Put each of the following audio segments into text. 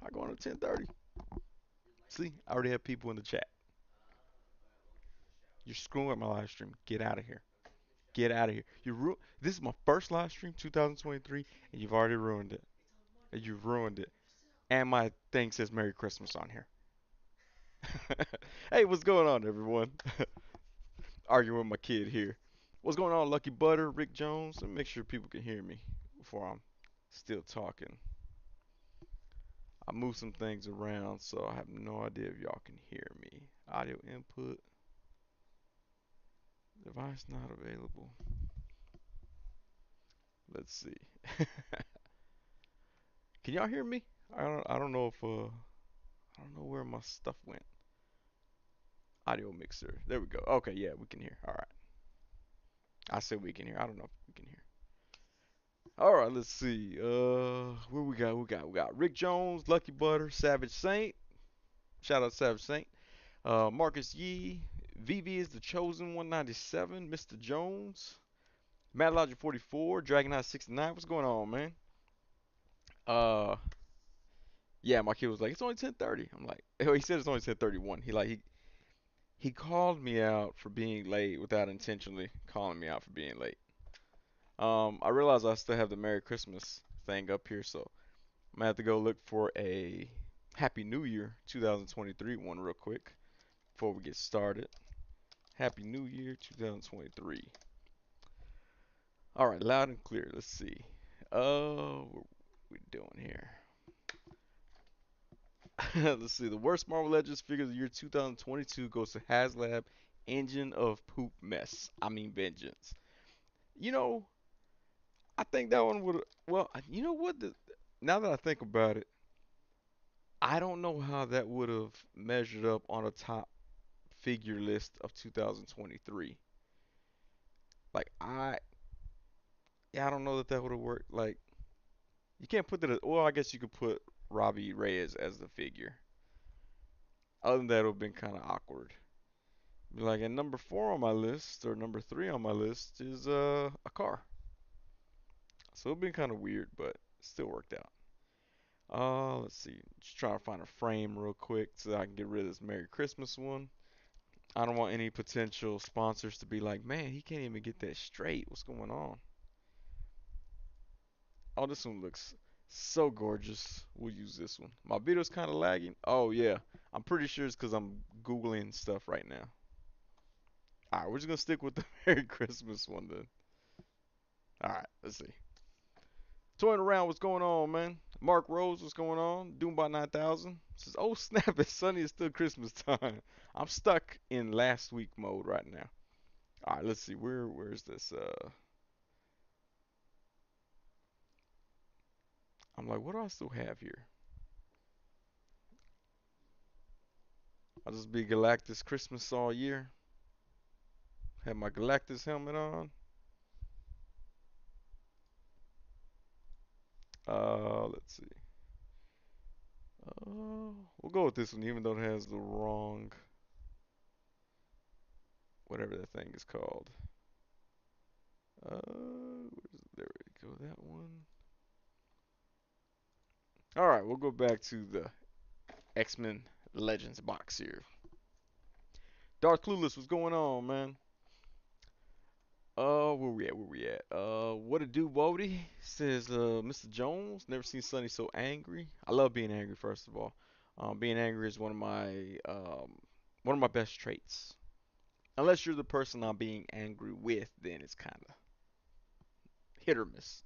I go on at 10:30. See, I already have people in the chat. You're screwing up my live stream. Get out of here. Get out of here. This is my first live stream, 2023, and you've already ruined it. And you've ruined it. And my thing says Merry Christmas on here. Hey, what's going on, everyone? Arguing with my kid here. What's going on, Lucky Butter, Rick Jones? Let me make sure people can hear me before I'm still talking. I moved some things around, so I have no idea if y'all can hear me. Audio input, device not available. Let's see. Can y'all hear me? I don't know if I don't know where my stuff went. Audio mixer. There we go. Okay, yeah, we can hear. All right. I said we can hear. I don't know if we can hear. All right, let's see. Where we got? We got Rick Jones, Lucky Butter, Savage Saint. Shout out Savage Saint. Marcus Yee. VV is the chosen 197. Mr. Jones. Matt Logic 44. Dragon Eye 69. What's going on, man? Uh, yeah, my kid was like, it's only 10:30. I'm like, he said it's only 10:31. He called me out for being late without intentionally calling me out for being late. I realize I still have the Merry Christmas thing up here, so I'm gonna have to go look for a Happy New Year 2023 one real quick before we get started. Happy New Year 2023. All right, loud and clear. Let's see. What we doing here? Let's see. The worst Marvel Legends figure of the year 2022 goes to HasLab Engine of Poop Mess. I mean Vengeance. You know, I think that one would. Well, you know what? Now that I think about it, I don't know how that would have measured up on a top figure list of 2023. Like yeah, I don't know that that would have worked. Like you can't put that. Well, I guess you could put Robbie Reyes as the figure. Other than that, it would have been kind of awkward. Like, and number four on my list or number three on my list is a car. So it'd been kind of weird, but still worked out. Let's see. Just trying to find a frame real quick so that I can get rid of this Merry Christmas one. I don't want any potential sponsors to be like, man, he can't even get that straight. What's going on? Oh, this one looks so gorgeous. We'll use this one. My video's kind of lagging. Oh, yeah. I'm pretty sure it's because I'm Googling stuff right now. Alright, we're just going to stick with the Merry Christmas one then. Alright, let's see. Toying around, what's going on, man? Mark Rose, what's going on? Doombot 9000 says, oh snap, it's sunny, it's still Christmas time. I'm stuck in last week mode right now. Alright, let's see, where's this? I'm like, what do I still have here? I'll just be Galactus Christmas all year. Have my Galactus helmet on. Let's see. We'll go with this one, even though it has the wrong, whatever that thing is called. There we go, that one. All right, we'll go back to the X-Men Legends box here. Darth Clueless, what's going on, man? Where we at? Where we at? What it do, Wody? Says, Mr. Jones. Never seen Sonny so angry. I love being angry, first of all. Being angry is one of my best traits. Unless you're the person I'm being angry with, then it's kind of hit or miss.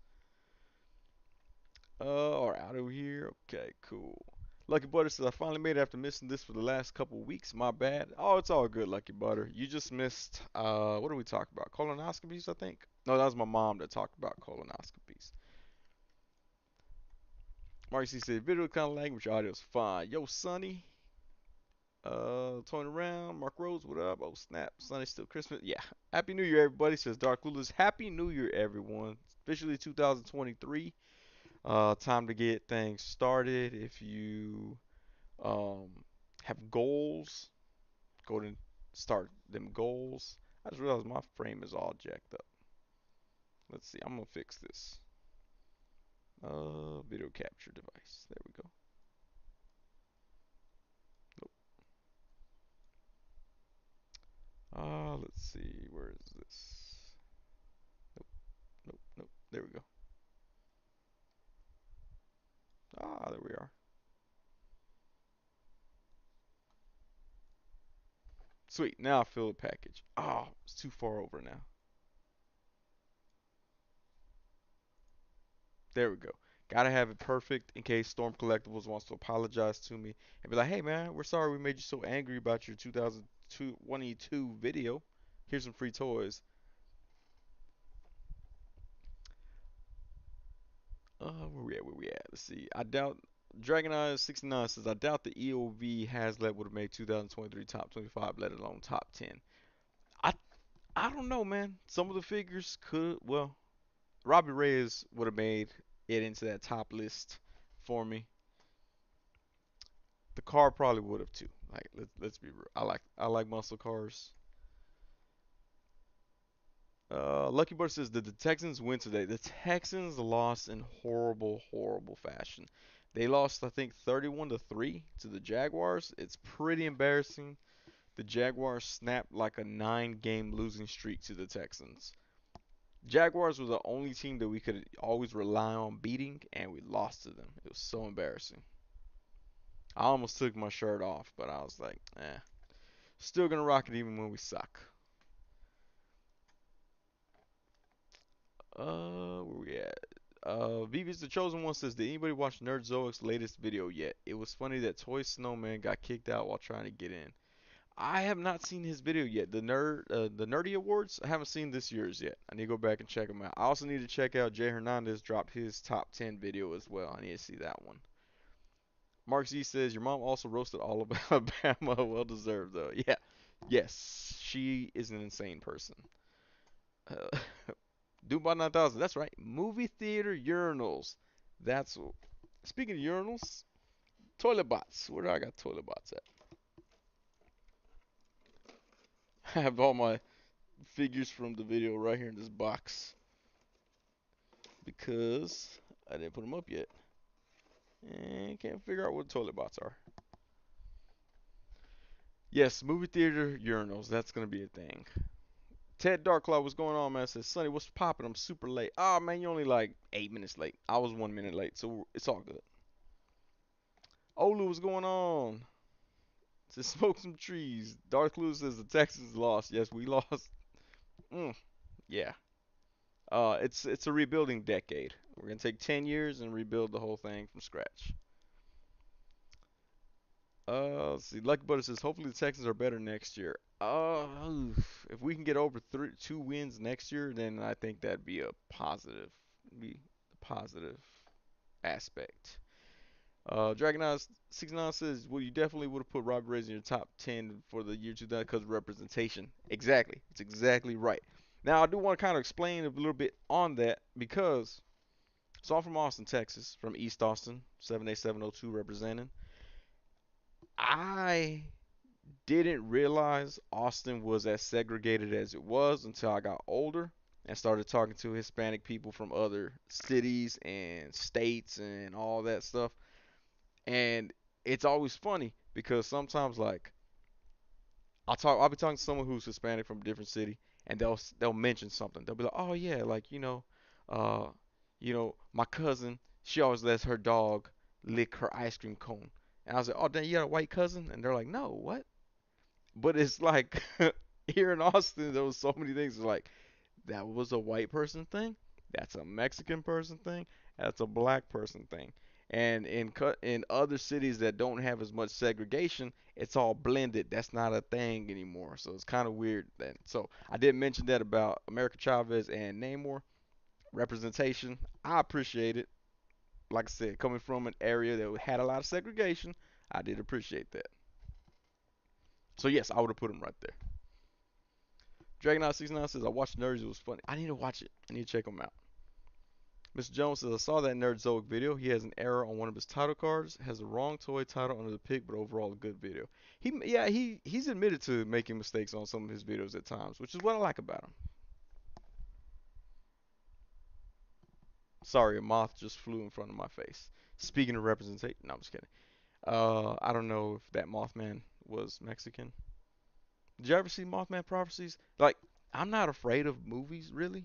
Or out of here. Okay, cool. Lucky Butter says, I finally made it after missing this for the last couple of weeks. My bad. Oh, it's all good, Lucky Butter. You just missed, what did we talk about? Colonoscopies, I think? No, that was my mom that talked about colonoscopies. Mark C said, video kind of language, audio's fine. Yo, Sonny. Turning around. Mark Rose, what up? Oh, snap. Sonny, still Christmas. Yeah. Happy New Year, everybody, says Dark Lulus. Happy New Year, everyone. Officially 2023. Time to get things started. If you um, have goals, go to start them goals. I just realized my frame is all jacked up. Let's see. I'm gonna fix this. Video capture device. There we go. Let's see. Where is this? Nope, nope, nope. There we go. There we are. Sweet. Now I fill the package. Oh, it's too far over now. There we go. Gotta have it perfect in case Storm Collectibles wants to apologize to me and be like, "Hey man, we're sorry we made you so angry about your 2022 video. Here's some free toys." Where we at? Where we at? Let's see. I doubt Dragon Eyes 69 says I doubt the EOV Hazlet would have made 2023 top 25, let alone top 10. I I don't know, man. Some of the figures could. Well, Robbie Reyes would have made it into that top list for me. The car probably would have too. Like let's be real. I like muscle cars. Lucky Bird says did the Texans win today? The Texans lost in horrible, horrible fashion. They lost I think 31-3 to the Jaguars. It's pretty embarrassing. The Jaguars snapped like a 9-game losing streak to the Texans. Jaguars were the only team that we could always rely on beating, and we lost to them. It was so embarrassing. I almost took my shirt off, but I was like, still gonna rock it even when we suck. Where we at? Vivi's the chosen one says, did anybody watch Nerd Zoic's latest video yet? It was funny that Toy Snowman got kicked out while trying to get in. I have not seen his video yet. The Nerdy Awards. I haven't seen this year's yet. I need to go back and check them out. I also need to check out Jay Hernandez dropped his top 10 video as well. I need to see that one. Mark Z says your mom also roasted all of Alabama. Well deserved though. Yeah, yes, she is an insane person. Uh, Doom by 9000. That's right. Movie theater urinals. That's speaking of urinals. Toilet bots. Where do I got toilet bots at? I have all my figures from the video right here in this box because I didn't put them up yet and can't figure out what toilet bots are. Yes, movie theater urinals. That's gonna be a thing. Ted Darklaw, what's going on, man? Says Sonny, what's poppin'? I'm super late. Oh man, you're only like 8 minutes late. I was 1 minute late, so it's all good. Olu, what's going on? Says smoke some trees. Darth Clue says the Texans lost. Yes, we lost. Mm, yeah. It's a rebuilding decade. We're gonna take 10 years and rebuild the whole thing from scratch. Let's see. Lucky Butter says hopefully the Texans are better next year. If we can get over 2 wins next year, then I think that'd be a positive, be a positive aspect. Dragon Eyes 69 says, well, you definitely would have put Robbie Reyes in your top 10 for the year 2000 because of representation. Exactly. It's exactly right. Now, I do want to kind of explain a little bit on that because, so I'm from Austin, Texas, from East Austin, 78702 representing. I didn't realize Austin was as segregated as it was until I got older and started talking to Hispanic people from other cities and states and all that stuff. And it's always funny because sometimes like I'll be talking to someone who's Hispanic from a different city and they'll mention something. They'll be like, "Oh yeah, like uh my cousin, she always lets her dog lick her ice cream cone." And I was like, "Oh, dang, you got a white cousin?" And they're like, "No, what?" But it's like here in Austin, there was so many things like that was a white person thing, that's a Mexican person thing, that's a black person thing. And in other cities that don't have as much segregation, it's all blended. That's not a thing anymore. So it's kind of weird then. So I did mention that about America Chavez and Namor representation. I appreciate it. Like I said, coming from an area that had a lot of segregation, I did appreciate that. So yes, I would have put him right there. Dragon69 says, I watched Nerds, it was funny. I need to watch it. I need to check him out. Mr. Jones says, I saw that Nerd Zoic video. He has an error on one of his title cards, has the wrong toy title under the pick, but overall a good video. He's admitted to making mistakes on some of his videos at times, which is what I like about him. Sorry, a moth just flew in front of my face. Speaking of representation, no, I'm just kidding. I don't know if that Mothman was Mexican. Did you ever see Mothman Prophecies? Like, I'm not afraid of movies really,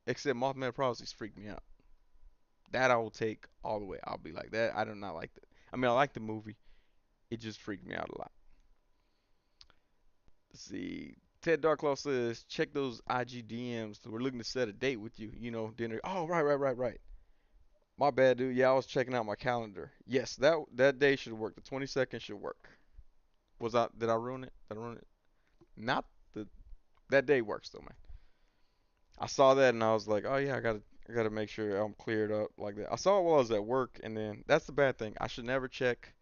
except Mothman Prophecies freak me out. That I will take all the way. I'll be like that. I do not like that. I mean, I like the movie. It just freaked me out a lot. Let's see. Ted Darklaw says, check those IG DMs. We're looking to set a date with you. You know, dinner. Oh, right, right, right, right. My bad, dude. Yeah, I was checking out my calendar. Yes, that day should work. The 22nd should work. Was I? Did I ruin it? Did I ruin it? Not the. That day works though, man. I saw that and I was like, oh yeah, I gotta make sure I'm cleared up like that. I saw it while I was at work, and then that's the bad thing. I should never check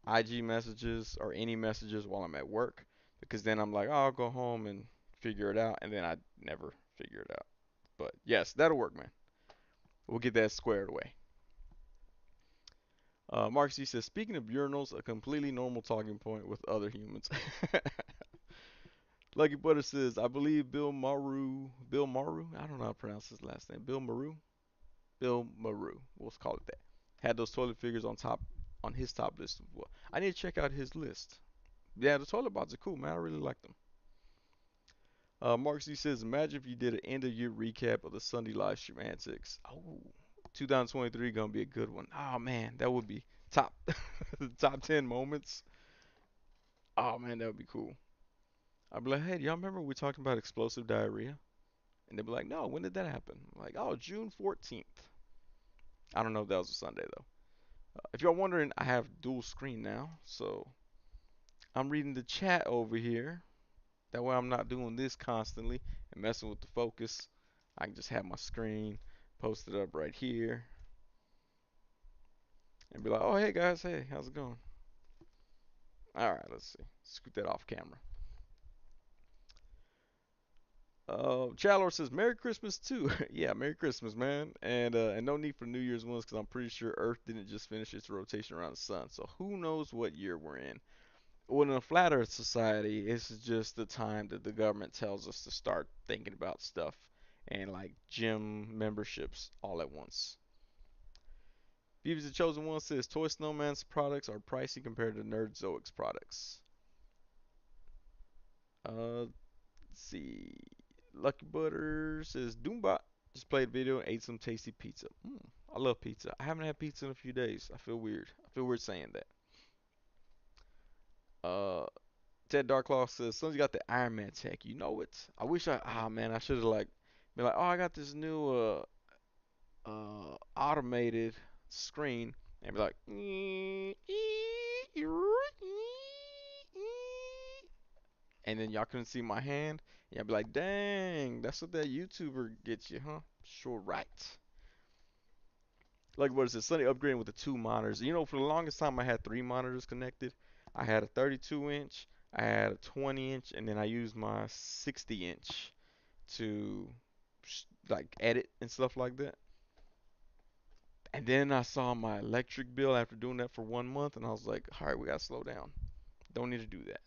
IG messages or any messages while I'm at work because then I'm like, oh, I'll go home and figure it out, and then I never figure it out. But yes, that'll work, man. We'll get that squared away. Mark C says, speaking of urinals, a completely normal talking point with other humans. Lucky Butter says, I believe Bill Maru, I don't know how to pronounce his last name, Bill Maru, we'll call it that. Had those toilet figures on his top list as well. I need to check out his list. Yeah, the toilet bots are cool, man. I really like them. Mark Z says, imagine if you did an end of year recap of the Sunday live stream antics. Oh, 2023 gonna be a good one. Oh man, that would be top top 10 moments. Oh man, that would be cool. I'd be like, hey, do y'all remember we talked about explosive diarrhea? And they'd be like, no, when did that happen? I'm like, oh, June 14th. I don't know if that was a Sunday though. If y'all wondering, I have dual screen now, so I'm reading the chat over here. That way I'm not doing this constantly and messing with the focus. I can just have my screen posted up right here and be like, oh, hey guys, hey, how's it going? All right, let's see. Scoot that off camera. Chalor says Merry Christmas too. Yeah, Merry Christmas, man. And no need for New Year's ones because I'm pretty sure Earth didn't just finish its rotation around the sun. So who knows what year we're in? Well, in a flat Earth society, it's just the time that the government tells us to start thinking about stuff and like gym memberships all at once. Beavis the Chosen One says Toy Snowman's products are pricey compared to Nerd Zoic's products. Let's see. Lucky Butter says Doombot just played video and ate some tasty pizza. I love pizza. I haven't had pizza in a few days. I feel weird. I feel weird saying that. Uh, Ted Darklaw says Sonny's got the Iron Man tech. You know it. I wish man, I should have like been like, oh, I got this new automated screen and be like, and then y'all couldn't see my hand. And y'all be like, dang, that's what that YouTuber gets you, huh? Sure, right. Like what is it? Sunny upgrading with the two monitors. You know, for the longest time, I had three monitors connected. I had a 32 inch, I had a 20 inch, and then I used my 60 inch to like edit and stuff like that. And then I saw my electric bill after doing that for 1 month, and I was like, all right, we gotta slow down. Don't need to do that.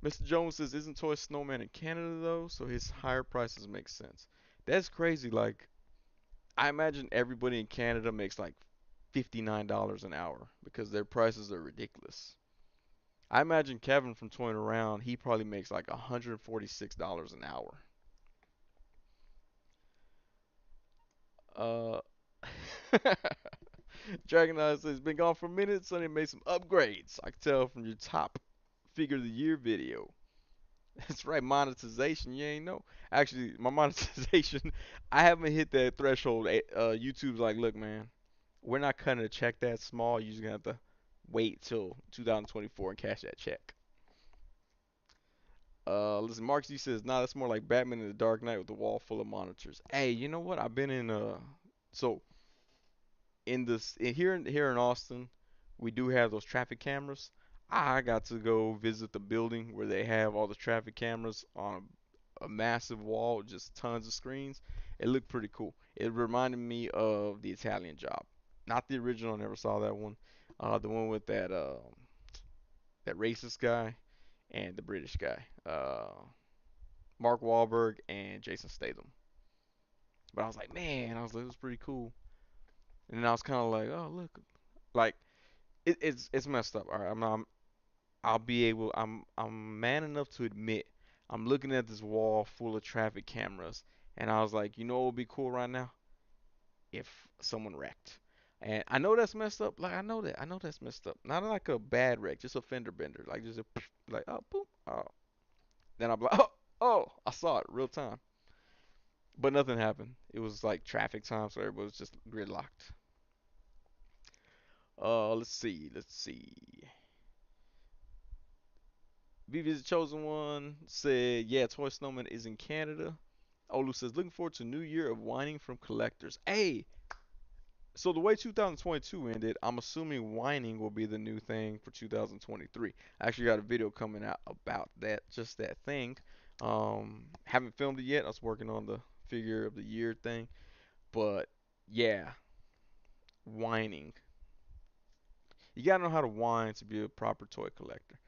Mr. Jones says, isn't Toy Snowman in Canada though? So his higher prices make sense. That's crazy. Like, I imagine everybody in Canada makes like $59 an hour because their prices are ridiculous. I imagine Kevin from Toying Around, he probably makes like $146 an hour. Uh, Dragon Eye says, been gone for a minute, Sonny made some upgrades. I can tell from your top figure of the year video. That's right, monetization. You ain't know. Actually, my monetization, I haven't hit that threshold. YouTube's like, look, man, we're not cutting a check that small. You're just gonna have to wait till 2024 and cash that check. Listen, Mark Z says, nah, that's more like Batman in the Dark Knight with a wall full of monitors. Hey, you know what? I've been in so in this here in Austin, we do have those traffic cameras. I got to go visit the building where they have all the traffic cameras on a massive wall, with just tons of screens. It looked pretty cool. It reminded me of the Italian Job, not the original. I never saw that one. The one with that racist guy and the British guy, Mark Wahlberg and Jason Statham. But I was like, man, I was like, it was pretty cool. And then I was kind of like, oh look, like it's messed up. All right, I'm not. I'll be able. I'm man enough to admit I'm looking at this wall full of traffic cameras, and I was like, you know what would be cool right now? If someone wrecked. And I know that's messed up. Like I know that. I know that's messed up. Not like a bad wreck, just a fender bender. Like just a like oh boop. Oh. Then I'm like oh I saw it real time. But nothing happened. It was like traffic time, so everybody was just gridlocked. Let's see. Let's see. Vivi the chosen one said, yeah, Toy Snowman is in Canada. Olu says, looking forward to new year of whining from collectors. Hey, so the way 2022 ended, I'm assuming whining will be the new thing for 2023. I actually got a video coming out about that, just that thing. Haven't filmed it yet. I was working on the figure of the year thing, but yeah, whining. You gotta know how to whine to be a proper toy collector.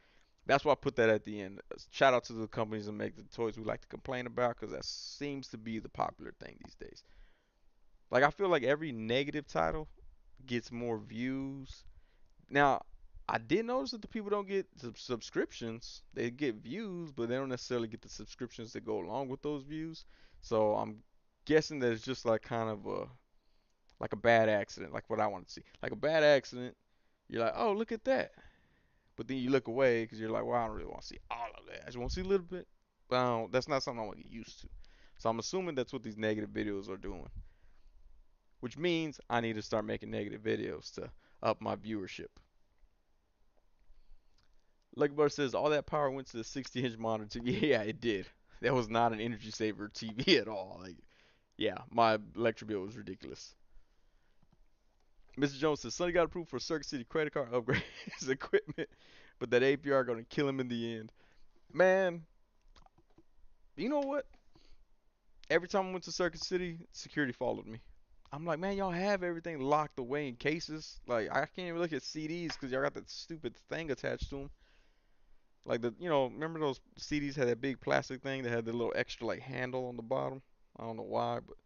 That's why I put that at the end. Shout out to the companies that make the toys we like to complain about, because that seems to be the popular thing these days. Like I feel like every negative title gets more views. Now, I did notice that the people don't get subscriptions. They get views, but they don't necessarily get the subscriptions that go along with those views. So I'm guessing that it's just like kind of a bad accident, like what I want to see. Like a bad accident, you're like, oh look at that, but then you look away because you're like, well, I don't really want to see all of that. I just want to see a little bit. But that's not something I want to get used to. So I'm assuming that's what these negative videos are doing, which means I need to start making negative videos to up my viewership. Lucky Butter says all that power went to the 60-inch monitor. Yeah, it did. That was not an energy saver TV at all. Like, yeah, my electric bill was ridiculous. Mr. Jones says Sonny got approved for Circuit City credit card upgrade his equipment, but that APR gonna kill him in the end. Man, you know what? Every time I went to Circuit City, security followed me. I'm like, man, y'all have everything locked away in cases. Like, I can't even look at CDs because y'all got that stupid thing attached to them. Like remember those CDs had that big plastic thing that had the little extra like handle on the bottom. I don't know why, but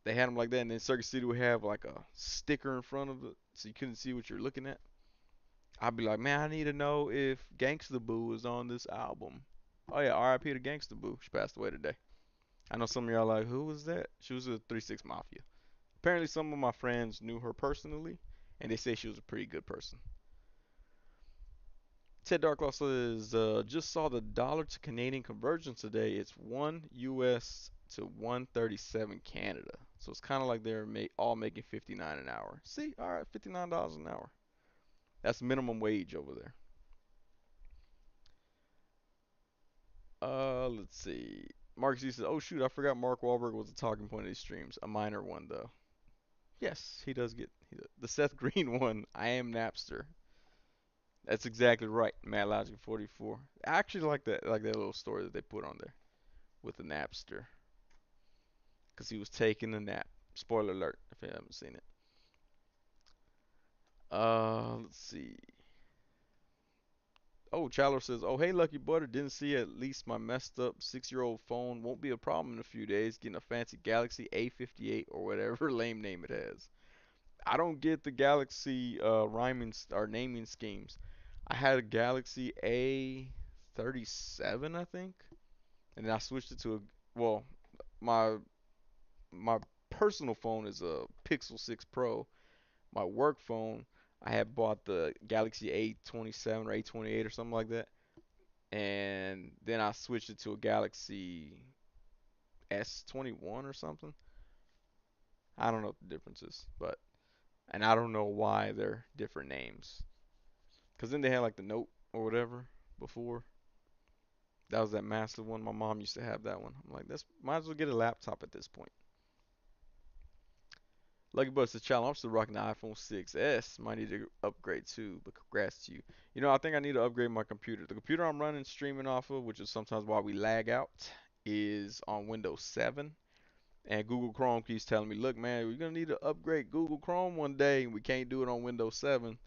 they had them like that. And then Circuit City would have like a sticker in front of it, so you couldn't see what you're looking at. I'd be like, man, I need to know if Gangsta Boo is on this album. Oh yeah, R.I.P. to Gangsta Boo. She passed away today. I know some of y'all like, who was that? She was a 3 6 Mafia. Apparently, some of my friends knew her personally, and they say she was a pretty good person. Ted Darklaw says, just saw the dollar to Canadian conversion today. It's 1 US to 137 Canada. So it's kind of like they're all making 59 an hour. See, all right, $59 an hour. That's minimum wage over there. Let's see. Mark Z says, oh shoot, I forgot Mark Wahlberg was a talking point of these streams. A minor one though. Yes, he does get the Seth Green one. I am Napster. That's exactly right. Mad Logic 44. I actually like that little story that they put on there with the Napster, because he was taking a nap. Spoiler alert if you haven't seen it. Let's see. Oh, Chandler says, "Oh, hey, Lucky Butter, didn't see at least my messed up 6-year-old phone won't be a problem in a few days. Getting a fancy Galaxy A58 or whatever lame name it has. I don't get the Galaxy rhyming or naming schemes. I had a Galaxy A37, I think, and then I switched it to a well, my my personal phone is a Pixel 6 Pro. My work phone, I had bought the Galaxy A27 or A28 or something like that, and then I switched it to a Galaxy S21 or something. I don't know what the difference is, but and I don't know why they're different names. Cause then they had like the Note or whatever before. That was that massive one. My mom used to have that one. I'm like, this might as well get a laptop at this point. Lucky Bucks says, "Child, I'm still rocking the iPhone 6s. Might need to upgrade too, but congrats to you. I think I need to upgrade my computer. The computer I'm running streaming off of, which is sometimes why we lag out, is on Windows 7. And Google Chrome keeps telling me, look, man, we're gonna need to upgrade Google Chrome one day, and we can't do it on Windows 7.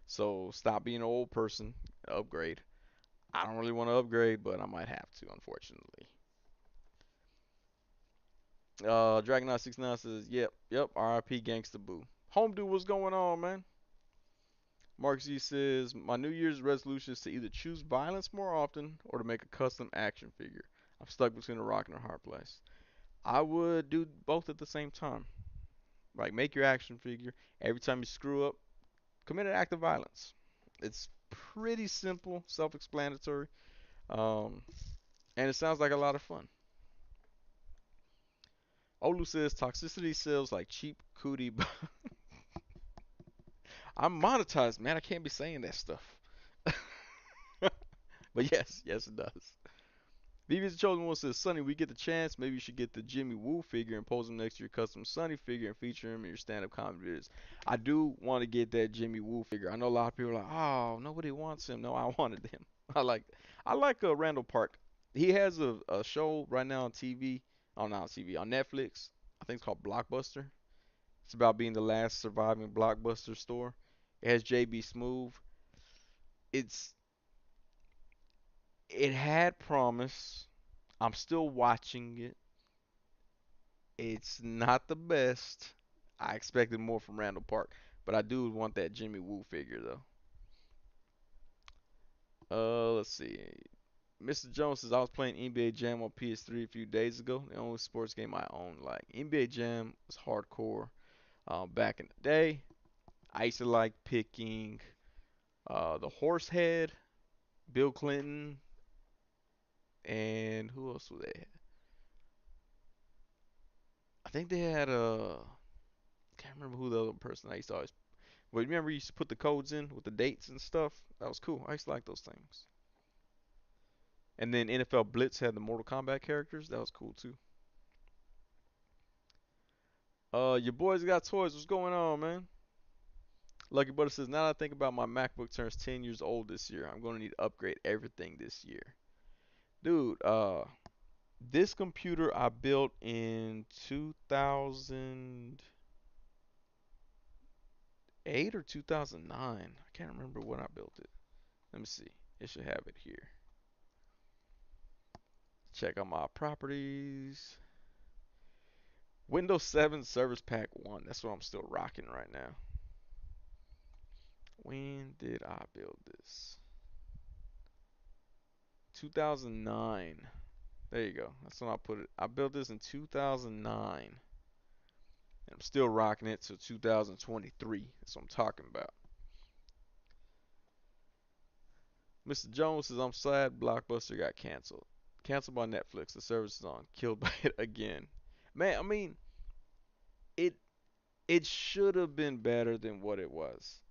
So stop being an old person. Upgrade. I don't really want to upgrade, but I might have to, unfortunately." Dragon69 says, "Yep, yep. R.I.P. Gangsta Boo. Home dude, what's going on, man? Mark Z says, my New Year's resolution is to either choose violence more often or to make a custom action figure. I'm stuck between a rock and a hard place. I would do both at the same time. Like, make your action figure. Every time you screw up, commit an act of violence. It's pretty simple, self explanatory, um, and it sounds like a lot of fun. Olu says, toxicity sells like cheap cootie. I'm monetized, man. I can't be saying that stuff. But yes, yes, it does. BB's the chosen one says, Sonny, we get the chance. Maybe you should get the Jimmy Woo figure and pose him next to your custom Sonny figure and feature him in your stand up comedy videos. I do want to get that Jimmy Woo figure. I know a lot of people are like, oh, nobody wants him. No, I wanted him. I like Randall Park. He has a show right now on TV, on not on TV, on Netflix. I think it's called Blockbuster. It's about being the last surviving Blockbuster store. It has JB Smoove. It's it had promise. I'm still watching it. It's not the best. I expected more from Randall Park, but I do want that Jimmy Woo figure though. Let's see. Mr. Jones says I was playing NBA Jam on PS3 a few days ago. The only sports game I own. Like NBA Jam was hardcore. Back in the day, I used to like picking the Horsehead, Bill Clinton, and who else were they? I think they had can't remember who the other person I used to always. But remember, you used to put the codes in with the dates and stuff. That was cool. I used to like those things. And then NFL Blitz had the Mortal Kombat characters. That was cool too. Your boys got toys. What's going on, man? Lucky Butter says, now that I think about my MacBook turns 10 years old this year. I'm gonna need to upgrade everything this year. Dude, this computer I built in 2008 or 2009. I can't remember when I built it. Let me see. It should have it here. Check out my properties. Windows 7 Service Pack 1. That's what I'm still rocking right now. When did I build this? 2009. There you go. That's when I put it. I built this in 2009. And I'm still rocking it till 2023. That's what I'm talking about. Mr. Jones says, I'm sad Blockbuster got canceled. Canceled by Netflix. The service is on. Killed by it again. Man, I mean, it it should have been better than what it was.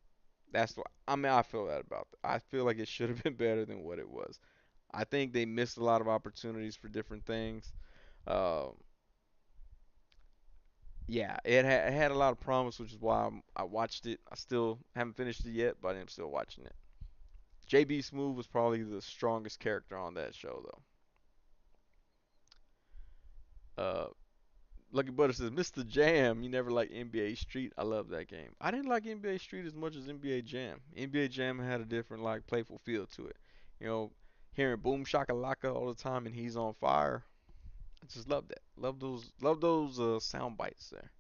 That's what I mean. I feel that about it. I feel like it should have been better than what it was. I think they missed a lot of opportunities for different things. Um, yeah, it had a lot of promise, which is why I watched it. I still haven't finished it yet, but I'm still watching it. JB Smoove was probably the strongest character on that show, though. Lucky Butter says, Mr. Jam, you never liked NBA Street. I love that game. I didn't like NBA Street as much as NBA Jam. NBA Jam had a different, like, playful feel to it. You know, hearing Boom Shakalaka all the time and he's on fire. I just love that. Love those sound bites there.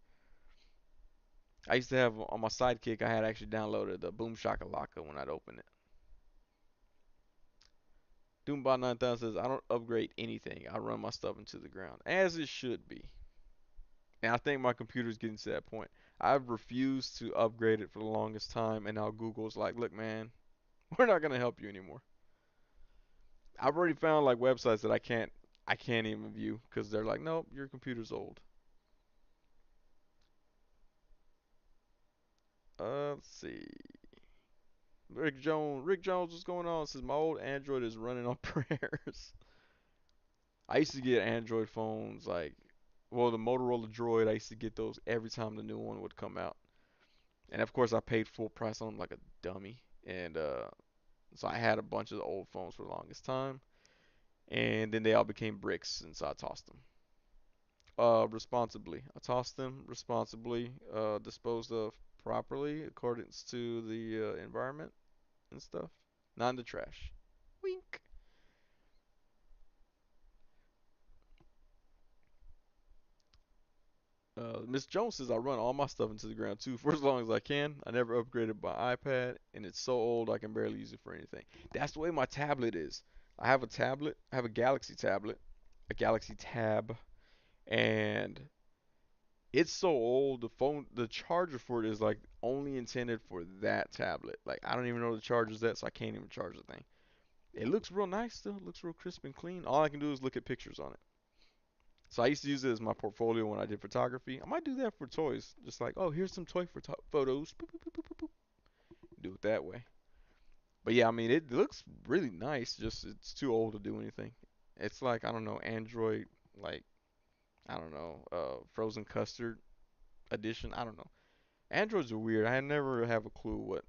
I used to have on my Sidekick. I had actually downloaded the Boom Shakalaka when I'd open it. Doombot 9000 says I don't upgrade anything. I run my stuff into the ground, as it should be. And I think my computer's getting to that point. I've refused to upgrade it for the longest time, and now Google's like, look, man, we're not gonna help you anymore. I've already found like websites that I can't even view because they're like, nope, your computer's old. Let's see. Rick Jones, what's going on? Says my old Android is running on prayers. I used to get Android phones like, well, the Motorola Droid. I used to get those every time the new one would come out, and of course I paid full price on them like a dummy. And so I had a bunch of the old phones for the longest time, and then they all became bricks, and so I tossed them. Responsibly. I tossed them responsibly, disposed of properly according to the environment and stuff. Not in the trash. Wink. Miss Jones says I run all my stuff into the ground too for as long as I can. I never upgraded my iPad, and it's so old I can barely use it for anything. That's the way my tablet is. I have a tablet. I have a Galaxy tablet, a Galaxy Tab, and it's so old. The charger for it is like only intended for that tablet. Like I don't even know the charger's at, so I can't even charge the thing. It looks real nice still. It looks real crisp and clean. All I can do is look at pictures on it. So I used to use it as my portfolio when I did photography. I might do that for toys. Just like, oh, here's some toy photos. Boop, boop, boop, boop, boop. Do it that way. But yeah, I mean, it looks really nice. Just it's too old to do anything. It's like I don't know, Android, like I don't know, frozen custard edition. I don't know. Androids are weird. I never have a clue what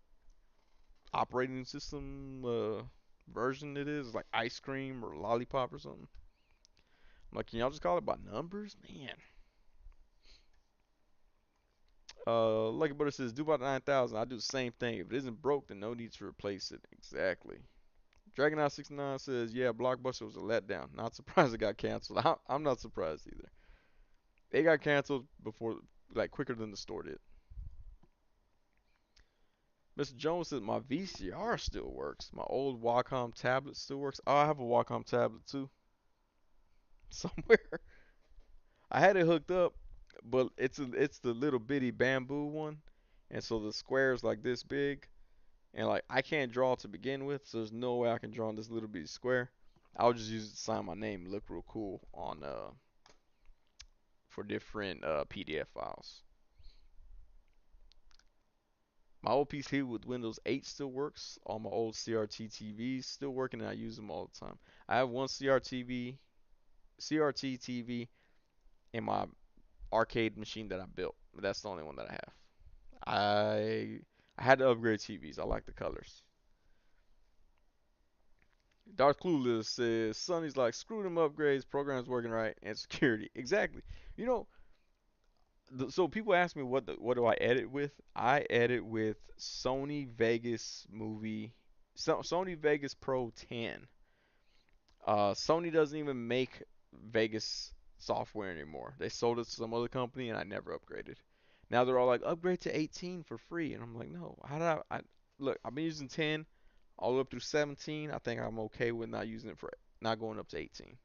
operating system version it is. Like ice cream or lollipop or something. I'm like, can y'all just call it by numbers, man? Lucky Butter says, do about 9,000. I do the same thing. If it isn't broke, then no need to replace it. Exactly. Dragon69 says, yeah, Blockbuster was a letdown. Not surprised it got canceled. I'm not surprised either. It got canceled before, like, quicker than the store did. Mr. Jones says, my VCR still works. My old Wacom tablet still works. Oh, I have a Wacom tablet too. Somewhere. I had it hooked up, but it's the little bitty bamboo one. And so the square is like this big. And like I can't draw to begin with, so there's no way I can draw on this little bitty square. I'll just use it to sign my name and look real cool on for different PDF files. My old PC with Windows 8 still works. All my old CRT TVs still working, and I use them all the time. I have one CRT TV in my arcade machine that I built. But that's the only one that I have. I I had to upgrade TVs. I like the colors. Darth Clueless says Sonny's like screw them upgrades, program's working right, and security. Exactly. You know, so people ask me what do I edit with? I edit with Sony Vegas movie, Sony Vegas Pro 10. Sony doesn't even make Vegas software anymore. They sold it to some other company, and I never upgraded. Now they're all like upgrade to 18 for free, and I'm like, no. How did I look? I've been using 10 all the way up through 17. I think I'm okay with not using it for not going up to 18.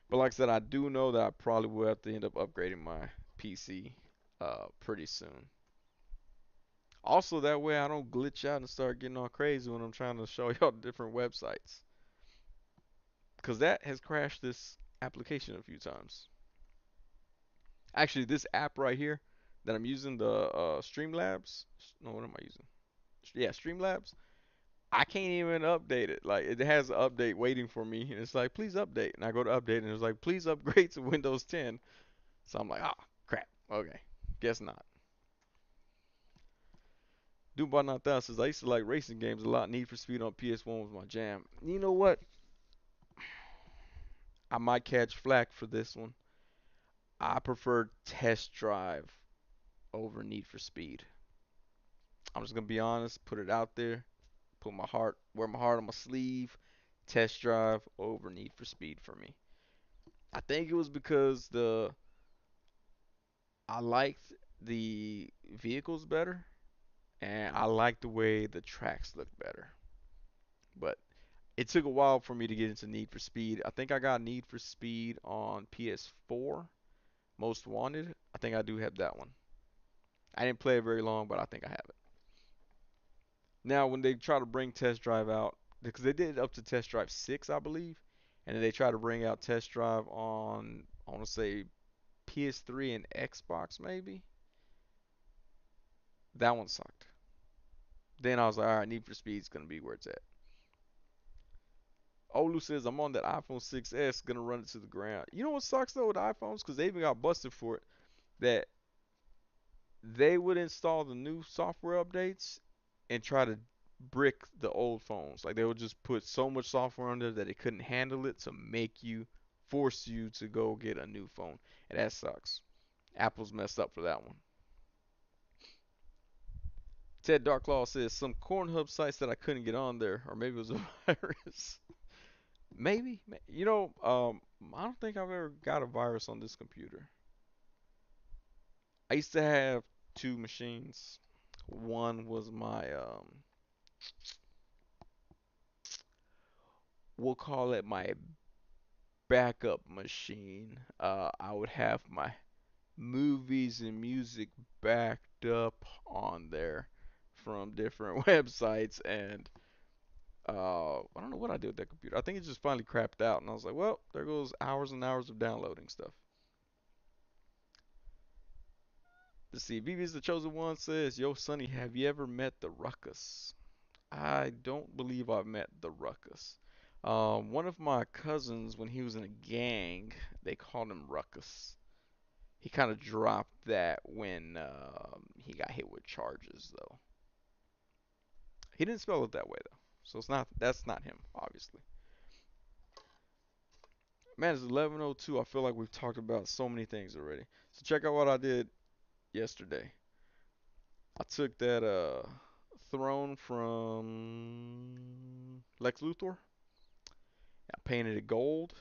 But like I said, I do know that I probably will have to end up upgrading my PC pretty soon. Also, that way I don't glitch out and start getting all crazy when I'm trying to show y'all different websites. Because that has crashed this application a few times. Actually, this app right here that I'm using, the Streamlabs. No, what am I using? Yeah, Streamlabs. I can't even update it. Like it has an update waiting for me, and it's like, please update. And I go to update, and it's like, please upgrade to Windows 10. So I'm like, ah, crap. Okay, guess not. Dubai 9000 says I used to like racing games a lot. Need for Speed on PS1 was my jam. You know what? I might catch flack for this one. I prefer Test Drive over Need for Speed. I'm just gonna be honest, put it out there, wear my heart on my sleeve. Test Drive over Need for Speed for me. I think it was because the I liked the vehicles better, and I liked the way the tracks looked better. But it took a while for me to get into Need for Speed. I think I got Need for Speed on PS4, Most Wanted. I think I do have that one. I didn't play it very long, but I think I have it. Now, when they try to bring Test Drive out, because they did it up to Test Drive 6, I believe, and then they try to bring out Test Drive on, I want to say PS3 and Xbox maybe. That one sucked. Then I was like, all right, Need for Speed's gonna be where it's at. Olu says I'm on that iPhone 6s, gonna run it to the ground. You know what sucks though with iPhones? Because they even got busted for it. That they would install the new software updates and try to brick the old phones. Like they would just put so much software on there that it couldn't handle it to make you force you to go get a new phone. And that sucks. Apple's messed up for that one. Ted Darklaw says some Cornhub sites that I couldn't get on there, or maybe it was a virus. Maybe. You know, I don't think I've ever got a virus on this computer. I used to have two machines. One was my we'll call it my backup machine. I would have my movies and music backed up on there from different websites, and I don't know what I did with that computer. I think it just finally crapped out, and I was like, well, there goes hours and hours of downloading stuff. Let's see. Vivi's the chosen one says, "Yo, Sonny, have you ever met the Ruckus?" I don't believe I've met the Ruckus. One of my cousins, when he was in a gang, they called him Ruckus. He kind of dropped that when he got hit with charges, though. He didn't spell it that way though, so it's not that's not him, obviously. Man, it's 11:02. I feel like we've talked about so many things already. So check out what I did yesterday. I took that throne from Lex Luthor. I painted it gold.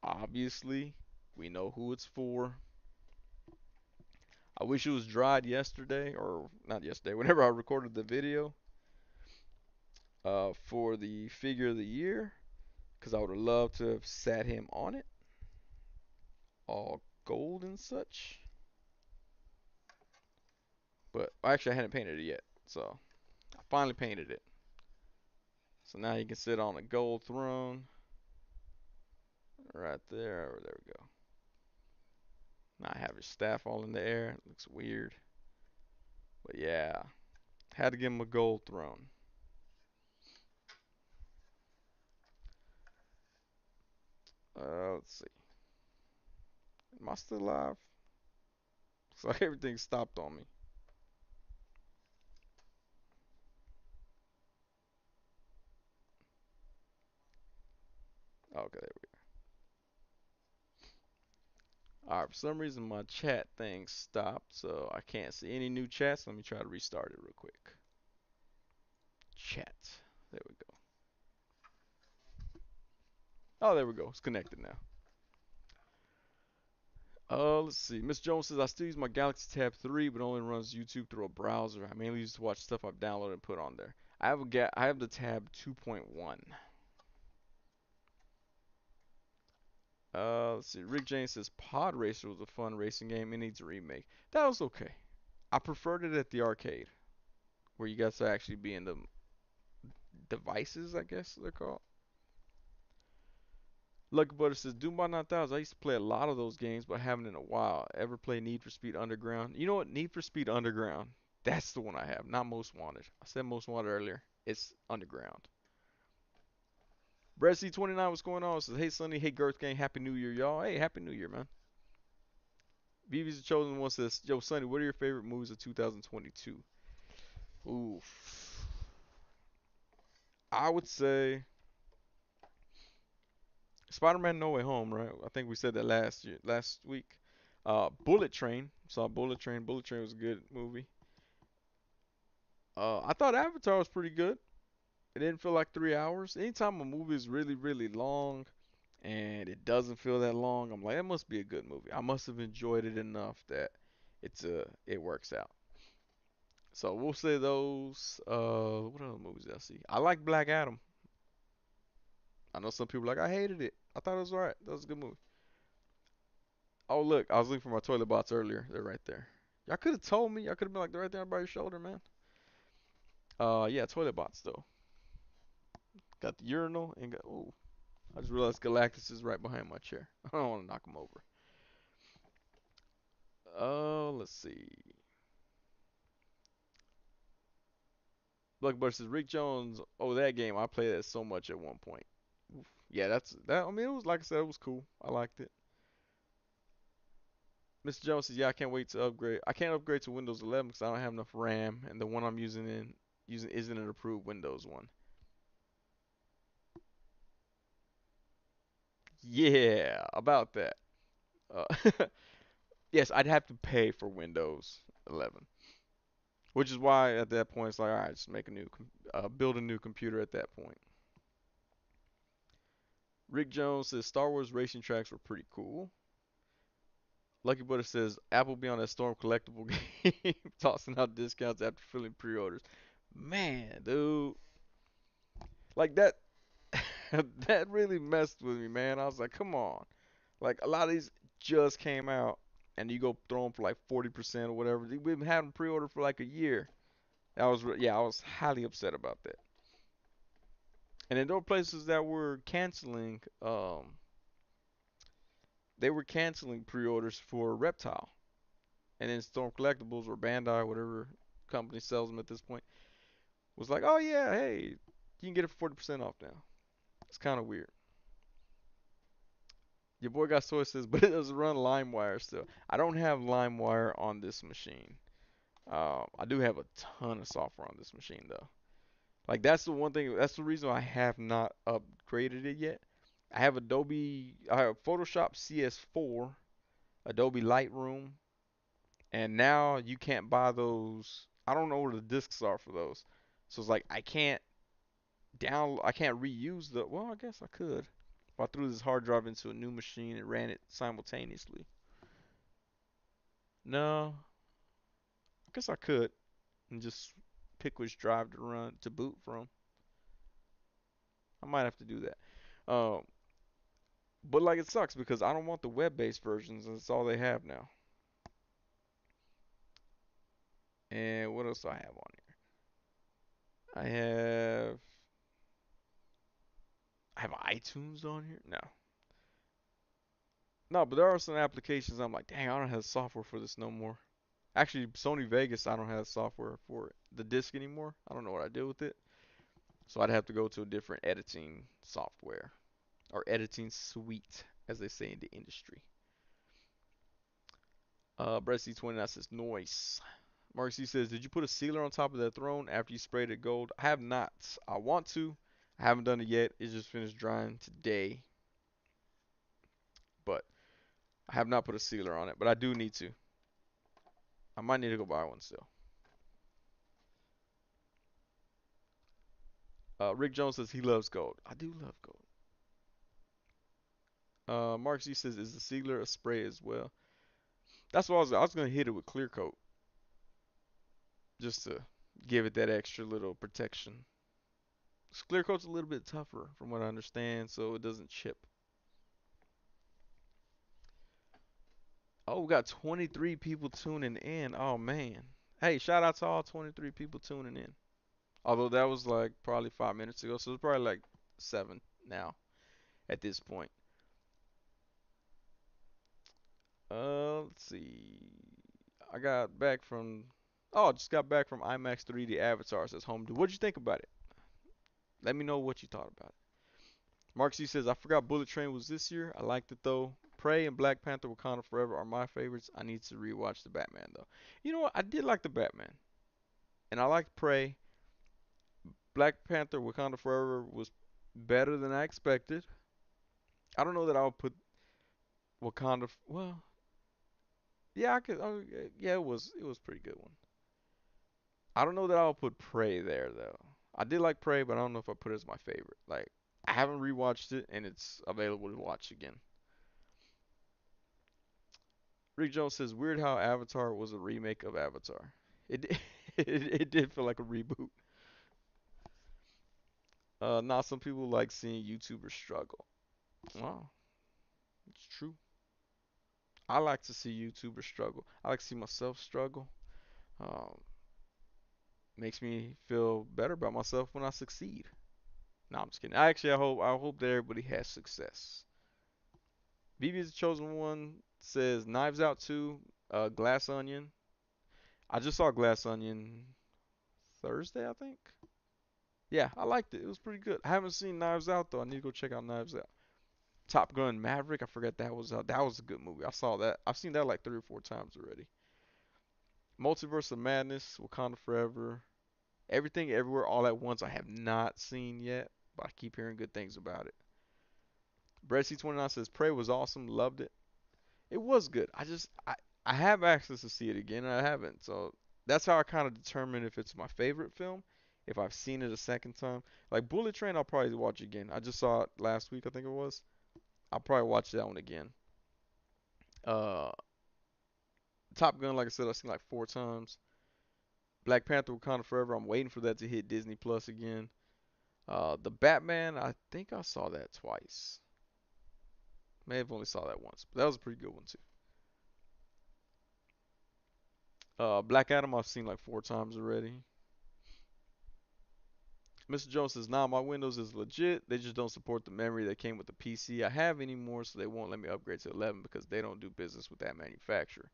Obviously, we know who it's for. I wish it was dried yesterday, or not yesterday, whenever I recorded the video for the figure of the year, because I would have loved to have sat him on it, all gold and such. But actually, I hadn't painted it yet, so I finally painted it. So now you can sit on a gold throne right there. There we go. Now I have his staff all in the air. It looks weird, but yeah, had to give him a gold throne. Let's see. Am I still alive? Looks like everything stopped on me. Okay, there we go. Alright, for some reason my chat thing stopped, so I can't see any new chats. Let me try to restart it real quick. Chat. There we go. Oh, there we go. It's connected now. Let's see. Miss Jones says I still use my Galaxy Tab 3, but only runs YouTube through a browser. I mainly use to watch stuff I've downloaded and put on there. I have the Tab 2.1. Let's see. Rick James says Pod Racer was a fun racing game. It needs a remake. That was okay. I preferred it at the arcade, where you got to actually be in the devices, I guess they're called. Lucky Butter says Doom by 9000. I used to play a lot of those games, but I haven't in a while. Ever play Need for Speed Underground? You know what? Need for Speed Underground. That's the one I have, not Most Wanted. I said Most Wanted earlier. It's Underground. Brad C29, what's going on? Says, hey Sonny, hey Girth Gang, Happy New Year, y'all. Hey, Happy New Year, man. BB's the chosen one says, yo Sonny, what are your favorite movies of 2022? Oof. I would say Spider-Man No Way Home, right? I think we said that last week. Bullet Train. Saw Bullet Train. Bullet Train was a good movie. I thought Avatar was pretty good. It didn't feel like 3 hours. Anytime a movie is really, really long and it doesn't feel that long, I'm like, it must be a good movie. I must have enjoyed it enough that it works out. So we'll say those. What other movies did I see? I like Black Adam. I know some people are like I hated it. I thought it was alright. That was a good movie. Oh look, I was looking for my toilet bots earlier. They're right there. Y'all could have told me. Y'all could have been like they're right there by your shoulder, man. Yeah, toilet bots though. Got the urinal and got. Oh, I just realized Galactus is right behind my chair. I don't want to knock him over. Let's see. Black Bush says Rick Jones. Oh, that game. I played that so much at one point. Oof. Yeah, that's that. I mean, it was like I said, it was cool. I liked it. Mr. Jones says, yeah, I can't wait to upgrade. I can't upgrade to Windows 11 because I don't have enough RAM, and the one I'm using isn't an approved Windows one. Yeah, about that. Uh, yes, I'd have to pay for Windows 11, which is why at that point it's like, all right, just make a build a new computer at that point. Rick Jones says Star Wars racing tracks were pretty cool. Lucky Butter says Apple be on that Storm collectible game, tossing out discounts after filling pre-orders. Man, dude, like that, that really messed with me, man. I was like, come on. Like a lot of these just came out, and you go throw them for like 40% or whatever. We've been having pre-order for like a year. Yeah, I was highly upset about that. And then there were places that were canceling, they were canceling pre-orders for Reptile, and then Storm Collectibles or Bandai, whatever company sells them at this point, was like, oh yeah, hey, you can get it for 40% off now. It's kind of weird. Your boy got soy says, but it doesn't run LimeWire still. I don't have LimeWire on this machine. I do have a ton of software on this machine though. Like that's the one thing. That's the reason I have not upgraded it yet. I have Photoshop CS4, Adobe Lightroom, and now you can't buy those. I don't know where the discs are for those. So it's like I can't reuse the. Well, I guess I could. If I threw this hard drive into a new machine and ran it simultaneously. No, I guess I could and just pick which drive to boot from. I might have to do that. Um, but like it sucks because I don't want the web-based versions, and it's all they have now. And what else do I have on here? I have I have iTunes on here. No, no, but there are some applications I'm like, dang, I don't have software for this no more. Actually, Sony Vegas, I don't have software for the disc anymore. I don't know what I did with it, so I'd have to go to a different editing software or editing suite, as they say in the industry. Brett C29 says noise. Mark C says, did you put a sealer on top of that throne after you sprayed it gold? I have not. I want to. I haven't done it yet. It just finished drying today, but I have not put a sealer on it. But I do need to. I might need to go buy one still. Rick Jones says he loves gold. I do love gold. Mark C says, is the sealer a spray as well? That's what I was gonna hit it with clear coat just to give it that extra little protection. Clear coat's a little bit tougher from what I understand, so it doesn't chip. Oh, we got 23 people tuning in. Oh man. Hey, shout out to all 23 people tuning in. Although that was like probably 5 minutes ago, so it's probably like seven now at this point. Let's see. I got back from. Oh, I just got back from IMAX 3D Avatar. Says home. What'd you think about it? Let me know what you thought about it. Mark C says I forgot Bullet Train was this year. I liked it though. Prey and Black Panther Wakanda Forever are my favorites. I need to rewatch the Batman though. You know what? I did like the Batman, and I liked Prey. Black Panther Wakanda Forever was better than I expected. I don't know that I would put Wakanda. Well, yeah, I could. Oh, yeah, it was a pretty good one. I don't know that I'll put Prey there though. I did like Prey, but I don't know if I put it as my favorite. Like I haven't rewatched it, and it's available to watch again. Rick Jones says weird how Avatar was a remake of Avatar. It it did feel like a reboot. Now some people like seeing YouTubers struggle. Well, it's true. I like to see YouTubers struggle. I like to see myself struggle. Um, makes me feel better about myself when I succeed. No, I'm just kidding. I hope that everybody has success. BB is the chosen one says Knives Out 2, Glass Onion. I just saw Glass Onion Thursday, I think. Yeah, I liked it. It was pretty good. I haven't seen Knives Out though. I need to go check out Knives Out. Top Gun Maverick. I forgot that was out. That was a good movie. I saw that. I've seen that like 3 or 4 times already. Multiverse of Madness, Wakanda Forever, Everything Everywhere All at Once. I have not seen yet, but I keep hearing good things about it. Brett C29 says Prey was awesome. Loved it. It was good. I have access to see it again and I haven't. So that's how I kind of determine if it's my favorite film. If I've seen it a second time. Like Bullet Train I'll probably watch again. I just saw it last week, I think it was. I'll probably watch that one again. Uh Top Gun, like I said, I've seen like 4 times. Black Panther: Wakanda Forever. I'm waiting for that to hit Disney Plus again. The Batman, I think I saw that twice. May have only saw that once, but that was a pretty good one too. Black Adam, I've seen like 4 times already. Mr. Jones says, "Nah, my Windows is legit. They just don't support the memory that came with the PC I have anymore, so they won't let me upgrade to 11 because they don't do business with that manufacturer."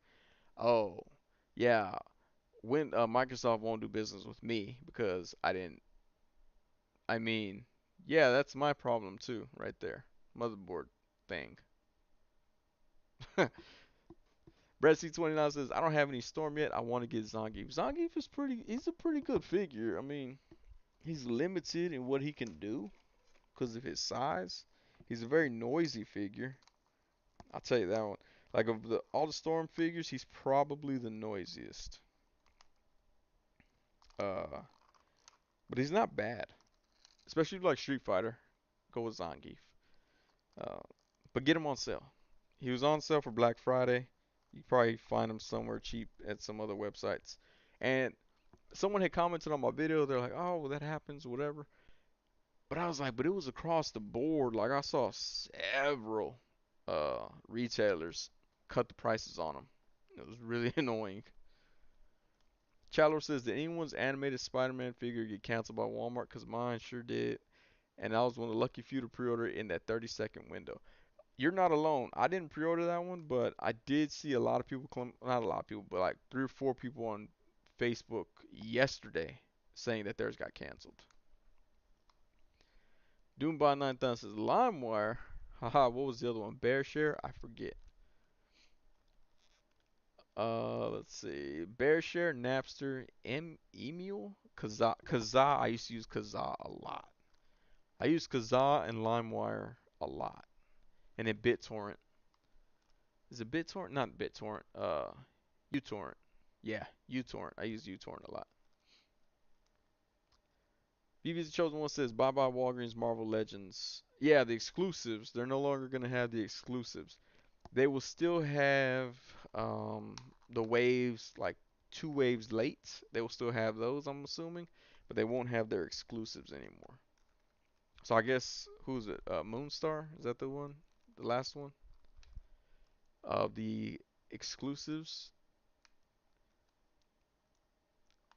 Oh, yeah. When Microsoft won't do business with me because I didn't. I mean, yeah, that's my problem too, right there. Motherboard thing. Brett C29 says, "I don't have any Storm yet. I want to get Zangief. Zangief is pretty. He's a pretty good figure. I mean, he's limited in what he can do because of his size. He's a very noisy figure. I'll tell you that one. Like of the all the Storm figures, he's probably the noisiest. Uh, but he's not bad, especially if you like Street Fighter. Go with Zangief. Uh, but get him on sale. He was on sale for Black Friday. You probably find him somewhere cheap at some other websites. And someone had commented on my video. They're like, "Oh, well, that happens, whatever." But I was like, "But it was across the board. Like I saw several retailers cut the prices on them. It was really annoying." Chalor says, "Did anyone's animated Spider-Man figure get canceled by Walmart? Cause mine sure did, and I was one of the lucky few to pre-order it in that 30-second window." You're not alone. I didn't pre-order that one, but I did see a lot of people not a lot of people, but like 3 or 4 people on Facebook yesterday saying that theirs got canceled. Doombot 9000 says LimeWire. Haha, what was the other one? BearShare? I forget. Let's see. BearShare, Napster, Emule, Kazaa. I used to use Kazaa a lot. I use Kazaa and LimeWire a lot, and then BitTorrent. Is it BitTorrent? Not BitTorrent. uTorrent. Yeah, uTorrent. I use uTorrent a lot. BB's the Chosen One says, "Bye bye Walgreens Marvel Legends." Yeah, the exclusives. They're no longer gonna have the exclusives. They will still have um the waves, like 2 waves late. They will still have those, I'm assuming, but they won't have their exclusives anymore. So I guess who's it? Moonstar? Is that the one? The last one of the exclusives,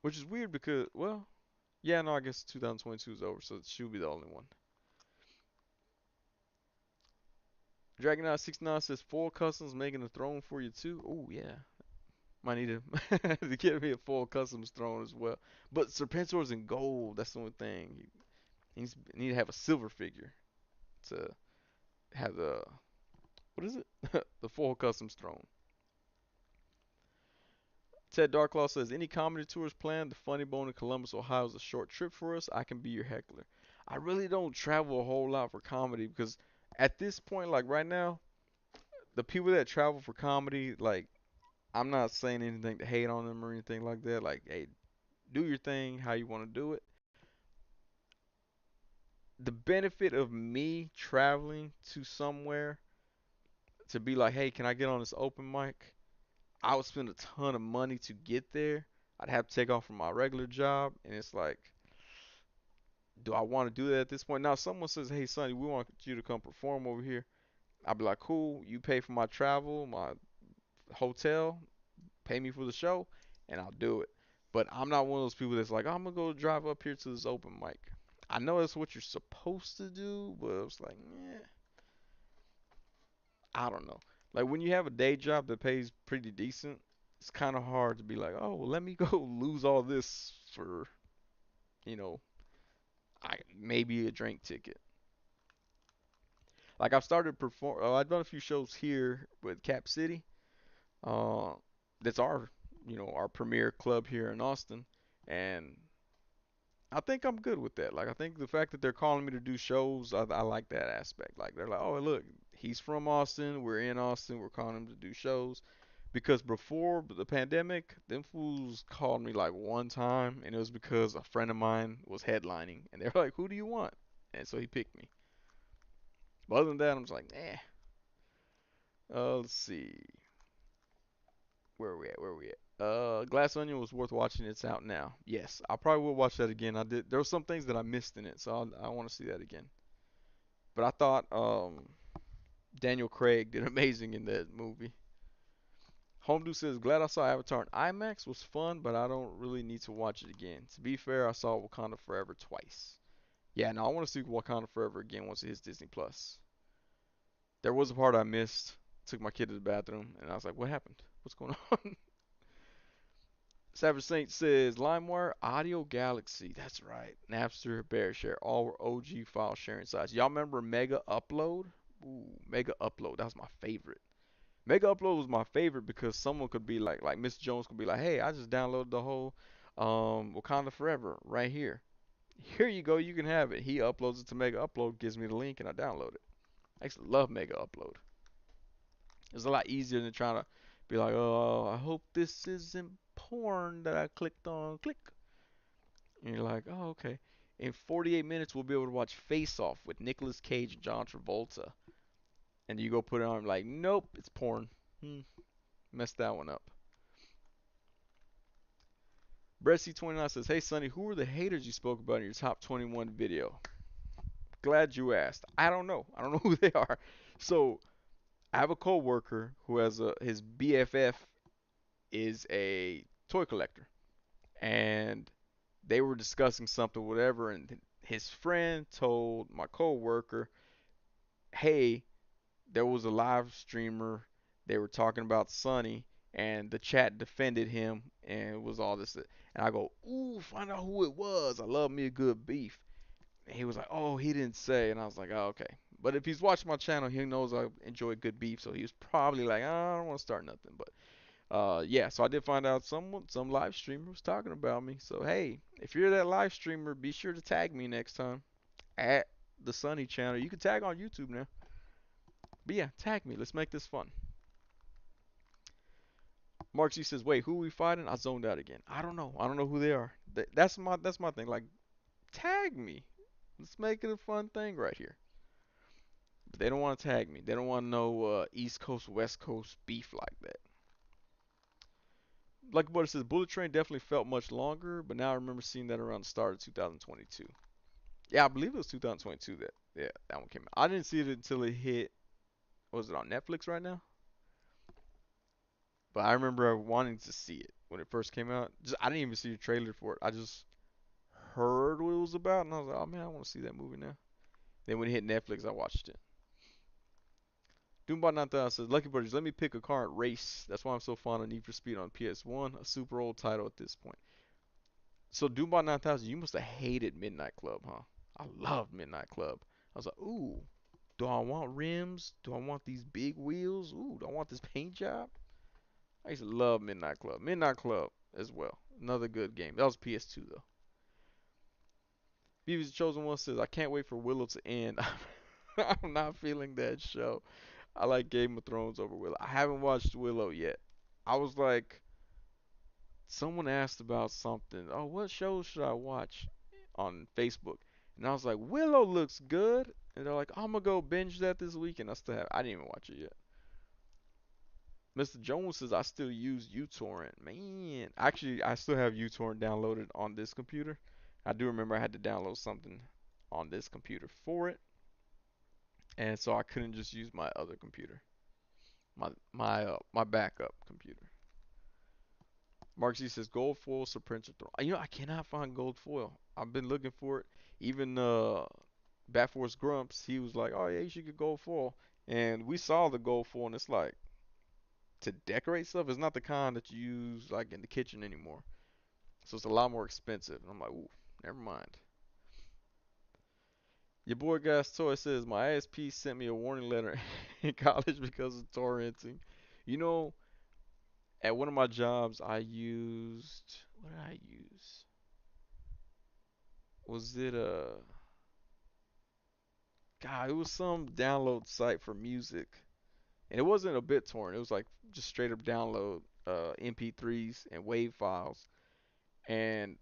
which is weird because, well, yeah, no, I guess 2022 is over, so it should be the only one. Dragonaut69 says full customs making a throne for you too. Oh yeah, might need to get me a full customs throne as well. But Serpentor's in gold. That's the only thing. He need to have a silver figure to have the what is it? The full customs throne. Ted Darklaw says, "Any comedy tours planned? The Funny Bone in Columbus, Ohio is a short trip for us. I can be your heckler." I really don't travel a whole lot for comedy because at this point, like right now, the people that travel for comedy, like I'm not saying anything to hate on them or anything like that. Like, hey, do your thing how you want to do it. The benefit of me traveling to somewhere to be like, hey, can I get on this open mic? I would spend a ton of money to get there. I'd have to take off from my regular job, and it's like, do I want to do that at this point? Now, if someone says, "Hey, Sonny, we want you to come perform over here," I'd be like, "Cool, you pay for my travel, my hotel, pay me for the show, and I'll do it." But I'm not one of those people that's like, "I'm gonna go drive up here to this open mic." I know that's what you're supposed to do, but it's like, I don't know. Like when you have a day job that pays pretty decent, it's kind of hard to be like, "Oh, well, let me go lose all this for, you know, maybe a drink ticket." Like I've started perform. I've done a few shows here with Cap City. Uh, that's our premier club here in Austin, and I think I'm good with that. Like I think the fact that they're calling me to do shows, I like that aspect. Like they're like, "Oh, look, he's from Austin. We're in Austin. We're calling him to do shows." Because before the pandemic, them fools called me like one time, and it was because a friend of mine was headlining, and they're like, "Who do you want?" And so he picked me. But other than that, I'm just like, eh. Let's see. Where are we at? Where are we at? Glass Onion was worth watching. It's out now. Yes, I probably will watch that again. I did. There were some things that I missed in it, so I want to see that again. But I thought Daniel Craig did amazing in that movie. Homedo says, glad I saw Avatar in IMAX. Was fun, but I don't really need to watch it again. To be fair, I saw Wakanda Forever twice. Yeah, no, I want to see Wakanda Forever again once it hits Disney Plus. There was a part I missed. Took my kid to the bathroom, and I was like, what happened? What's going on? Savage Saint says, LimeWire, Audio Galaxy. That's right. Napster, BearShare, all were OG file sharing sites. Y'all remember Mega Upload? Ooh, Mega Upload. That was my favorite. Mega Upload was my favorite because someone could be like Miss Jones could be like, hey, I just downloaded the whole Wakanda Forever right here. Here you go, you can have it. He uploads it to Mega Upload, gives me the link, and I download it. I used to love Mega Upload. It's a lot easier than trying to be like, oh, I hope this isn't porn that I clicked on. Click. And you're like, oh, okay. In 48 minutes, we'll be able to watch Face Off with Nicolas Cage and John Travolta. And you go put it on, like, nope, it's porn. Messed that one up. Bressy29 says, hey, Sonny, who were the haters you spoke about in your top 21 video? Glad you asked. I don't know. I don't know who they are. So, I have a coworker who has his BFF is a toy collector. And they were discussing something, whatever, and his friend told my coworker, hey, there was a live streamer. They were talking about Sonny, and the chat defended him, and it was all this. And I go, ooh, find out who it was. I love me a good beef. And he was like, oh, he didn't say. And I was like, oh, okay. But if he's watching my channel, he knows I enjoy good beef, so he was probably like, I don't want to start nothing. But yeah, so I did find out some live streamer was talking about me. So hey, if you're that live streamer, be sure to tag me next time at the Sonny channel. You can tag on YouTube now. But yeah, tag me. Let's make this fun. Mark G says, "Wait, who are we fighting?" I zoned out again. I don't know. I don't know who they are. That's my thing. Like, tag me. Let's make it a fun thing right here. But they don't want to tag me. They don't want no East Coast West Coast beef like that. Like what it says, Bullet Train definitely felt much longer, but now I remember seeing that around the start of 2022. Yeah, I believe it was 2022 that one came out. I didn't see it until it hit. Was it on Netflix right now? But I remember wanting to see it when it first came out. Just I didn't even see the trailer for it. I just heard what it was about, and I was like, oh man, I want to see that movie now. Then when it hit Netflix, I watched it. Doombot 9000 says, Lucky Buddies, let me pick a car and race. That's why I'm so fond of Need for Speed on PS1, a super old title at this point. So Doombot 9000, you must have hated Midnight Club, huh? I loved Midnight Club. I was like, ooh, do I want rims? Do I want these big wheels? Ooh, do I want this paint job? I used to love Midnight Club. Midnight Club as well. Another good game. That was PS2 though. Beavis the Chosen One says, I can't wait for Willow to end. I'm not feeling that show. I like Game of Thrones over Willow. I haven't watched Willow yet. I was like, someone asked about something. Oh, what show should I watch on Facebook? And I was like, Willow looks good. And they're like, I'm gonna go binge that this weekend. I didn't even watch it yet. Mr. Jones says I still use uTorrent. Man, actually, I still have uTorrent downloaded on this computer. I do remember I had to download something on this computer for it, and so I couldn't just use my other computer, my backup computer. Mark Z says gold foil Serpentine Throne. You know, I cannot find gold foil. I've been looking for it. Even Bat Force Grumps, he was like, "Oh yeah, you should get gold foil." And we saw the gold foil, and it's like to decorate stuff. It's not the kind that you use like in the kitchen anymore. So it's a lot more expensive. And I'm like, ooh, never mind. Your boy Gas Toy says my ISP sent me a warning letter in college because of torrenting. You know, at one of my jobs, I used what did I use? Was it a God? It was some download site for music, and it wasn't a BitTorrent. It was like just straight up download MP3s and WAV files, and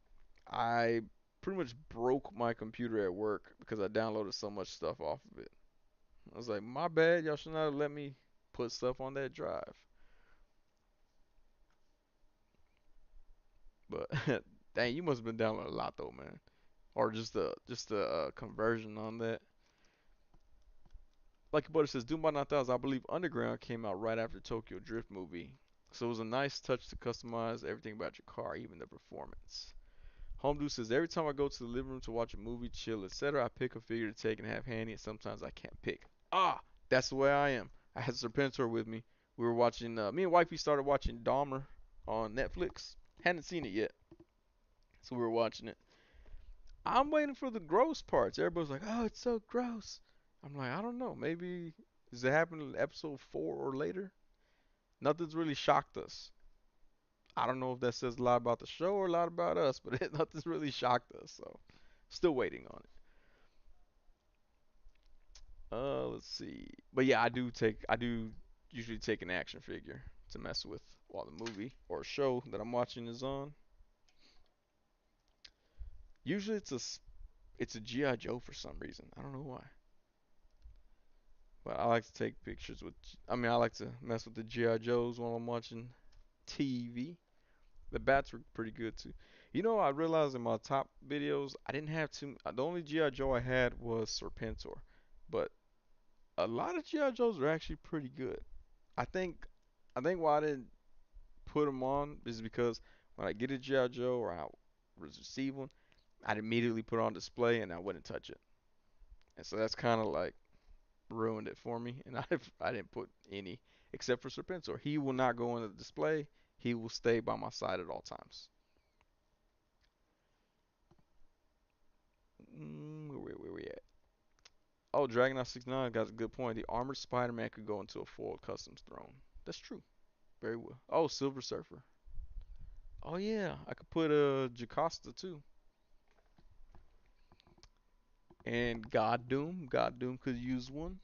I pretty much broke my computer at work because I downloaded so much stuff off of it. I was like, my bad, y'all should not have let me put stuff on that drive. But dang, you must have been downloading a lot though, man. Or just the conversion on that. Like your buddy says, Doom by 9000, I believe Underground came out right after Tokyo Drift movie. So it was a nice touch to customize everything about your car, even the performance. Home Dude says, every time I go to the living room to watch a movie, chill, etc., I pick a figure to take and have handy, and sometimes I can't pick. Ah, that's the way I am. I had Serpentor with me. We were watching, me and Wifey started watching Dahmer on Netflix. Hadn't seen it yet, so we were watching it. I'm waiting for the gross parts. Everybody's like, oh, it's so gross. I'm like, I don't know. Maybe, does it happen in episode 4 or later? Nothing's really shocked us. I don't know if that says a lot about the show or a lot about us, but nothing's really shocked us. So, still waiting on it. Let's see. But yeah, I do usually take an action figure to mess with while the movie or show that I'm watching is on. Usually it's a GI Joe for some reason. I don't know why. But I like to take pictures with. I mean, I like to mess with the GI Joes while I'm watching TV. The bats were pretty good too. You know, I realized in my top videos, I didn't have too. The only GI Joe I had was Serpentor, but a lot of GI Joes are actually pretty good. I think I think why I didn't put them on is because when I get a GI Joe or I receive one, I'd immediately put it on display and I wouldn't touch it. And so that's kind of like ruined it for me. And I didn't put any except for Serpentor. He will not go on the display. He will stay by my side at all times. Where we at? Oh, Dragonaut 69 got a good point. The armored Spider-Man could go into a Ford Customs throne. That's true. Very well. Oh, Silver Surfer. Oh yeah, I could put Jocasta too. And God Doom. God Doom could use one.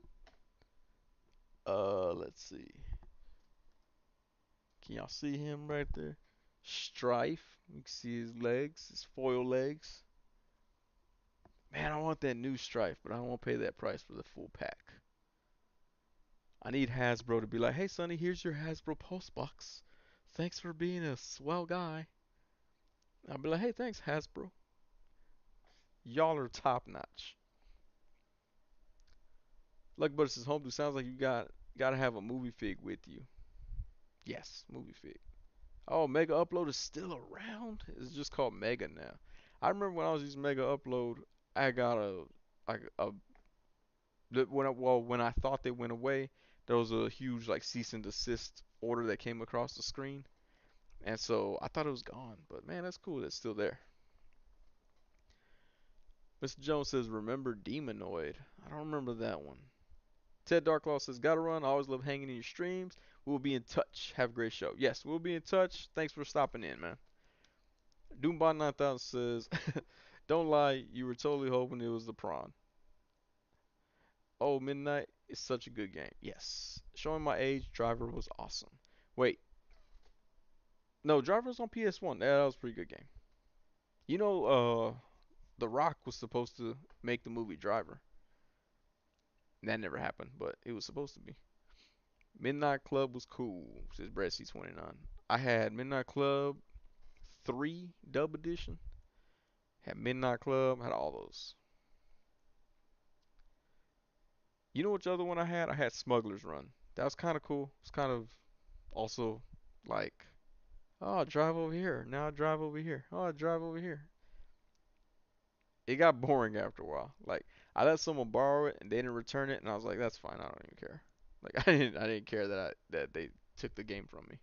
Let's see. Can y'all see him right there? Strife. You can see his legs, his foil legs. Man, I want that new Strife, but I won't pay that price for the full pack. I need Hasbro to be like, hey Sonny, here's your Hasbro Pulse box. Thanks for being a swell guy. I'll be like, hey, thanks Hasbro. Y'all are top notch. Lucky Butter says, Home Dude, sounds like you gotta have a movie fig with you. Yes, movie fig. Oh, Mega Upload is still around? It's just called Mega now. I remember when I was using Mega Upload, I got a when I thought they went away, there was a huge like cease and desist order that came across the screen, and so I thought it was gone. But man, that's cool. It's still there. Mr. Jones says, "Remember Demonoid?" I don't remember that one. Ted Darklaw says, "Gotta run. I always love hanging in your streams. We'll be in touch. Have a great show." Yes, we'll be in touch. Thanks for stopping in, man. Doombot 9000 says, "Don't lie. You were totally hoping it was the prawn." Oh, Midnight is such a good game. Yes. Showing my age, Driver was awesome. Wait, no, Driver was on PS1. Yeah, that was a pretty good game. You know, The Rock was supposed to make the movie Driver. That never happened, but it was supposed to be. Midnight Club was cool, says Brett C29. I had Midnight Club 3 Dub Edition. Had Midnight Club, had all those. You know which other one I had? I had Smuggler's Run. That was kind of cool. It's kind of also like, oh, I drive over here. Now I drive over here. Oh, I drive over here. It got boring after a while. Like I let someone borrow it and they didn't return it, and I was like, that's fine. I don't even care. Like I didn't care that they took the game from me.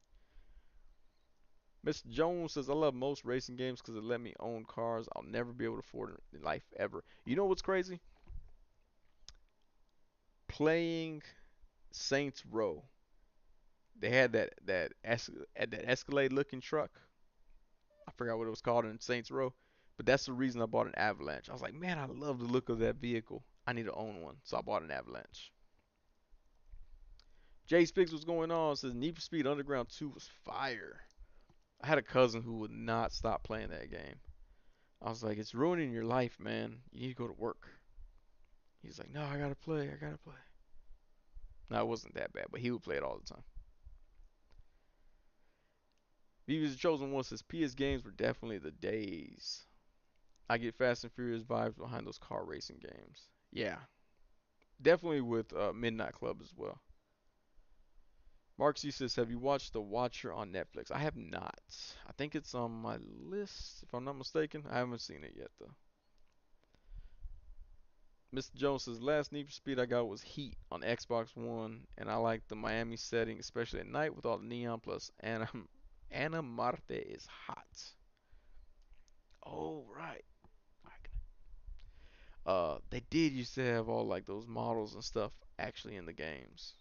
Mr. Jones says, I love most racing games because it let me own cars I'll never be able to afford in life ever. You know what's crazy? Playing Saints Row. They had that Escalade looking truck. I forgot what it was called in Saints Row, but that's the reason I bought an Avalanche. I was like, man, I love the look of that vehicle. I need to own one, so I bought an Avalanche. Jay Spiggs, what's going on? Says Need for Speed Underground 2 was fire. I had a cousin who would not stop playing that game. I was like, it's ruining your life, man. You need to go to work. He's like, no, I gotta play. I gotta play. No, it wasn't that bad, but he would play it all the time. Vivi's the chosen one says PS games were definitely the days. I get Fast and Furious vibes behind those car racing games. Yeah, definitely with Midnight Club as well. Mark C says, "Have you watched The Watcher on Netflix?" I have not. I think it's on my list, if I'm not mistaken. I haven't seen it yet though. Mr. Jones says, "Last Need for Speed I got was Heat on Xbox One, and I like the Miami setting, especially at night with all the neon plus Anna Marte is hot." Oh right. They did used to have all like those models and stuff actually in the games.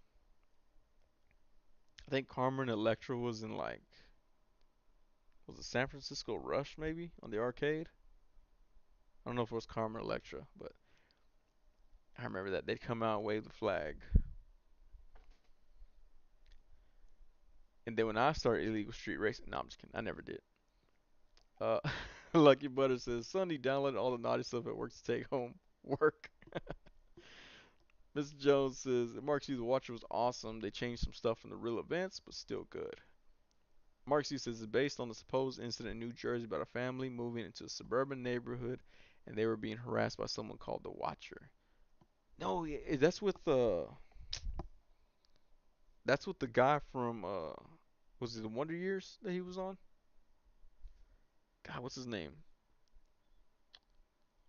I think Carmen Electra was in like was it San Francisco Rush maybe on the arcade? I don't know if it was Carmen Electra, but I remember that they'd come out and wave the flag. And then when I started illegal street racing, no, I'm just kidding. I never did. Uh, Lucky Butter says, Sonny downloaded all the naughty stuff at work to take home. Work. Mr. Jones says, Mark C. The Watcher was awesome. They changed some stuff from the real events, but still good. Mark C. says, it's based on the supposed incident in New Jersey about a family moving into a suburban neighborhood and they were being harassed by someone called the Watcher. No, yeah, that's with the guy from was it the Wonder Years that he was on? God, what's his name?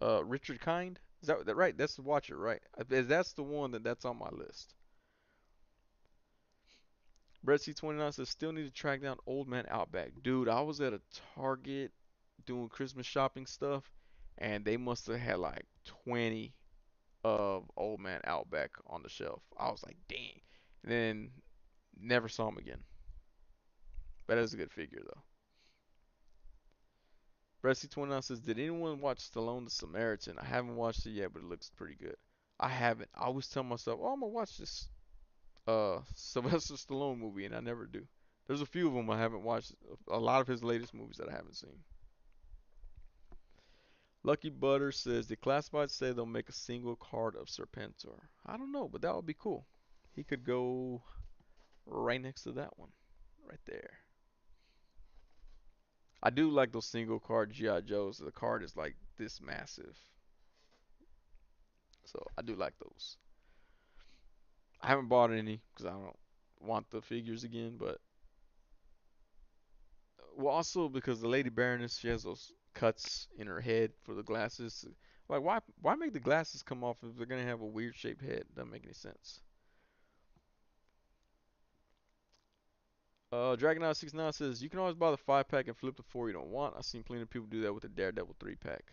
Richard Kind? Is that right? That's the Watcher, right? That's the one that's on my list. Brett C29 says still need to track down Old Man Outback. Dude, I was at a Target doing Christmas shopping stuff and they must have had like 20 of Old Man Outback on the shelf. I was like, dang. And then never saw him again. But that's a good figure though. Bressy29 says, did anyone watch Stallone the Samaritan? I haven't watched it yet, but it looks pretty good. I haven't. I always tell myself, oh, I'm gonna watch this Sylvester Stallone movie, and I never do. There's a few of them I haven't watched. A lot of his latest movies that I haven't seen. Lucky Butter says, the classifieds say they'll make a single card of Serpentor. I don't know, but that would be cool. He could go right next to that one, right there. I do like those single card GI Joes. The card is like this massive, so I do like those. I haven't bought any because I don't want the figures again, but well, also because the Lady Baroness she has those cuts in her head for the glasses. Like why make the glasses come off if they're gonna have a weird shaped head? Doesn't make any sense. Dragonaut69 says you can always buy the 5 pack and flip the four you don't want. I've seen plenty of people do that with the Daredevil 3 pack.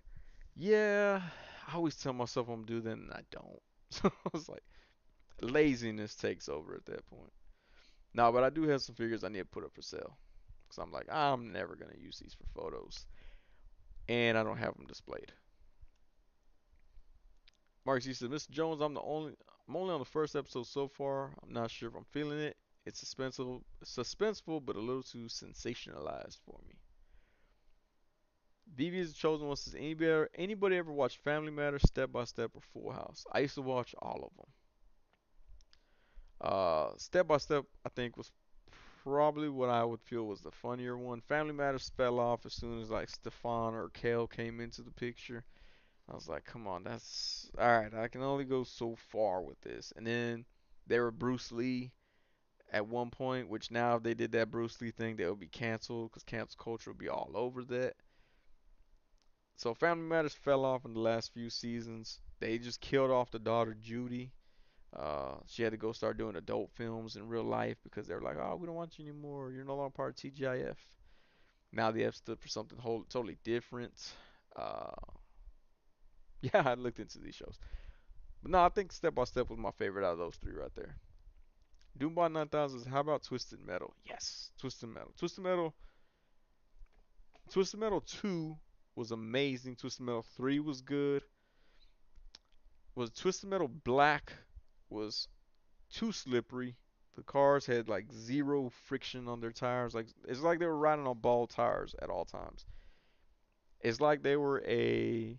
Yeah, I always tell myself I'm gonna do that and I don't. So I was like, laziness takes over at that point. No, but I do have some figures I need to put up for sale. Because I'm like, I'm never going to use these for photos. And I don't have them displayed. Mark C said, Mr. Jones, I'm only on the first episode so far. I'm not sure if I'm feeling it. It's suspenseful, but a little too sensationalized for me. BB is the chosen one. Says anybody ever watch Family Matters, Step by Step, or Full House? I used to watch all of them. Step by Step, I think was probably what I would feel was the funnier one. Family Matters fell off as soon as like Stefan or Kale came into the picture. I was like, come on, that's all right. I can only go so far with this. And then they were Bruce Lee at one point, which now if they did that Bruce Lee thing, they would be canceled because cancel culture would be all over that. So Family Matters fell off in the last few seasons. They just killed off the daughter Judy. She had to go start doing adult films in real life because they were like, oh, we don't want you anymore. You're no longer part of TGIF. Now the F stood for something totally different. Uh, yeah, I looked into these shows. But no, I think Step by Step was my favorite out of those three right there. Doombot 9000 says, how about Twisted Metal? Yes, Twisted Metal. Twisted Metal 2 was amazing. Twisted Metal 3 was good. Was Twisted Metal Black was too slippery. The cars had like zero friction on their tires. Like it's like they were riding on ball tires at all times. It's like they were a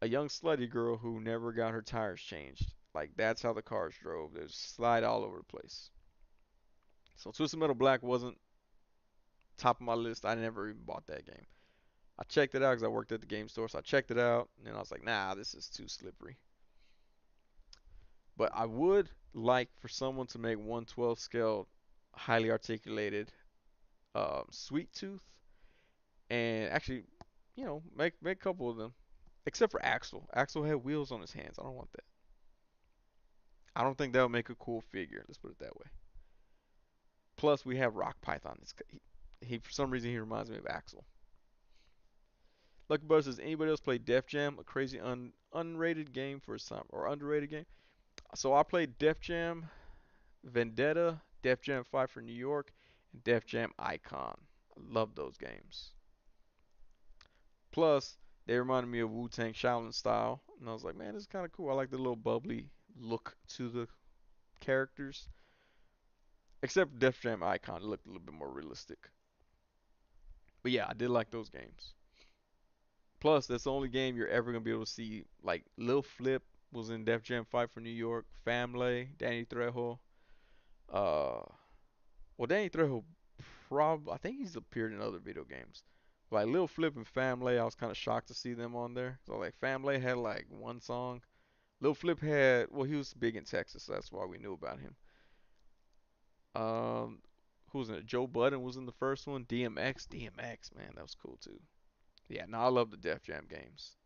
young slutty girl who never got her tires changed. Like that's how the cars drove. They slide all over the place. So Twisted Metal Black wasn't. top of my list. I never even bought that game. I checked it out because I worked at the game store, so I checked it out, and I was like, nah, this is too slippery. But I would like for someone to make 1/12 scale, highly articulated, Sweet Tooth, and actually, make a couple of them. Except for Axel. Axel had wheels on his hands. I don't want that. I don't think that would make a cool figure. Let's put it that way. Plus, we have Rock Python. He for some reason he reminds me of Axel. Lucky Buzz says anybody else play Def Jam, a crazy unrated game for his time or underrated game. So I played Def Jam Vendetta, Def Jam 5 for New York, and Def Jam Icon. I love those games. Plus, they reminded me of Wu Tang Shaolin style, and I was like, man, this is kind of cool. I like the little bubbly look to the characters. Except Def Jam Icon, it looked a little bit more realistic. But yeah, I did like those games. Plus, that's the only game you're ever gonna be able to see. Like Lil Flip was in Def Jam 5 for New York. Family, Danny Trejo. Uh, well, Danny Trejo, I think he's appeared in other video games. Like Lil Flip and Family, I was kind of shocked to see them on there. So like Family had like one song. Lil Flip had, well, he was big in Texas, so that's why we knew about him. Um, who was in it? Joe Budden was in the first one. DMX, man, that was cool too. Yeah, no, I love the Def Jam games.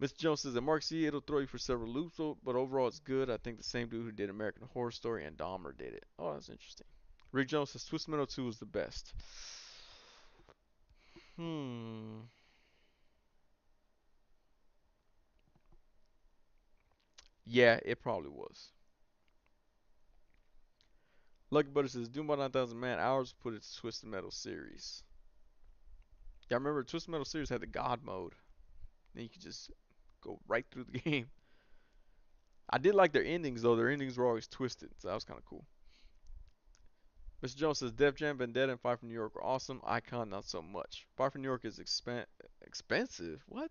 Mr. Jones says that Mark C, it'll throw you for several loops, but overall it's good. I think the same dude who did American Horror Story and Dahmer did it. Oh, that's interesting. Rick Jones says Twisted Metal 2 is the best. Hmm. Yeah, it probably was. Lucky Butter says Doom by 9000 man hours put its Twisted Metal series. Yeah, I remember Twisted Metal series had the God mode. Then you could just go right through the game. I did like their endings though. Their endings were always twisted, so that was kind of cool. Mr. Jones says Def Jam, Vendetta, and Five from New York are awesome. Icon, not so much. Five from New York is expensive. What?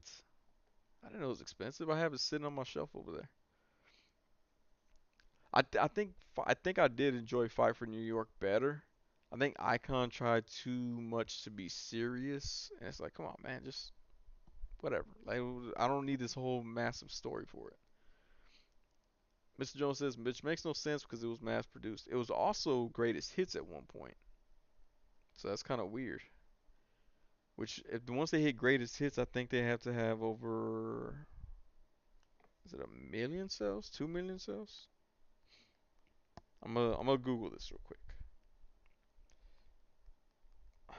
I didn't know it was expensive. I have it sitting on my shelf over there. I think I did enjoy Five for New York better. I think Icon tried too much to be serious, and it's like, come on, man, just whatever. Like, I don't need this whole massive story for it. Mr. Jones says, which makes no sense because it was mass produced. It was also greatest hits at one point, so that's kind of weird. Which, if once they hit greatest hits, I think they have to have over, is it a million sales? 2 million sales? I'm gonna Google this real quick.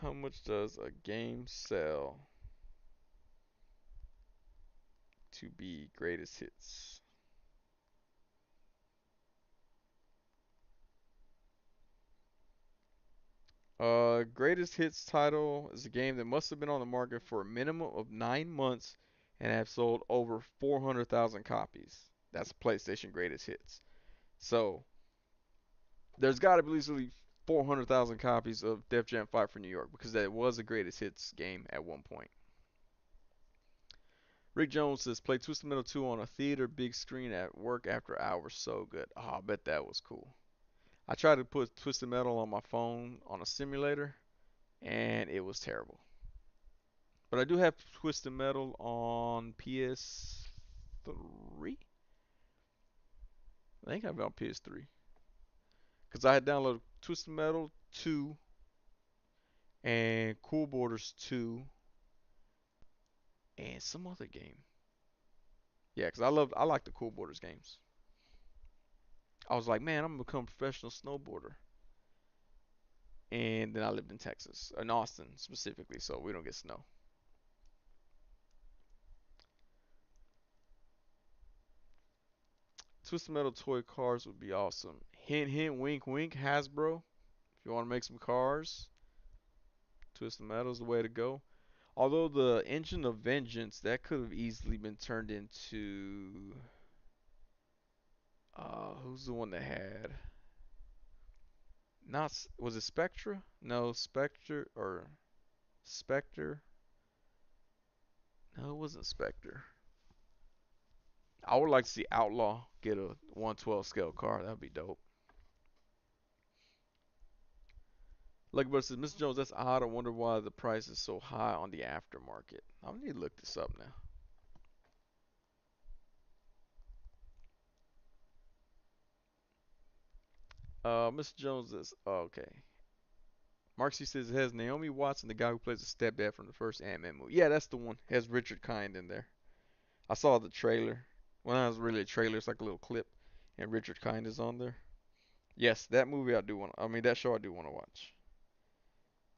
How much does a game sell to be greatest hits? Greatest hits title is a game that must have been on the market for a minimum of 9 months and have sold over 400,000 copies. That's PlayStation greatest hits. So there's got to be at least 400,000 copies of Def Jam 5 for New York because that was a greatest hits game at one point. Rick Jones says play Twisted Metal 2 on a theater big screen at work after hours. So good. Oh, I bet that was cool. I tried to put Twisted Metal on my phone on a simulator and it was terrible. But I do have Twisted Metal on PS3. I think I have it on PS3 because I had downloaded Twisted Metal 2 and Cool Borders 2 and some other game. Yeah, because I like the Cool Borders games. I was like, man, I'm gonna become a professional snowboarder. And then I lived in Texas, in Austin specifically, so we don't get snow. Twisted Metal toy cars would be awesome. Hint, hint, wink, wink, Hasbro. If you want to make some cars, Twisted Metal is the way to go. Although the Engine of Vengeance, that could have easily been turned into. Who's the one that had? Not was it Spectra? No, Spectre or Spectre. No, it wasn't Spectre. I would like to see Outlaw get a 1/12 scale car. That'd be dope. Like, but says Mr. Jones, that's odd. I wonder why the price is so high on the aftermarket. I need to look this up now. Mr. Jones is okay. Marcy says it has Naomi Watson, the guy who plays the stepdad from the first Ant-Man movie. Yeah, that's the one. It has Richard Kind in there. I saw the trailer. Well, that was really a trailer. It's like a little clip, and Richard Kind is on there. Yes, that movie I do want. I mean, that show I do want to watch.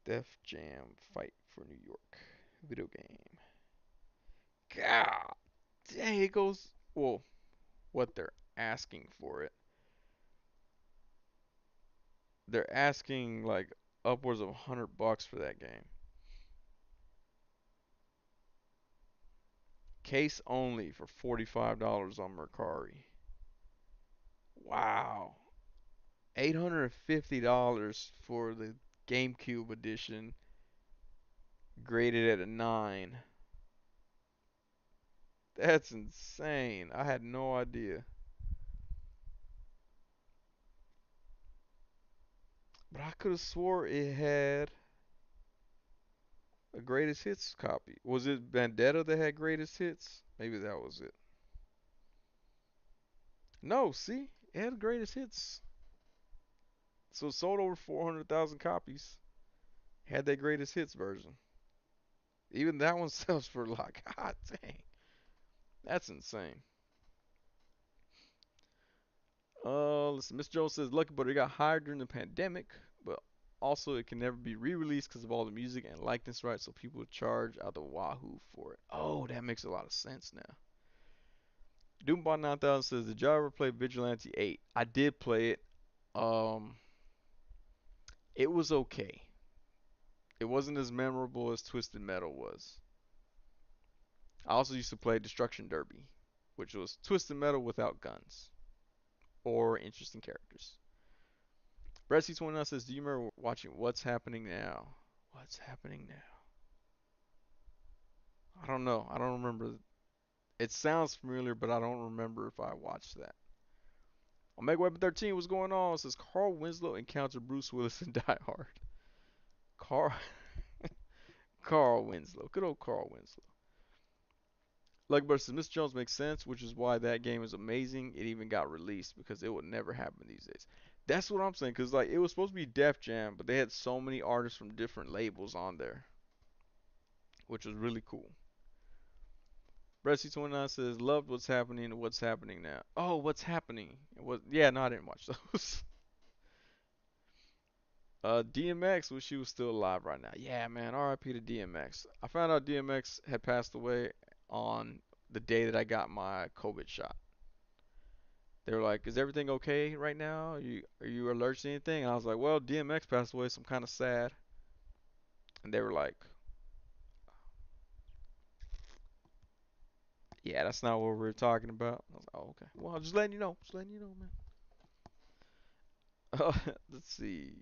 Def Jam Fight for New York video game. God, dang, it goes. Well, what they're asking for it. They're asking like upwards of $100 for that game. Case only for $45 on Mercari. Wow. $850 for the GameCube edition, graded at a 9. That's insane. I had no idea. But I could have swore it had a greatest hits copy. Was it Vendetta that had greatest hits? Maybe that was it. No, see? It had greatest hits. So it sold over 400,000 copies. Had that greatest hits version. Even that one sells for like, god dang. That's insane. Listen, Miss Jones says Lucky Butter got hired during the pandemic, but also it can never be re-released because of all the music and likeness rights, so people charge out the wahoo for it. Oh, that makes a lot of sense now. Doombot 9000 says, did y'all ever play Vigilante 8? I did play it. Um, it was okay. It wasn't as memorable as Twisted Metal was. I also used to play Destruction Derby, which was Twisted Metal without guns or interesting characters. Brett C29 says, do you remember watching What's Happening Now? What's Happening Now? I don't know. I don't remember. It sounds familiar, but I don't remember if I watched that. Omega Weapon 13, what's going on? It says Carl Winslow encountered Bruce Willis in Die Hard. Carl Carl Winslow. Good old Carl Winslow. Luckbird says Miss Jones makes sense, which is why that game is amazing. It even got released because it would never happen these days. That's what I'm saying, because like it was supposed to be Def Jam, but they had so many artists from different labels on there, which was really cool. Bressy29 says, loved what's happening and what's happening now. Oh, what's happening? What? Yeah, no, I didn't watch those. DMX, wish she was still alive right now. Yeah, man, RIP to DMX. I found out DMX had passed away on the day that I got my COVID shot. They were like, "Is everything okay right now? Are you allergic to anything?" And I was like, "Well, DMX passed away, so I'm kind of sad." And they were like, "Yeah, that's not what we were talking about." I was like, "Oh, okay. Well, I'm just letting you know. Just letting you know, man." Let's see.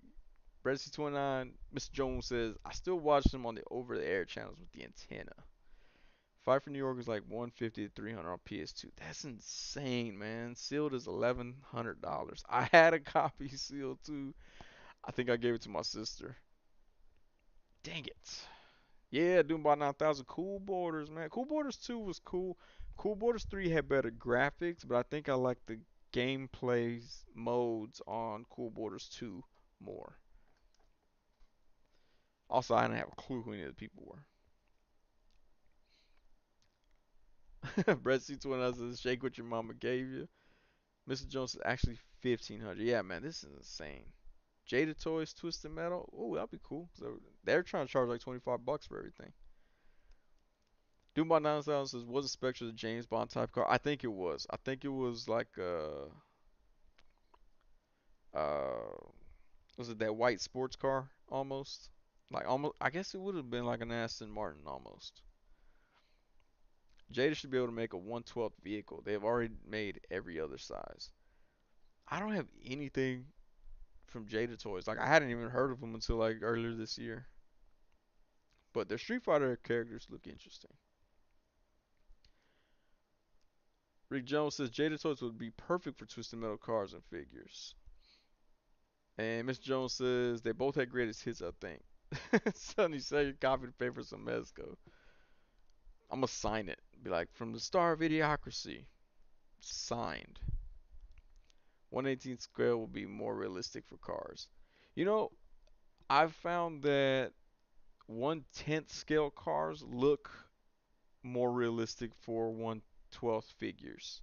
Brady29, Mr. Jones says, I still watch them on the over-the-air channels with the antenna. Fight for New York is like 150 to 300 on PS2. That's insane, man. Sealed is $1,100. I had a copy sealed too. I think I gave it to my sister. Dang it. Yeah, Doombot 9000. Cool Borders, man. Cool Borders 2 was cool. Cool Borders 3 had better graphics, but I think I like the gameplay modes on Cool Borders 2 more. Also, I didn't have a clue who any of the people were. Brett C21 says, shake what your mama gave you. Mr. Jones is actually 1,500. Yeah, man, this is insane. Jada Toys, Twisted Metal. Oh, that'd be cool. So they're trying to charge like $25 for everything. Doombot 9000 says, was a Spectre the James Bond type car? I think it was. I think it was like uh was it that white sports car almost? Like almost I guess it would have been like an Aston Martin almost. Jada should be able to make a 1/12 vehicle. They have already made every other size. I don't have anything from Jada Toys. Like I hadn't even heard of them until like earlier this year. But their Street Fighter characters look interesting. Rick Jones says Jada Toys would be perfect for Twisted Metal cars and figures. And Mr. Jones says they both had greatest hits, I think. Sonny said your copy the paper some Mezco. I'm gonna sign it. Be like, from the star of Idiocracy, signed. 1/18 scale will be more realistic for cars. You know, I've found that 1/10 scale cars look more realistic for 1/12 figures,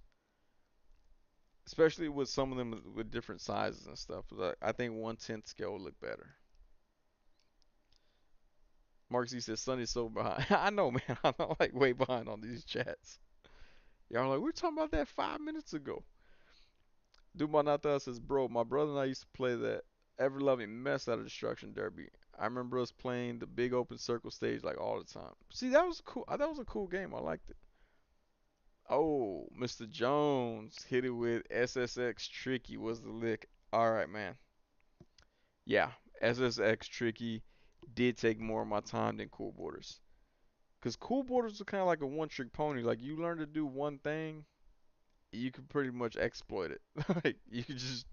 especially with some of them with different sizes and stuff. But I think 1/10 scale would look better. Mark Z says Sonny's so behind. I know, man. I'm like way behind on these chats. Y'all are like, we were talking about that 5 minutes ago. Dude Manata says, bro, my brother and I used to play that ever loving mess out of Destruction Derby. I remember us playing the big open circle stage like all the time. See, that was cool. That was a cool game. I liked it. Oh, Mr. Jones hit it with SSX Tricky was the lick. All right, man. Yeah, SSX Tricky did take more of my time than Cool Borders. Cause Cool Borders are kind of like a one-trick pony. Like you learn to do one thing, you can pretty much exploit it. Like you can just,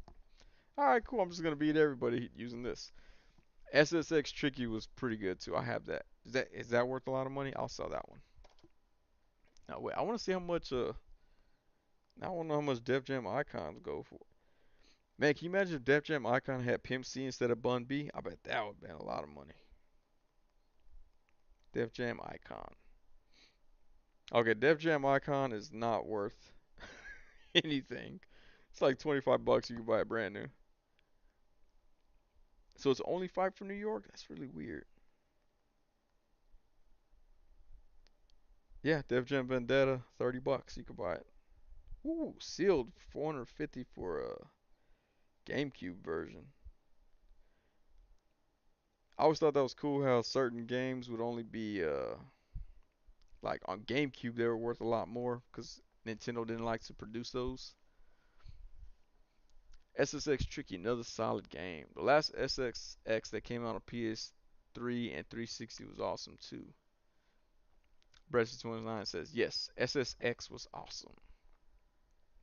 all right, cool. I'm just gonna beat everybody using this. SSX Tricky was pretty good too. I have that. Is that worth a lot of money? I'll sell that one. Now wait, I want to see how much. Now I want to know how much Def Jam icons go for. Man, can you imagine if Def Jam icon had Pimp C instead of Bun B? I bet that would have been a lot of money. Def Jam icon. Okay, Def Jam icon is not worth anything. It's like 25 bucks you can buy it brand new. So it's only 5 for New York? That's really weird. Yeah, Def Jam Vendetta, 30 bucks you can buy it. Ooh, sealed 450 for a GameCube version. I always thought that was cool how certain games would only be like on GameCube they were worth a lot more because Nintendo didn't like to produce those. SSX Tricky, another solid game. The last SSX that came out on PS3 and 360 was awesome too. Brexit29 says yes, SSX was awesome.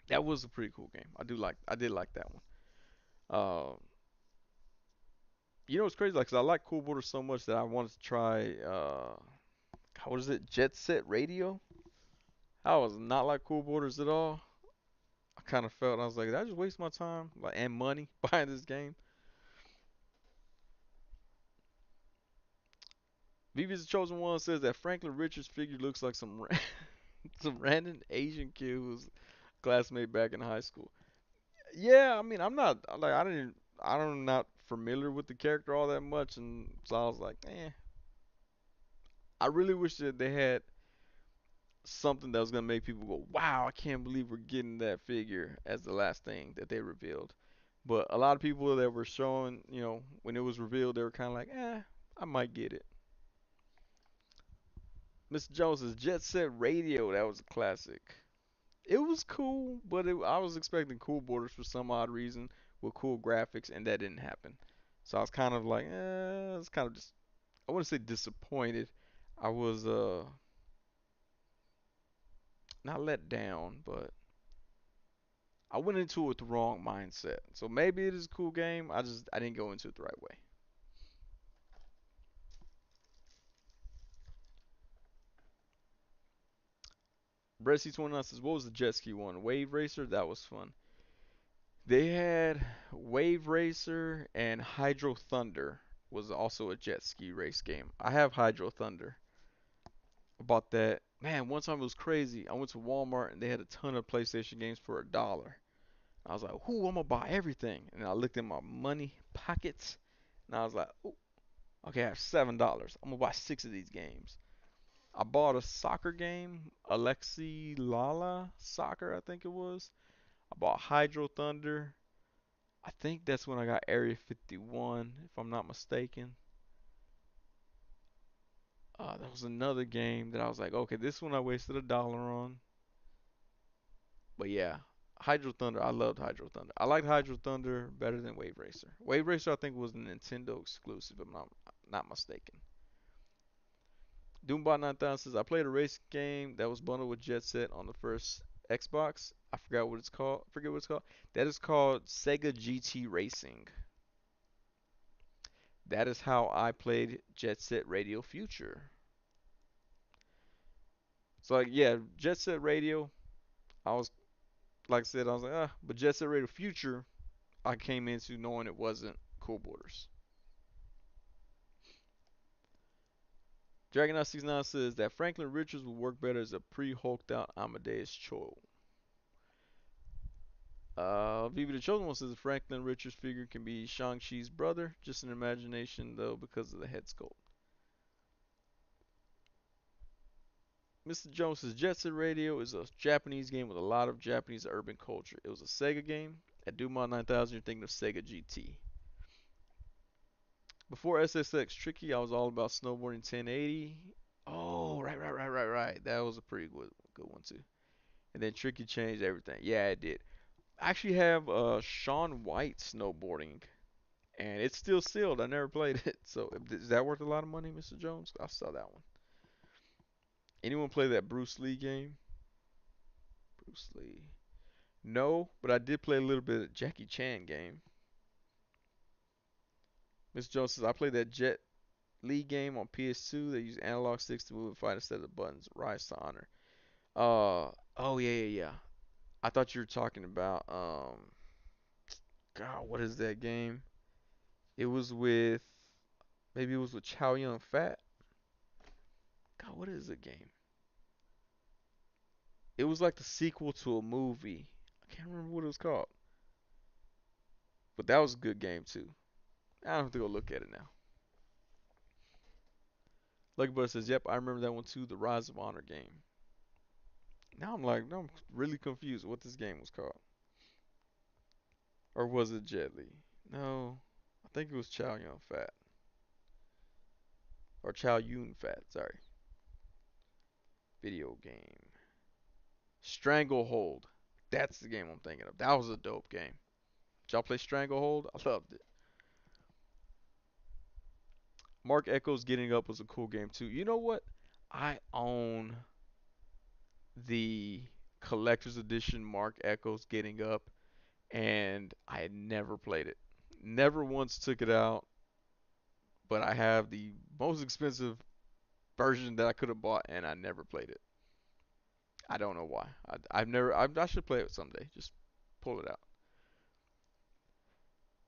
That was a pretty cool game. I did like that one. Um, you know what's crazy? Like, 'cause I like Cool Border so much that I wanted to try. What is it? Jet Set Radio. I was not like Cool Borders at all. I kind of felt I was like, did I just waste my time like and money buying this game? Vivi's the chosen one says that Franklin Richards figure looks like some random Asian kid who was classmate back in high school. Yeah, I mean, I'm not like I'm not familiar with the character all that much, and so I was like, eh. I really wish that they had something that was gonna make people go, wow, I can't believe we're getting that figure as the last thing that they revealed. But a lot of people that were showing, when it was revealed, they were kind of like, I might get it. Mr. Jones's Jet Set Radio, that was a classic. It was cool, but I was expecting cool borders for some odd reason with cool graphics, and that didn't happen. So I was kind of like, it's kind of just, I wouldn't say disappointed. I was not let down, but I went into it with the wrong mindset. So maybe it is a cool game. I didn't go into it the right way. Bressy29 says, what was the jet ski one? Wave Racer? That was fun. They had Wave Racer and Hydro Thunder was also a jet ski race game. I have Hydro Thunder. I bought that. Man, one time it was crazy. I went to Walmart and they had a ton of PlayStation games for $1. I was like, "Ooh, I'm gonna buy everything." And I looked in my money pockets and I was like, "Ooh, okay, I have $7. I'm gonna buy 6 of these games." I bought a soccer game, Alexi Lala Soccer, I think it was. I bought Hydro Thunder. I think that's when I got Area 51, if I'm not mistaken. That was another game that I was like, okay, this one I wasted $1 on. But yeah, Hydro Thunder, I loved Hydro Thunder. I liked Hydro Thunder better than Wave Racer. Wave Racer, I think, was a Nintendo exclusive, if I'm not mistaken. Doombot 9000 says, I played a race game that was bundled with Jet Set on the first Xbox. I forgot what it's called. I forget what it's called. That is called Sega GT Racing. That is how I played Jet Set Radio Future. So like yeah, Jet Set Radio. I was like I said, I was like but Jet Set Radio Future, I came into knowing it wasn't Cool Borders. Dragon 69 says that Franklin Richards would work better as a pre-hulked out Amadeus Cho. Viva the Chosen One says Franklin Richards figure can be Shang-Chi's brother, just an imagination though because of the head sculpt. Mr. Jones says Jet Set Radio is a Japanese game with a lot of Japanese urban culture. It was a Sega game. At Duma 9000, you're thinking of Sega GT. Before SSX Tricky, I was all about snowboarding 1080. Oh, right. That was a pretty good one too. And then Tricky changed everything. Yeah, it did. I actually have Sean White snowboarding, and it's still sealed. I never played it. So is that worth a lot of money, Mr. Jones? I saw that one. Anyone play that Bruce Lee game? Bruce Lee. No, but I did play a little bit of Jackie Chan game. Mr. Jones says I played that Jet Li game on PS2. They use analog sticks to move and fight instead of buttons. Rise to honor. Oh yeah. I thought you were talking about God, what is that game? It was with maybe it was with Chow Yun Fat. God, what is the game? It was like the sequel to a movie. I can't remember what it was called. But that was a good game too. I don't have to go look at it now. Lucky Brother says, "Yep, I remember that one too. The Rise of Honor game." Now I'm really confused what this game was called. Or was it Jet Li? No, I think it was Chow Yun Fat or Chow Yun Fat. Sorry. Video game. Stranglehold. That's the game I'm thinking of. That was a dope game. Did y'all play Stranglehold? I loved it. Mark Echo's Getting Up was a cool game too. You know what? I own the collector's edition Mark Echo's Getting Up, and I had never played it. Never once took it out, but I have the most expensive version that I could have bought, and I never played it. I don't know why. I've never. I should play it someday. Just pull it out.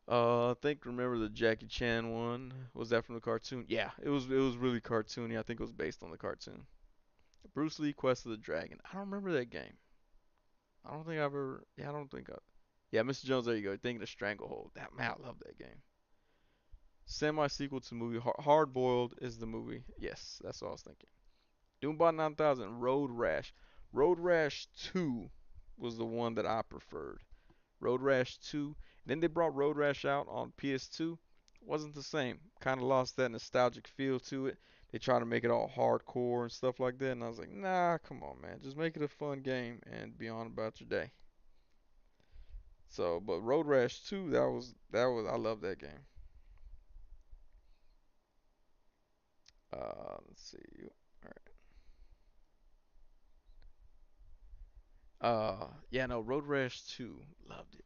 I think remember the Jackie Chan one? Was that from the cartoon? Yeah, it was. It was really cartoony. I think it was based on the cartoon. Bruce Lee Quest of the Dragon. I don't remember that game. I don't think I've ever. Yeah, I don't think I. Yeah, Mr. Jones. There you go. Thinking of Stranglehold. That man, I love that game. Semi sequel to movie. Hard Boiled is the movie. Yes, that's what I was thinking. Doombot 9000. Road Rash. Road Rash 2 was the one that I preferred. Road Rash 2. Then they brought Road Rash out on PS2. Wasn't the same. Kind of lost that nostalgic feel to it. They try to make it all hardcore and stuff like that, and I was like, nah, come on, man, just make it a fun game and be on about your day. So, but Road Rash 2, that was I love that game. Let's see. All right. Yeah, no, Road Rash 2, loved it.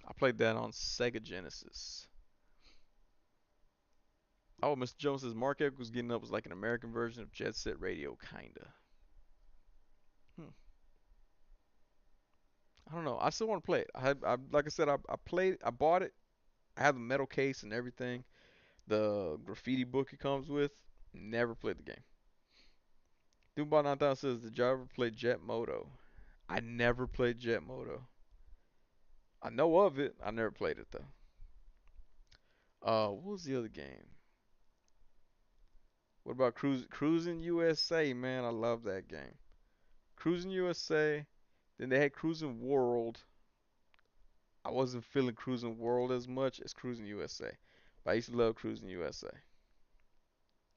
I played that on Sega Genesis. Oh, Mr. Jones says Mark Eck was getting up was like an American version of Jet Set Radio, kinda. Hmm. I don't know. I still want to play it. Like I said, I played, I bought it. I have the metal case and everything. The graffiti book it comes with. Never played the game. Doombot 9000 says, did y'all ever play Jet Moto? I never played Jet Moto. I know of it. I never played it though. What was the other game? What about Cruising USA? Man, I love that game. Cruising USA. Then they had Cruising World. I wasn't feeling Cruising World as much as Cruising USA. But I used to love Cruising USA.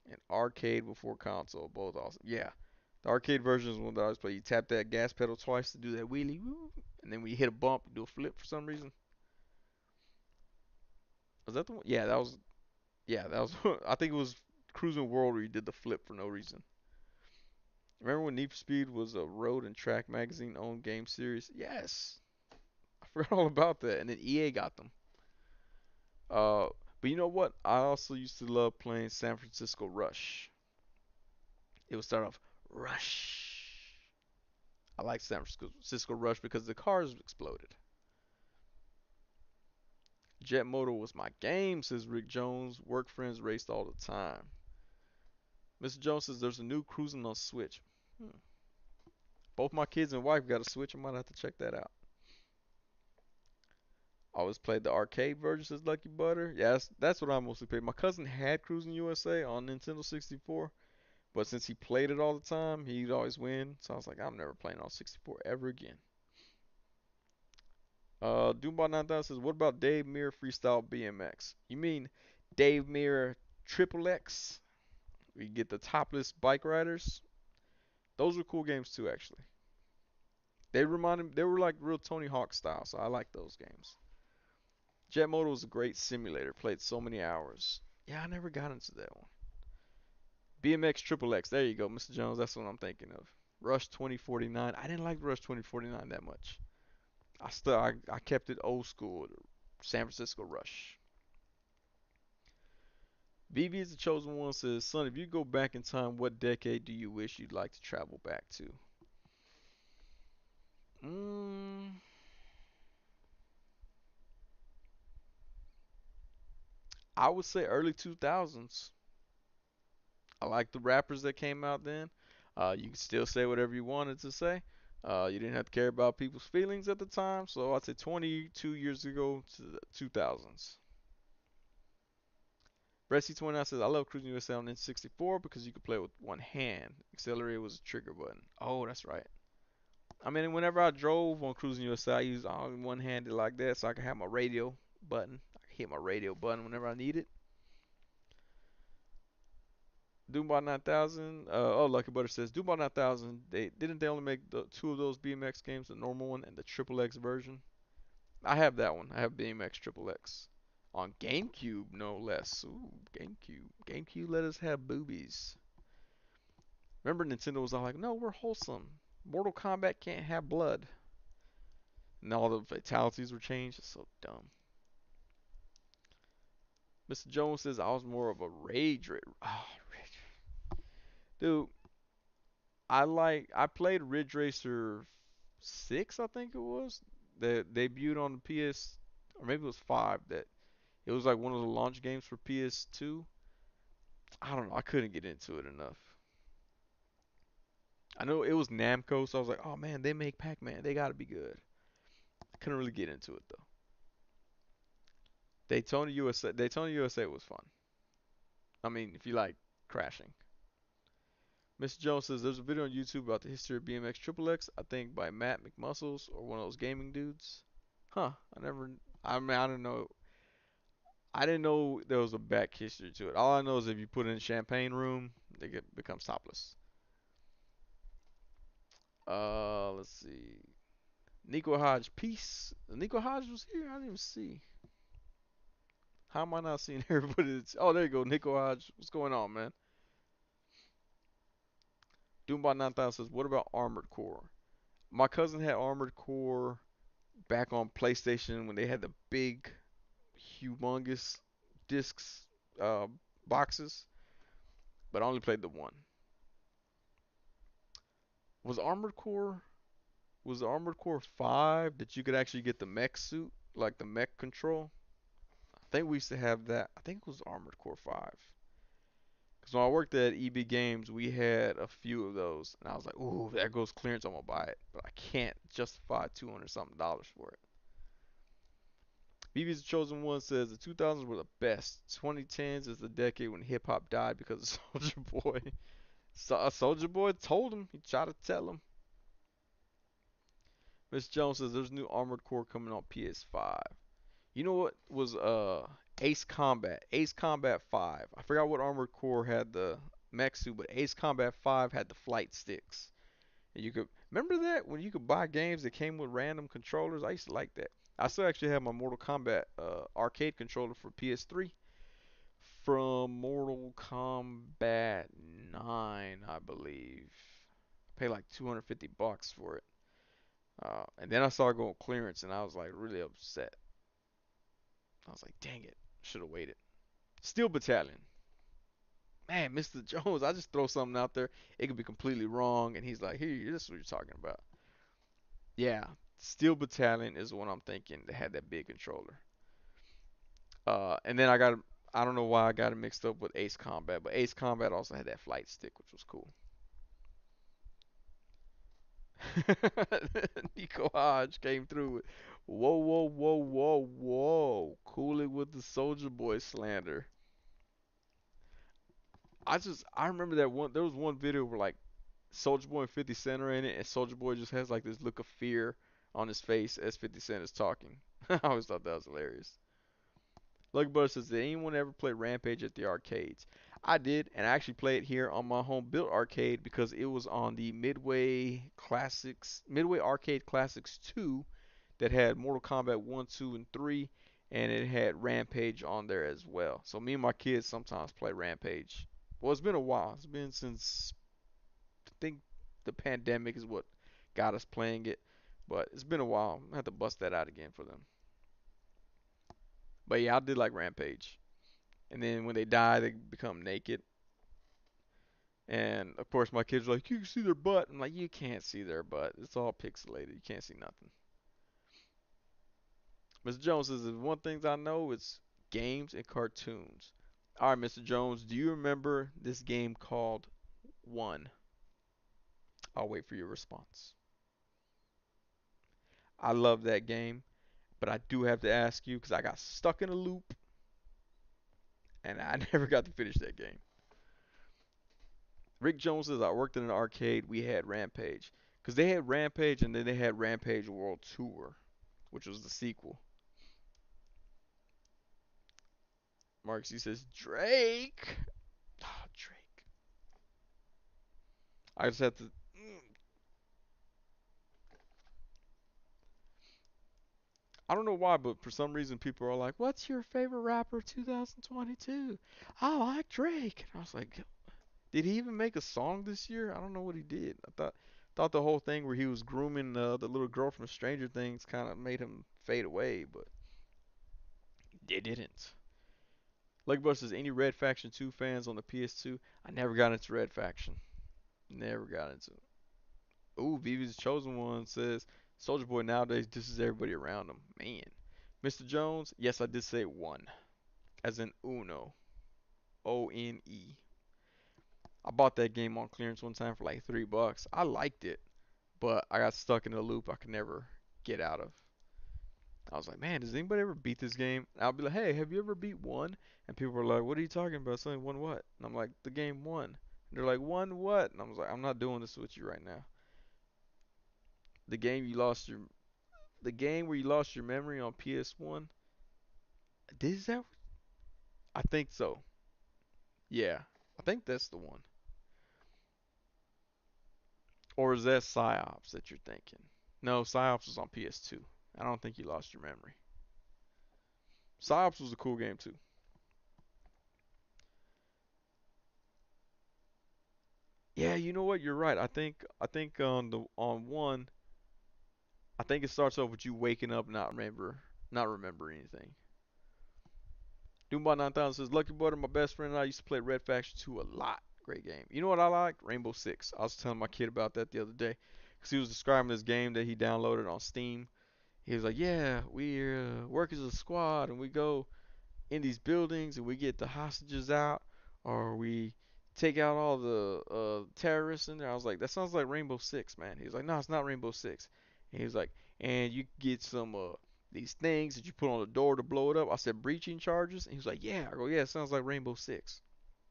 And arcade before console, both awesome. Yeah, the arcade version is one that I always play. You tap that gas pedal twice to do that wheelie, woo, and then when you hit a bump, you do a flip for some reason. Was that the one? Yeah, that was. Yeah, that was. I think it was Cruising World where you did the flip for no reason. Remember when Need for Speed was a road and track magazine owned game series? Yes, I forgot all about that. And then EA got them. Uh, But you know what? I also used to love playing San Francisco Rush. It would start off Rush. I like San Francisco Rush because the cars exploded. Jet Moto was my game, says Rick Jones. Work friends raced all the time. Mr. Jones says there's a new cruising on Switch. Hmm. Both my kids and wife got a Switch. I might have to check that out. Always played the arcade version, says Lucky Butter. Yeah, that's what I mostly played. My cousin had Cruising USA on Nintendo 64, but since he played it all the time, he'd always win. So I was like, I'm never playing on 64 ever again. Doombot 9000 says, what about Dave Mirra Freestyle BMX? You mean Dave Mirra Triple X? We get the topless bike riders. Those were cool games too, actually. They were like real Tony Hawk style, so I like those games. Jet Moto was a great simulator. Played so many hours. Yeah, I never got into that one. BMX Triple X. There you go, Mr. Jones. That's what I'm thinking of. Rush 2049. I didn't like Rush 2049 that much. I kept it old school. San Francisco Rush. VV is the chosen one. Says, son, if you go back in time, what decade do you wish you'd like to travel back to? Mm, I would say early 2000s. I like the rappers that came out then. You could still say whatever you wanted to say. You didn't have to care about people's feelings at the time. So I'd say 22 years ago to the 2000s. Bressy29 says, I love Cruising USA on N64 because you could play with one hand. Accelerator was a trigger button. Oh, that's right. I mean, whenever I drove on Cruising USA, I used all one handed like that so I could have my radio button. I could hit my radio button whenever I need it. Doombot 9000. Lucky Butter says Doombot 9000. They only make the two of those BMX games, the normal one and the Triple X version. I have that one. I have BMX Triple X on GameCube, no less. Ooh, GameCube. GameCube let us have boobies. Remember, Nintendo was all like, "No, we're wholesome. Mortal Kombat can't have blood." And all the fatalities were changed. It's so dumb. Mr. Jones says I was more of a Rage Racer. Oh, dude, I played Ridge Racer 6, I think it was, that debuted on the PS, or maybe it was 5, that it was like one of the launch games for PS2. I don't know, I couldn't get into it enough. I know it was Namco, so I was like, oh man, they make Pac-Man, they gotta be good. I couldn't really get into it though. Daytona USA was fun. I mean, if you like crashing. Mr. Jones says there's a video on YouTube about the history of BMX Triple X, I think by Matt McMuscles or one of those gaming dudes. Huh, I never, I mean, I don't know. I didn't know there was a back history to it. All I know is if you put it in champagne room, becomes topless. Let's see. Nico Hodge, peace. Nico Hodge was here. I didn't even see. How am I not seeing everybody? Oh, there you go, Nico Hodge. What's going on, man? Doombot 9000 says, what about Armored Core? My cousin had Armored Core back on PlayStation when they had the big, humongous discs, uh, boxes, but I only played the one. Was Armored Core Was the Armored Core 5 that you could actually get the mech suit, like the mech control? I think we used to have that. I think it was Armored Core 5. Because when I worked at EB Games, we had a few of those. And I was like, ooh, there goes clearance. I'm going to buy it. But I can't justify 200 something dollars for it. BB's the Chosen One says the 2000s were the best. 2010s is the decade when hip hop died because of Soldier Boy. So, Soldier Boy told him. He tried to tell him. Miss Jones says there's new Armored Core coming on PS5. You know what was Ace Combat? Ace Combat 5. I forgot what Armored Core had the mech suit, but Ace Combat 5 had the flight sticks. And you could remember that when you could buy games that came with random controllers. I used to like that. I still actually have my Mortal Kombat arcade controller for PS3 from Mortal Kombat 9, I believe. I paid like 250 bucks for it. And then I saw it go on clearance, and I was like really upset. I was like, dang it, should have waited. Steel Battalion. Man, Mr. Jones, I just throw something out there. It could be completely wrong, and he's like, "Here, this is what you're talking about." Yeah, Steel Battalion is what I'm thinking. They had that big controller. And then I don't know why I got it mixed up with Ace Combat, but Ace Combat also had that flight stick, which was cool. Nico Hodge came through with, whoa, whoa, whoa, whoa, whoa, cool it with the Soldier Boy slander. I remember that one. There was one video where like Soldier Boy and 50 Cent are in it, and Soldier Boy just has like this look of fear on his face as 50 Cent is talking. I always thought that was hilarious. Lucky Butter says, did anyone ever play Rampage at the arcades? I did, and I actually played it here on my home built arcade because it was on the Midway Arcade Classics 2 that had Mortal Kombat 1, 2, and 3, and it had Rampage on there as well. So me and my kids sometimes play Rampage. Well, it's been a while. It's been since I think the pandemic is what got us playing it, but it's been a while. I have to bust that out again for them. But yeah, I did like Rampage. And then when they die, they become naked. And of course, my kids are like, you can see their butt. I'm like, you can't see their butt. It's all pixelated. You can't see nothing. Mr. Jones says, "There's one thing I know, it's games and cartoons." All right, Mr. Jones, do you remember this game called One? I'll wait for your response. I love that game, but I do have to ask you because I got stuck in a loop and I never got to finish that game. Rick Jones says, I worked in an arcade. We had Rampage. Because they had Rampage and then they had Rampage World Tour, which was the sequel. Marks, he says, Drake. Oh, Drake. I just have to. I don't know why, but for some reason people are like, "What's your favorite rapper of 2022?" I like Drake. And I was like, did he even make a song this year? I don't know what he did. I thought the whole thing where he was grooming the little girl from Stranger Things kind of made him fade away, but it didn't. Like Buster says, any Red Faction 2 fans on the PS2? I never got into Red Faction. Never got into it. Ooh, Vivi's Chosen One says, Soldier Boy nowadays disses everybody around him. Man. Mr. Jones, yes, I did say one. As in Uno. O-N-E. I bought that game on clearance one time for like $3. I liked it, but I got stuck in a loop I could never get out of. I was like, man, does anybody ever beat this game? And I'll be like, hey, have you ever beat one? And people are like, what are you talking about? Something one what? And I'm like, the game one. And they're like, one what? And I was like, I'm not doing this with you right now. The game you lost your, the game where you lost your memory on PS1. Is that? I think so. Yeah, I think that's the one. Or is that Psyops that you're thinking? No, Psyops was on PS2. I don't think you lost your memory. Psyops was a cool game too. Yeah, you know what? You're right. I think on the on one, I think it starts off with you waking up not remember anything. Doombot 9000 says Lucky Butter, my best friend and I used to play Red Faction 2 a lot. Great game. You know what I like? Rainbow Six. I was telling my kid about that the other day because he was describing this game that he downloaded on Steam. He was like, "Yeah, we work as a squad and we go in these buildings and we get the hostages out or we take out all the terrorists in there." I was like, that sounds like Rainbow Six, man. He was like, no, it's not Rainbow Six. And he was like, and you get some these things that you put on the door to blow it up. I said, breaching charges. And he was like, yeah. I go, yeah, it sounds like Rainbow Six.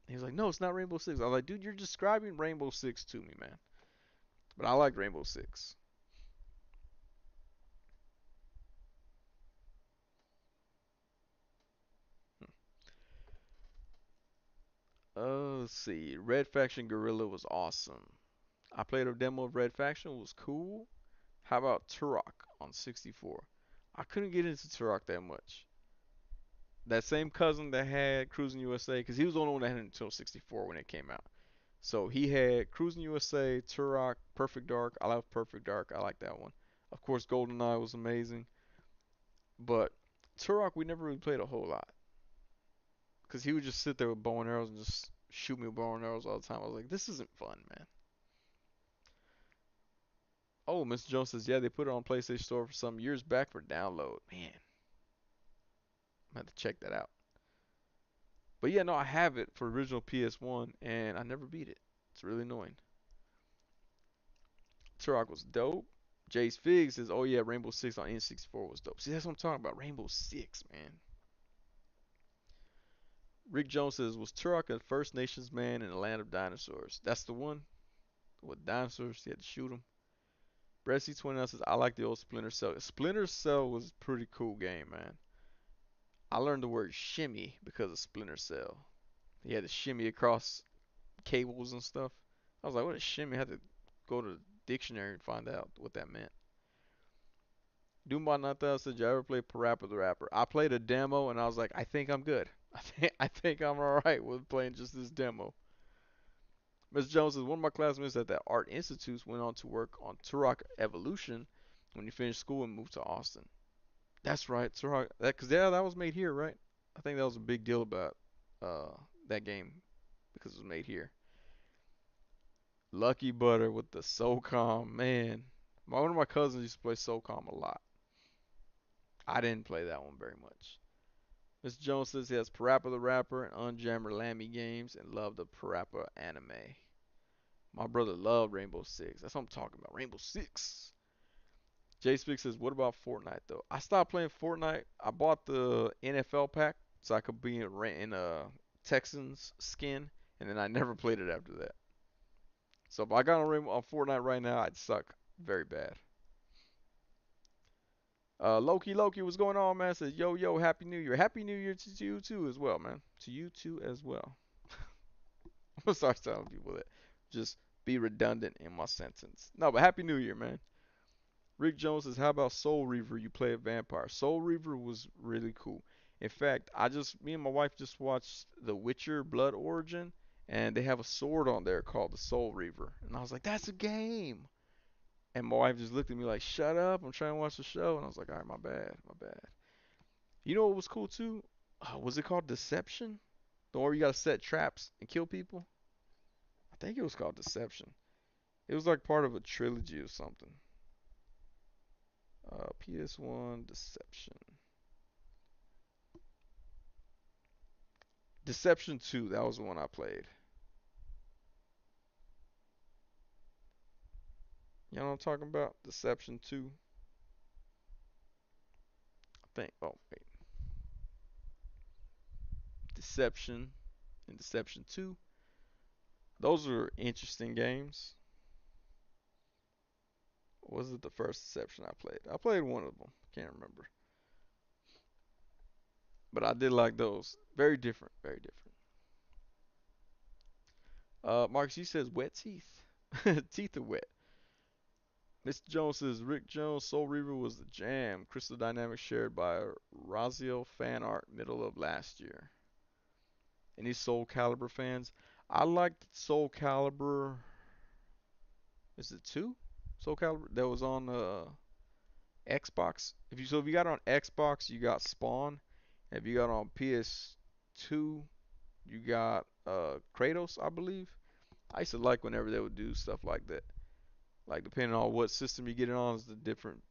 And he was like, no, it's not Rainbow Six. I was like, dude, you're describing Rainbow Six to me, man. But I like Rainbow Six. Let's see. Red Faction Gorilla was awesome. I played a demo of Red Faction. It was cool. How about Turok on 64? I couldn't get into Turok that much. That same cousin that had Cruising USA, because he was the only one that had it until 64 when it came out. So he had Cruising USA, Turok, Perfect Dark. I love Perfect Dark. I like that one. Of course, GoldenEye was amazing. But Turok, we never really played a whole lot. Cause he would just sit there with bow and arrows and just shoot me with bow and arrows all the time. I was like, this isn't fun, man. Oh, Mr. Jones says, yeah, they put it on PlayStation Store for some years back for download. Man, I'm gonna have to check that out. But yeah, no, I have it for original PS1, and I never beat it. It's really annoying. Turok was dope. Jace Fig says, oh yeah, Rainbow Six on N64 was dope. See, that's what I'm talking about. Rainbow Six, man. Rick Jones says, was Turok a First Nations man in the land of dinosaurs? That's the one with dinosaurs. He had to shoot them. Bressy29 says, I like the old Splinter Cell. Splinter Cell was a pretty cool game, man. I learned the word shimmy because of Splinter Cell. He had to shimmy across cables and stuff. I was like, what is shimmy? I had to go to the dictionary and find out what that meant. Doombot 9000 said, you ever play Parappa the Rapper? I played a demo and I was like, I think I'm good. I think I'm alright with playing just this demo. Mr. Jones says, one of my classmates at the Art Institute went on to work on Turok Evolution when he finished school and moved to Austin. That's right, Turok. Cause yeah, that was made here, right? I think that was a big deal about uh that game because it was made here. Lucky Butter with the SOCOM, man. One of my cousins used to play SOCOM a lot. I didn't play that one very much. Mr. Jones says he has Parappa the Rapper and Unjammer Lammy games and loved the Parappa anime. My brother loved Rainbow Six. That's what I'm talking about. Rainbow Six. Jay Speak says, what about Fortnite though? I stopped playing Fortnite. I bought the NFL pack so I could be in a Texans skin, and then I never played it after that. So if I got on Fortnite right now, I'd suck very bad. Loki, what's going on, man? Says, yo, Happy New Year. Happy New Year to you too as well, man. To you too as well. I'm gonna start telling people that. Just be redundant in my sentence. No, but Happy New Year, man. Rick Jones says, how about Soul Reaver? You play a vampire. Soul Reaver was really cool. In fact, me and my wife just watched The Witcher Blood Origin, and they have a sword on there called the Soul Reaver. And I was like, that's a game. And my wife just looked at me like, shut up, I'm trying to watch the show. And I was like, all right, my bad, my bad. You know what was cool too? Was it called Deception? The one where you gotta set traps and kill people? I think it was called Deception. It was like part of a trilogy or something. PS1 Deception. Deception 2, that was the one I played. You know what I'm talking about? Deception 2. I think. Oh, wait. Deception and Deception 2. Those are interesting games. Or was it the first Deception I played? I played one of them. Can't remember. But I did like those. Very different. Very different. Marcus, he says wet teeth. Teeth are wet. Mr. Jones says Rick Jones Soul Reaver was the jam. Crystal Dynamics shared by Razio fan art middle of last year. Any Soul Calibur fans? I liked Soul Calibur. Is it two? Soul Calibur that was on Xbox. If you got it on Xbox, you got Spawn. If you got it on PS2, you got Kratos, I believe. I used to like whenever they would do stuff like that. Like depending on what system you get it on, is the different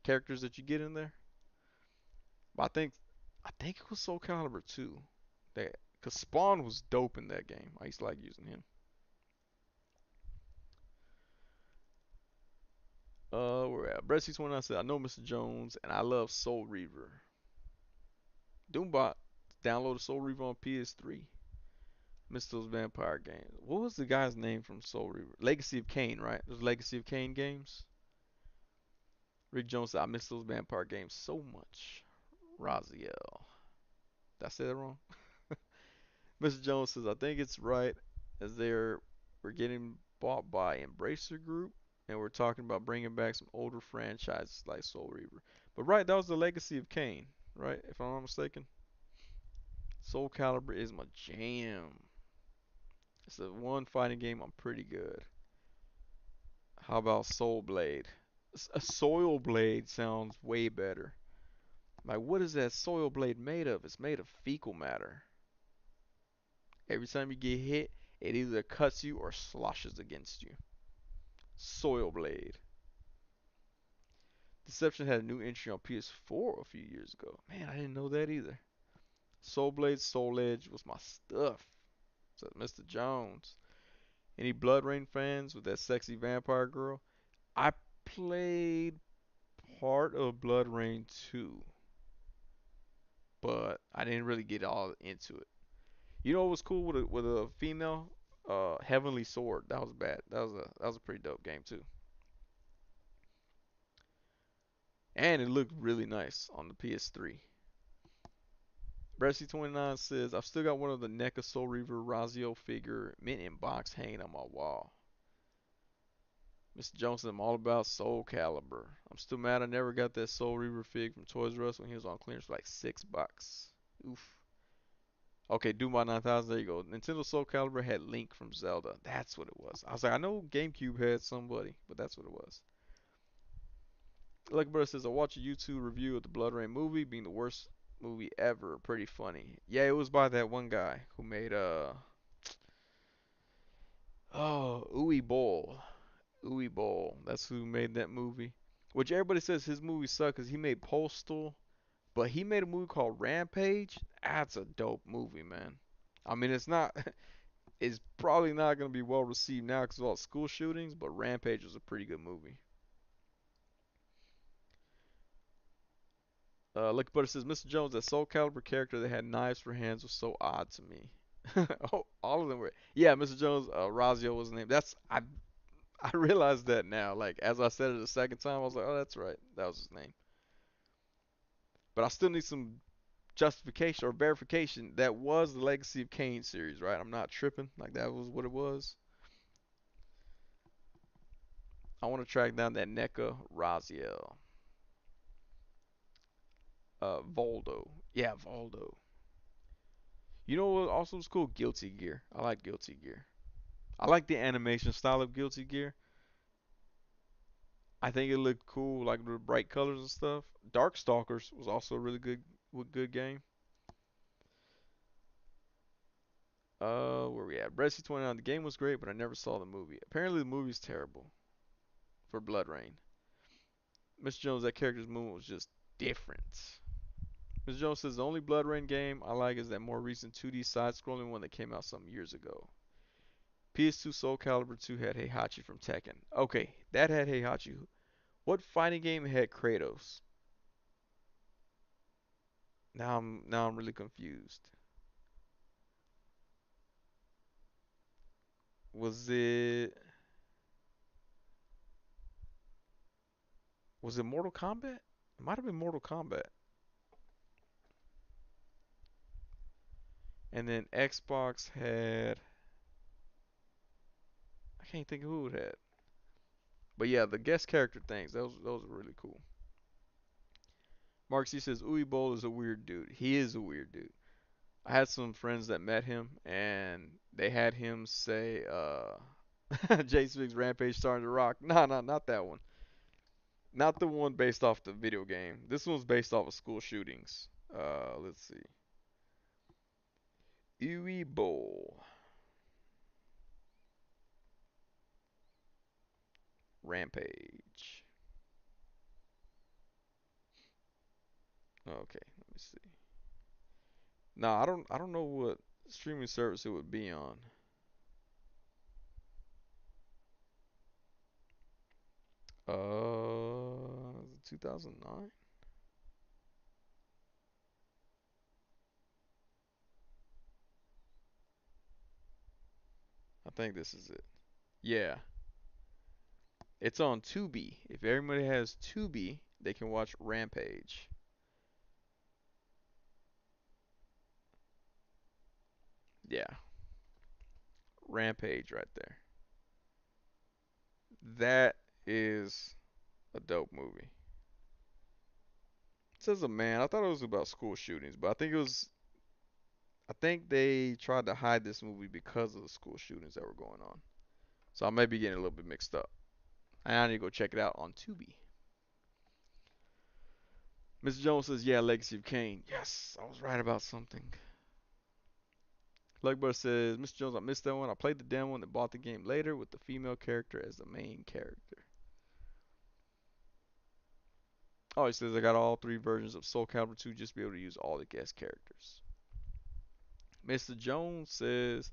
characters that you get in there. But I think it was Soul Calibur 2. That Cause Spawn was dope in that game. I used to like using him. We're at Brett619 said, I know Mr. Jones and I love Soul Reaver. Doombot downloaded Soul Reaver on PS3. Missed those vampire games. What was the guy's name from Soul Reaver? Legacy of Kain, right? Those Legacy of Kain games. Rick Jones said, I miss those vampire games so much. Raziel. Did I say that wrong? Mr. Jones says, I think it's right as we're getting bought by Embracer Group, and we're talking about bringing back some older franchises like Soul Reaver. But right, that was the Legacy of Kain, right? If I'm not mistaken. Soul Calibur is my jam. It's the one fighting game I'm pretty good. How about Soul Blade? A Soil Blade sounds way better. Like, what is that Soil Blade made of? It's made of fecal matter. Every time you get hit, it either cuts you or sloshes against you. Soil Blade. Deception had a new entry on PS4 a few years ago. Man, I didn't know that either. Soul Blade, Soul Edge was my stuff. So Mr. Jones. Any Blood Rain fans with that sexy vampire girl? I played part of Blood Rain 2, but I didn't really get all into it. You know what was cool with a female? Heavenly Sword. That was bad. That was a pretty dope game too. And it looked really nice on the PS3. Bressy29 says, I've still got one of the NECA Soul Reaver Razio figure mint in box hanging on my wall. Mr. Jones says, I'm all about Soul Calibur. I'm still mad I never got that Soul Reaver fig from Toys R Us when he was on clearance for like $6. Oof. Okay, Doom 9000, there you go. Nintendo Soul Calibur had Link from Zelda. That's what it was. I was like, I know GameCube had somebody, but that's what it was. Lucky Brother says, I watched a YouTube review of the Blood Rain movie being the worst movie ever. Pretty funny. Yeah, it was by that one guy who made Uwe Boll. Uwe Boll. That's who made that movie. Which everybody says his movie sucked because he made Postal, but he made a movie called Rampage. That's a dope movie, man. I mean, it's not. It's probably not gonna be well received now because of all the school shootings, but Rampage was a pretty good movie. Lucky Butter says, Mr. Jones, that Soul Calibur character that had knives for hands was so odd to me. Oh, all of them were. Yeah, Mr. Jones, Razio was the name. I realized that now. Like as I said it the second time, I was like, oh, that's right, that was his name. But I still need some justification or verification that was the Legacy of Kain series, right? I'm not tripping. Like that was what it was. I want to track down that NECA Raziel. Voldo. Yeah, Voldo. You know what also was cool? Guilty Gear. I like Guilty Gear. I like the animation style of Guilty Gear. I think it looked cool, like the bright colors and stuff. Darkstalkers was also a really good game. Where we at? Bressy 29. The game was great, but I never saw the movie. Apparently, the movie's terrible for Blood Rain. Mr. Jones, that character's movement was just different. Mr. Jones says the only Blood Rain game I like is that more recent 2D side-scrolling one that came out some years ago. PS2 Soul Calibur 2 had Heihachi from Tekken. Okay, that had Heihachi. What fighting game had Kratos? Now I'm really confused. Was it was it Mortal Kombat? It might have been Mortal Kombat. And then Xbox had I can't think of who it had. But yeah, the guest character things, those are really cool. Mark C says Uwe Boll is a weird dude. He is a weird dude. I had some friends that met him and they had him say Jay Swig's Rampage starting to rock. Nah, nah, not that one. Not the one based off the video game. This one's based off of school shootings. Let's see. Uwe Boll. Rampage. Okay, let me see. No, I don't know what streaming service it would be on. 2009? I think this is it. Yeah, it's on Tubi. If everybody has Tubi, they can watch Rampage. Yeah, Rampage right there. That is a dope movie. It says a man. I thought it was about school shootings, but I think they tried to hide this movie because of the school shootings that were going on. So I may be getting a little bit mixed up. I need to go check it out on Tubi. Mr. Jones says, yeah, Legacy of Kain. Yes, I was right about something. Legbar says, Mr. Jones, I missed that one. I played the demo and then bought the game later with the female character as the main character. Oh, he says I got all three versions of Soul Calibur 2 just to be able to use all the guest characters. Mr. Jones says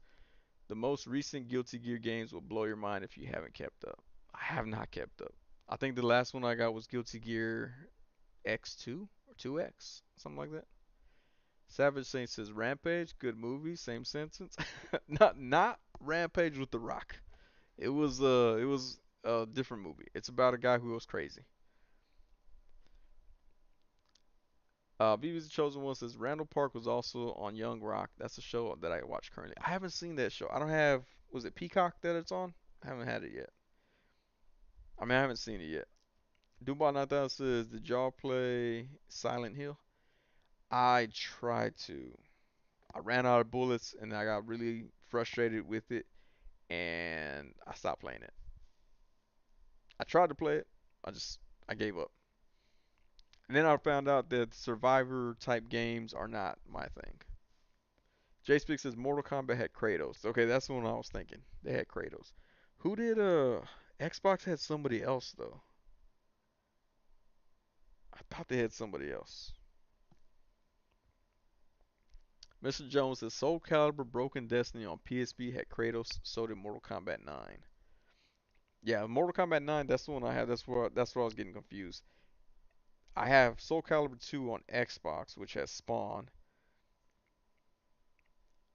the most recent Guilty Gear games will blow your mind if you haven't kept up. I have not kept up. I think the last one I got was Guilty Gear X2 or 2X, something like that. Savage Saint says Rampage, good movie, same sentence. Not Rampage with The Rock. It was a different movie. It's about a guy who goes crazy. BB's the Chosen One says Randall Park was also on Young Rock. That's a show that I watch currently. I haven't seen that show. I don't have. Was it Peacock that it's on? I haven't had it yet. I mean, I haven't seen it yet. Dubal 9000 says, did y'all play Silent Hill? I tried to. I ran out of bullets and I got really frustrated with it and I stopped playing it. I tried to play it. I gave up. And then I found out that survivor type games are not my thing. J Speak says Mortal Kombat had Kratos. Okay, that's the one I was thinking. They had Kratos. Who did Xbox had somebody else though. I thought they had somebody else. Mr. Jones says Soul Calibur Broken Destiny on PSP had Kratos, so did Mortal Kombat 9. Yeah, Mortal Kombat 9, that's the one I had. That's where I was getting confused. I have Soul Calibur 2 on Xbox, which has Spawn.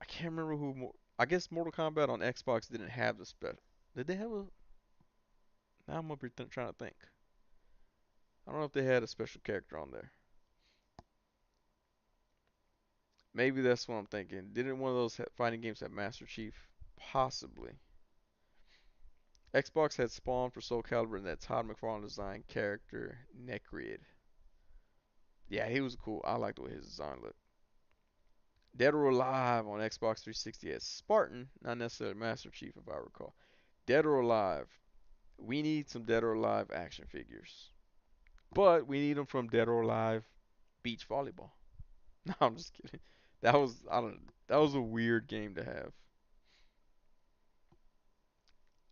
I can't remember who. I guess Mortal Kombat on Xbox didn't have the special. Did they have a? Now I'm up here trying to think. I don't know if they had a special character on there. Maybe that's what I'm thinking. Didn't one of those fighting games have Master Chief? Possibly. Xbox had Spawn for Soul Calibur and that Todd McFarlane designed character, Necrid. Yeah, he was cool. I like the way his design looked. Dead or Alive on Xbox 360 as Spartan, not necessarily Master Chief if I recall. Dead or Alive. We need some Dead or Alive action figures. But we need them from Dead or Alive Beach Volleyball. No, I'm just kidding. That was a weird game to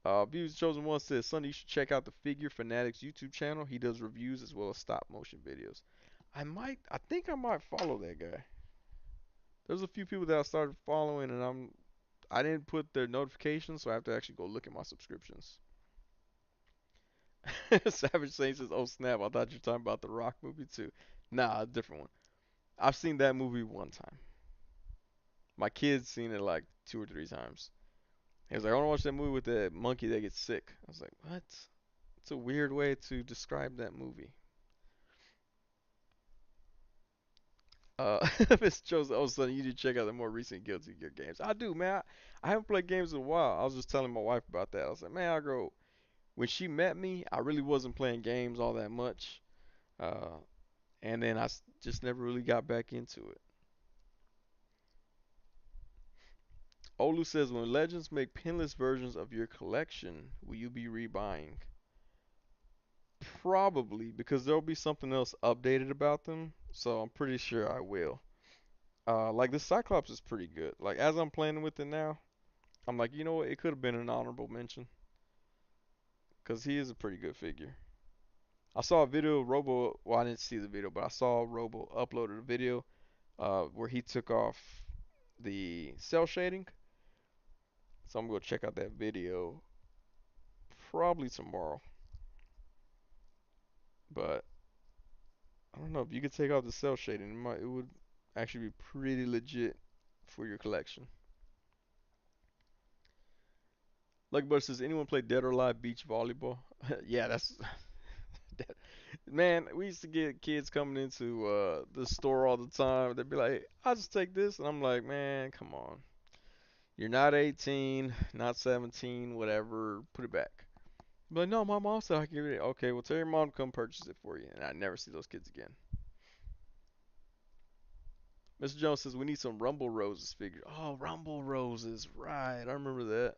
have. Views Chosen One says, Sonny, you should check out the Figure Fanatics YouTube channel. He does reviews as well as stop motion videos. I think I might follow that guy. There's a few people that I started following and I didn't put their notifications, so I have to actually go look at my subscriptions. Savage Saint says, oh snap, I thought you were talking about the Rock movie too. Nah, a different one. I've seen that movie one time. My kid's seen it like two or three times. He was like, I want to watch that movie with the monkey that gets sick. I was like, what? It's a weird way to describe that movie. Miss Joseph, all of a sudden you need to check out the more recent Guilty Gear games. I do, man. I haven't played games in a while. I was just telling my wife about that. I was like, man, I go. When she met me, I really wasn't playing games all that much. Uh, and then just never really got back into it. Olu says, when Legends make pinless versions of your collection, will you be rebuying? Probably, because there'll be something else updated about them. So I'm pretty sure I will. Like this Cyclops is pretty good. Like as I'm playing with it now, I'm like, you know what? It could have been an honorable mention because he is a pretty good figure. I saw a video of Robo. Well, I didn't see the video, but I saw Robo uploaded a video where he took off the cell shading. So I'm gonna check out that video probably tomorrow. But I don't know if you could take off the cell shading. It would actually be pretty legit for your collection. Lucky Buster says, anyone play Dead or Alive Beach Volleyball? Yeah, that's man. We used to get kids coming into the store all the time. They'd be like, "I'll just take this," and I'm like, "Man, come on. You're not 18, not 17, whatever. Put it back." But no, my mom said I can give it. Okay, well tell your mom to come purchase it for you, and I never see those kids again. Mr. Jones says we need some Rumble Roses figures. Oh, Rumble Roses, right? I remember that.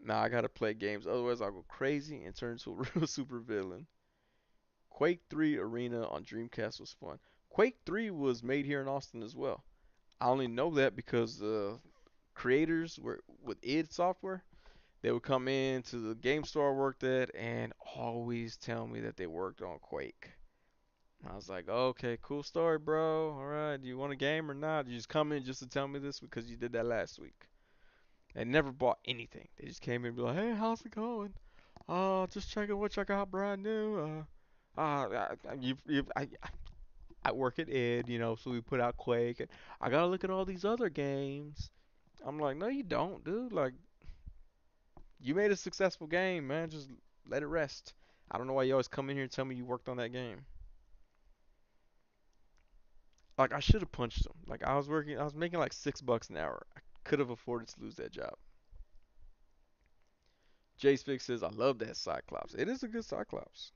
Nah, I gotta play games, otherwise I'll go crazy and turn into a real super villain. Quake 3 Arena on Dreamcast was fun. Quake 3 was made here in Austin as well. I only know that because creators were with id Software. They would come in to the game store I worked at and always tell me that they worked on Quake. I was like, okay, cool story, bro. All right, do you want a game or not? You just come in just to tell me this because you did that last week. They never bought anything. They just came in and be like, hey, how's it going? Just checking what you got brand new. I work at Ed, so we put out Quake. And I gotta look at all these other games. I'm like, no, you don't, dude. Like, you made a successful game, man. Just let it rest. I don't know why you always come in here and tell me you worked on that game. Like, I should have punched him. Like, I was making like $6 an hour. I could have afforded to lose that job. Jace Fix says, I love that Cyclops. It is a good Cyclops.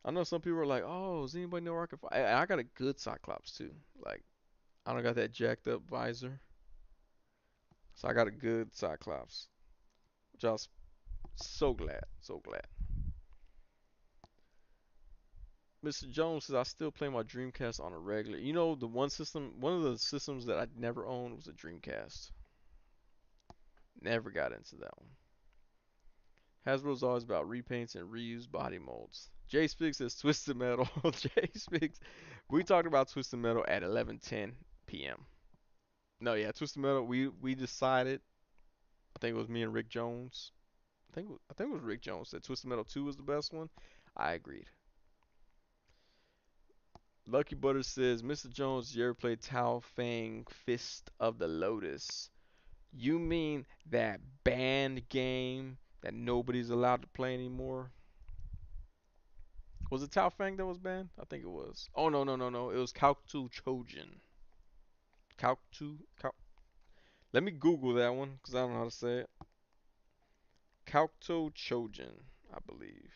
I know some people are like, oh, does anybody know where I can find? I got a good Cyclops too. Like, I don't got that jacked up visor. So I got a good Cyclops. Which I was so glad. So glad. Mr. Jones says, I still play my Dreamcast on a regular. The one of the systems that I never owned was a Dreamcast. Never got into that one. Hasbro's always about repaints and reused body molds. Jay Spiggs says Twisted Metal. Jay Spiggs. We talked about Twisted Metal at 11:10 p.m. No, yeah, Twisted Metal. We decided. I think it was me and Rick Jones. I think it was Rick Jones that Twisted Metal 2 was the best one. I agreed. Lucky Butter says, Mr. Jones, you ever played Tao Fang Fist of the Lotus? You mean that banned game that nobody's allowed to play anymore? Was it Tao Fang that was banned? I think it was. Oh no no no no! It was Kalktu Chojin. Kalktu. Let me Google that one because I don't know how to say it. Kalktu Chojin, I believe.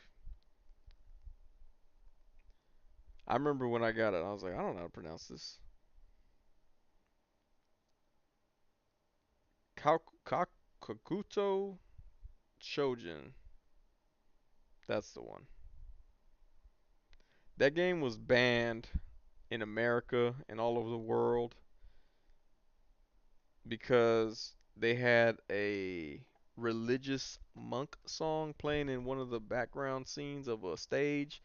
I remember when I got it, I was like, I don't know how to pronounce this. Kakuto Chojin. That's the one. That game was banned in America and all over the world because they had a religious monk song playing in one of the background scenes of a stage,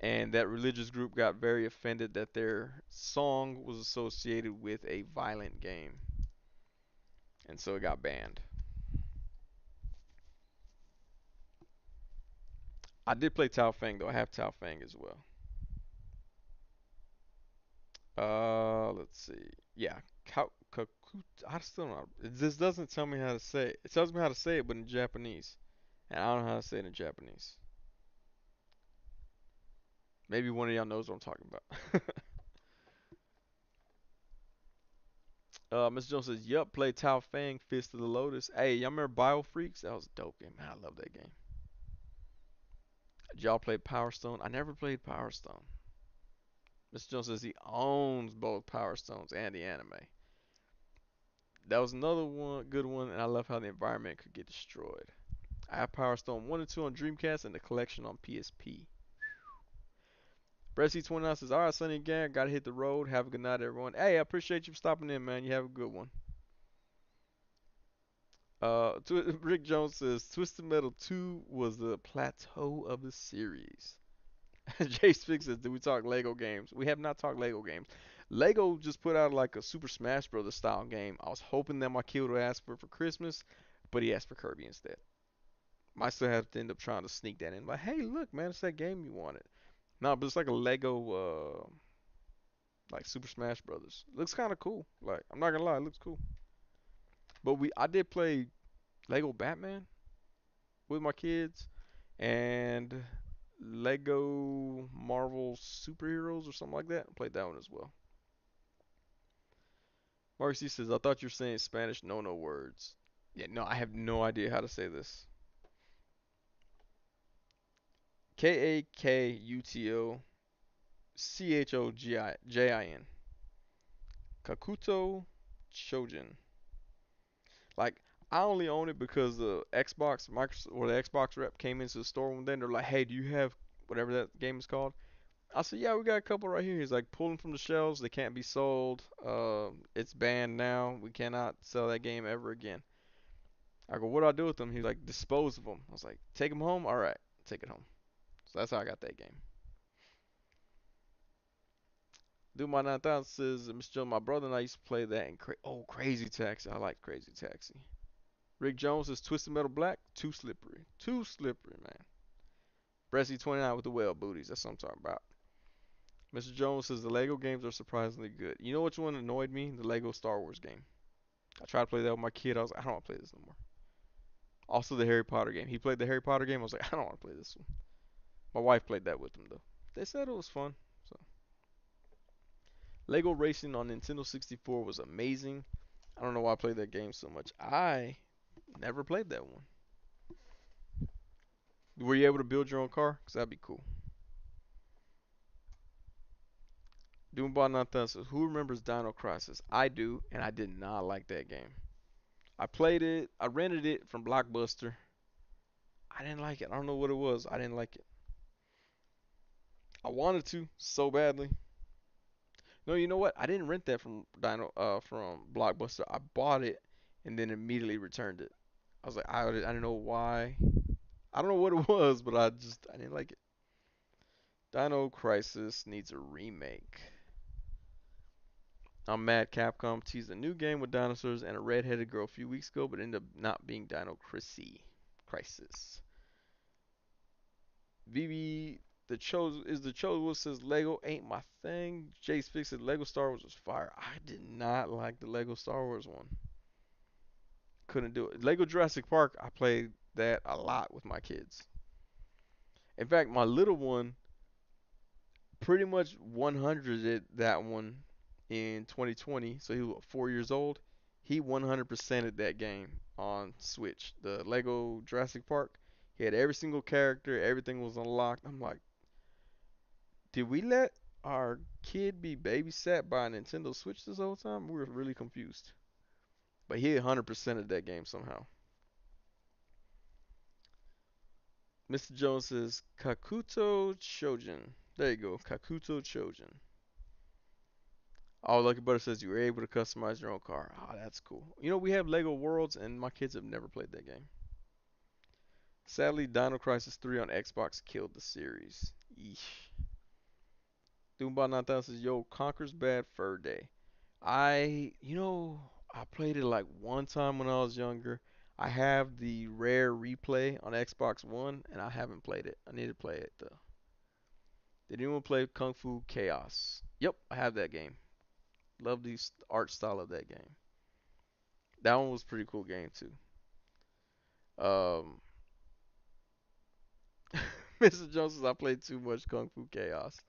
and that religious group got very offended that their song was associated with a violent game, and so it got banned. I did play Tao Fang though. I have Tao Fang as well. Let's see. Yeah, I still don't know. It just doesn't tell me how to say it. It tells me how to say it, but in Japanese, and I don't know how to say it in Japanese. Maybe one of y'all knows what I'm talking about. Mr. Jones says, "Yup, play Tao Fang Fist of the Lotus." Hey, y'all remember Bio Freaks? That was a dope game. Man, I love that game. Did y'all play Power Stone? I never played Power Stone. Mr. Jones says he owns both Power Stones and the anime. That was another one, good one, and I love how the environment could get destroyed. I have Power Stone 1 and 2 on Dreamcast and the collection on PSP. Bressy 29 says, alright, Sonny again, gotta hit the road. Have a good night, everyone. Hey, I appreciate you for stopping in, man. You have a good one. Rick Jones says, Twisted Metal 2 was the plateau of the series. Jay Spix says, did we talk Lego games? We have not talked Lego games. Lego just put out like a Super Smash Brothers style game. I was hoping that my kid would ask for Christmas, but he asked for Kirby instead. I still have to end up trying to sneak that in. Like, hey, look, man, it's that game you wanted. No, but it's like a Lego, like Super Smash Brothers. Looks kind of cool. Like, I'm not gonna lie, it looks cool. But I did play Lego Batman with my kids and Lego Marvel Superheroes or something like that. I played that one as well. Marcy says, I thought you were saying Spanish no words. Yeah, no, I have no idea how to say this. Kakuto Chojin. Kakuto Chojin. Like, I only own it because the Xbox rep came into the store one day and they're like, "Hey, do you have whatever that game is called?" I said, yeah, we got a couple right here. He's like, pull them from the shelves. They can't be sold. It's banned now. We cannot sell that game ever again. I go, what do I do with them? He's like, dispose of them. I was like, take them home. All right, take it home. So that's how I got that game. Dude, my 9000 says, Mr. Jones, my brother and I used to play that in Crazy Taxi. I like Crazy Taxi. Rick Jones says, Twisted Metal Black, too slippery. Too slippery, man. Bressy 29 with the whale booties. That's what I'm talking about. Mr. Jones says, the Lego games are surprisingly good. You know which one annoyed me? The Lego Star Wars game. I tried to play that with my kid. I was like, I don't want to play this no more. Also, the Harry Potter game. He played the Harry Potter game. I was like, I don't want to play this one. My wife played that with him, though. They said it was fun. So, Lego Racing on Nintendo 64 was amazing. I don't know why I played that game so much. I never played that one. Were you able to build your own car? Because that'd be cool. Doombot 9000 says, who remembers Dino Crisis? I do, and I did not like that game. I played it. I rented it from Blockbuster. I didn't like it. I don't know what it was. I didn't like it. I wanted to so badly. No, you know what? I didn't rent that from Blockbuster. I bought it and then immediately returned it. I was like, I didn't know why. I don't know what it was, but I didn't like it. Dino Crisis needs a remake. I'm mad Capcom teased a new game with dinosaurs and a red-headed girl a few weeks ago, but ended up not being Dino Crisis. VB the chose says Lego ain't my thing. Jace Fix said Lego Star Wars was fire. I did not like the Lego Star Wars one. Couldn't do it. Lego Jurassic Park, I played that a lot with my kids. In fact, my little one pretty much 100'd that one in 2020. So he was 4 years old. He 100%'d that game on Switch. The Lego Jurassic Park. He had every single character. Everything was unlocked. I'm like, did we let our kid be babysat by a Nintendo Switch this whole time? We were really confused. But he 100%'d that game somehow. Mr. Jones says Kakuto Chojin. There you go, Kakuto Chojin. Oh, Lucky Butter says you were able to customize your own car. Oh, that's cool. You know, we have Lego Worlds, and my kids have never played that game. Sadly, Dino Crisis 3 on Xbox killed the series. Yeesh. Doombot 9000 says, yo, Conker's Bad Fur Day. I played it like one time when I was younger. I have the rare replay on Xbox One, and I haven't played it. I need to play it though. Did anyone play Kung Fu Chaos? Yep, I have that game. Love the art style of that game. That one was a pretty cool game too. Um, Mr. Jones says I played too much Kung Fu Chaos.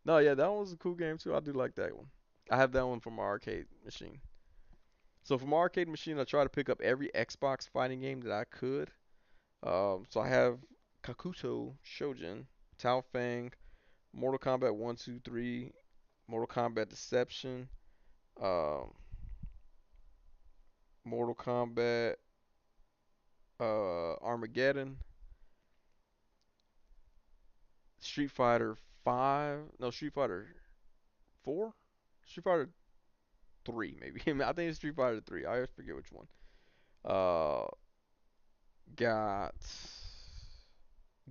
No, yeah, that one was a cool game too. I do like that one. I have that one from my arcade machine. So from my arcade machine, I try to pick up every Xbox fighting game that I could. So I have Kakuto Shojin, Tao Fang, Mortal Kombat 1, 2, 3, Mortal Kombat Deception, um, Mortal Kombat Armageddon, Street Fighter 5, no, Street Fighter 4, Street Fighter 3 maybe. I think it's Street Fighter 3. I always forget which one. Uh, got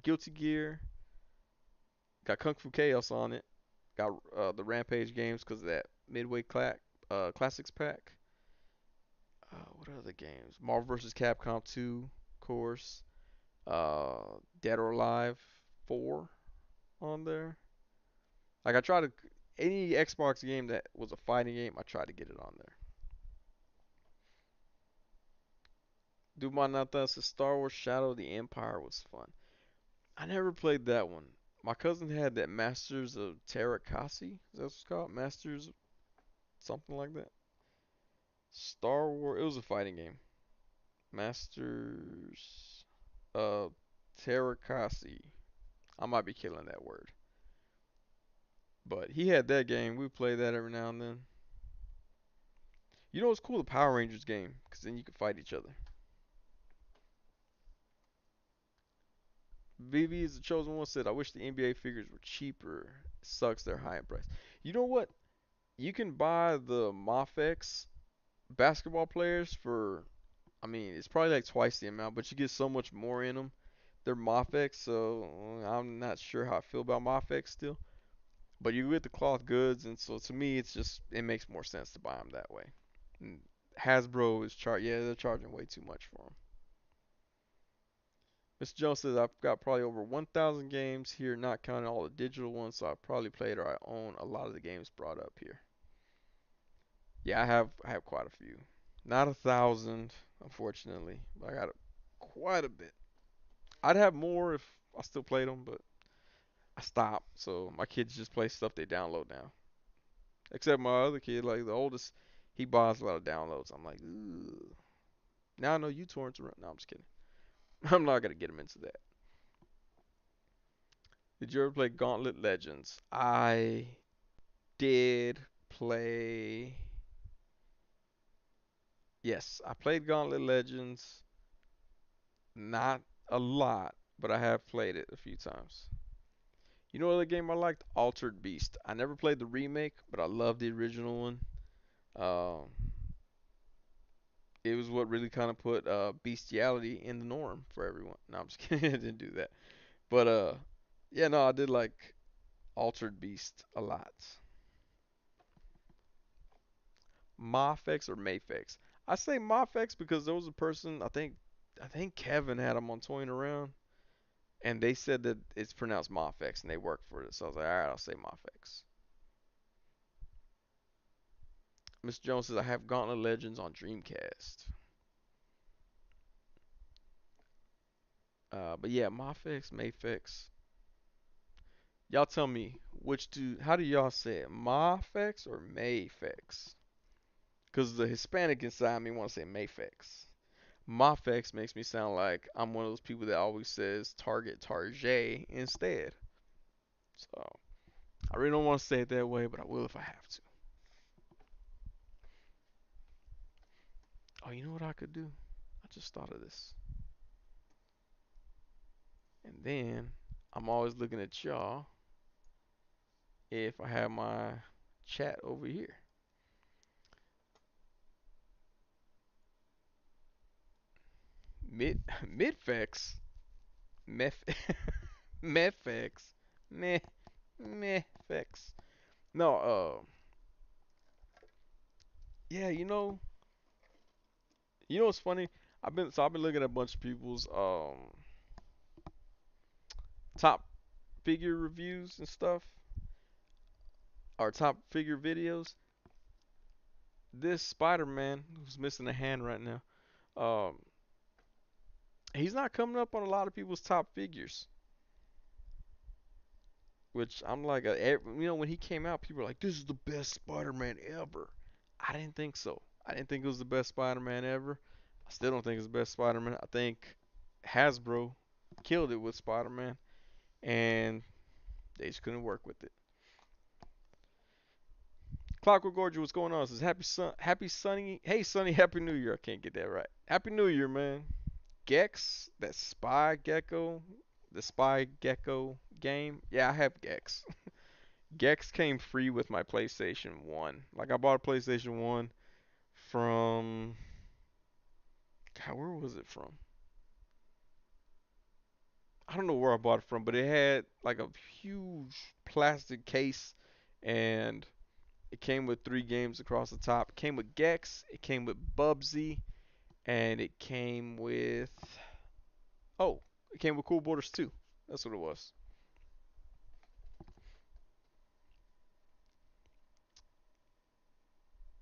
Guilty Gear, got Kung Fu Chaos on it. Got the Rampage games because of that Midway Classics pack. What other games? Marvel vs. Capcom 2, of course. Dead or Alive 4 on there. Like I try to any Xbox game that was a fighting game, I try to get it on there. Do my not that says Star Wars Shadow of the Empire was fun. I never played that one. My cousin had that Masters of Terrakasi. Is that what it's called? Masters something like that. Star Wars. It was a fighting game. Masters of Terrakasi. I might be killing that word. But he had that game. We play that every now and then. You know what's cool? The Power Rangers game. Because then you can fight each other. VV is the chosen one said, I wish the NBA figures were cheaper. Sucks they're high in price. You know what? You can buy the Mafex basketball players for, I mean, it's probably like twice the amount, but you get so much more in them. They're Mafex, so I'm not sure how I feel about Mafex still. But you get the cloth goods, and so to me, it makes more sense to buy them that way. And Hasbro is yeah, they're charging way too much for them. Mr. Jones says I've got probably over 1,000 games here, not counting all the digital ones. So I probably played or I own a lot of the games brought up here. Yeah, I have quite a few. Not 1,000, unfortunately, but I got quite a bit. I'd have more if I still played them, but I stopped. So my kids just play stuff they download now. Except my other kid, like the oldest, he buys a lot of downloads. I'm like, ooh. Now I know you torrents around. No, I'm just kidding. I'm not gonna get him into that. Did you ever play Gauntlet Legends? I did play. Yes, I played Gauntlet Legends. Not a lot, but I have played it a few times. You know what other game I liked? Altered Beast. I never played the remake, but I love the original one. Um, it was what really kind of put bestiality in the norm for everyone. No, I'm just kidding. I didn't do that. But yeah, no, I did like Altered Beast a lot. Mafex or Mayfex? I say Mafex because there was a person I think Kevin had them on toying around, and they said that it's pronounced Mafex, and they work for it. So I was like, all right, I'll say Mafex. Mr. Jones says I have Gauntlet Legends on Dreamcast. But yeah, Mafex, Mayfex. Y'all tell me how do y'all say it? Mafex or Mayfex? Because the Hispanic inside me want to say Mayfex. Mafex makes me sound like I'm one of those people that always says Target Target instead. So I really don't want to say it that way, but I will if I have to. Oh, you know what I could do? I just thought of this. And then I'm always looking at y'all if I have my chat over here. Mid Midfex, Meth Mefex, Meh Mefex. No, yeah, you know what's funny? I've been looking at a bunch of people's top figure reviews and stuff, or top figure videos. This Spider-Man who's missing a hand right now, um, he's not coming up on a lot of people's top figures. Which I'm like, when he came out, people were like, "This is the best Spider-Man ever." I didn't think so. I didn't think it was the best Spider-Man ever. I still don't think it's the best Spider-Man. I think Hasbro killed it with Spider-Man, and they just couldn't work with it. Clockwork Gorge, what's going on? Says happy Sunny. Hey Sunny, happy New Year. I can't get that right. Happy New Year, man. Gex, that Spy Gecko, the Spy Gecko game. Yeah, I have Gex. Gex came free with my PlayStation 1. Like I bought a PlayStation 1 from God, where was it from? I don't know where I bought it from, but it had like a huge plastic case and it came with 3 games across the top. It came with Gex, it came with Bubsy, and it came with oh, it came with Cool Borders 2. That's what it was.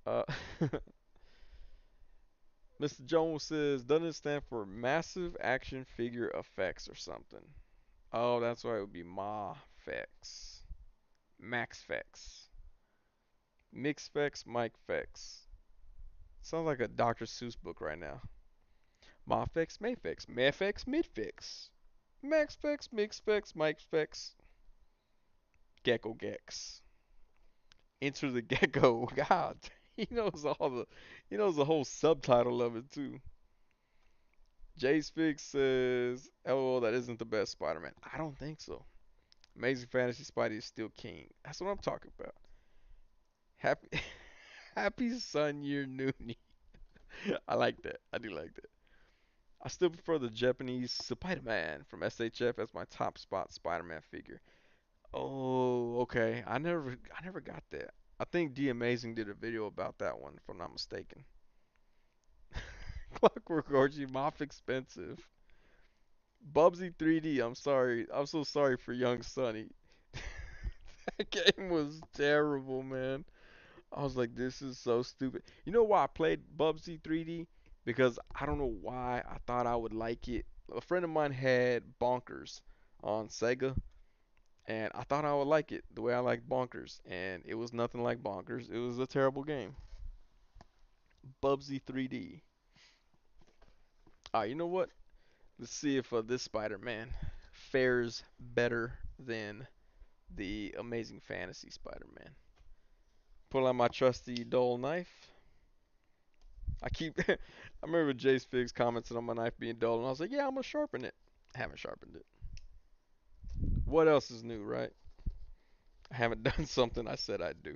Uh Mr. Jones says, doesn't it stand for Massive Action Figure Effects or something? Oh, that's why it would be MAFEX. MaxFex. MixFex, MikeFex. Sounds like a Dr. Seuss book right now. MAFEX, Mayfex, Mafex, Midfix. MaxFex, MixFex, MikeFex. Gecko Gex. Enter the Gecko. God, he knows all the, he knows the whole subtitle of it too. Jace Fix says, "LOL, that isn't the best Spider-Man." I don't think so. Amazing Fantasy Spidey is still king. That's what I'm talking about. Happy, happy Sun Year Noonie. I like that. I do like that. I still prefer the Japanese Spider-Man from SHF as my top spot Spider-Man figure. Oh, okay. I never got that. I think D Amazing did a video about that one, if I'm not mistaken. Clockwork Orgy, Mop expensive. Bubsy 3D, I'm sorry. I'm so sorry for young Sonny. That game was terrible, man. I was like, this is so stupid. You know why I played Bubsy 3D? Because I don't know why I thought I would like it. A friend of mine had Bonkers on Sega, and I thought I would like it the way I like Bonkers, and it was nothing like Bonkers. It was a terrible game. Bubsy 3D. You know what? Let's see if this Spider-Man fares better than the Amazing Fantasy Spider-Man. Pull out my trusty dull knife. I keep. I remember Jace Figs commented on my knife being dull, and I was like, "Yeah, I'm gonna sharpen it." I haven't sharpened it. What else is new, right? I haven't done something I said I'd do.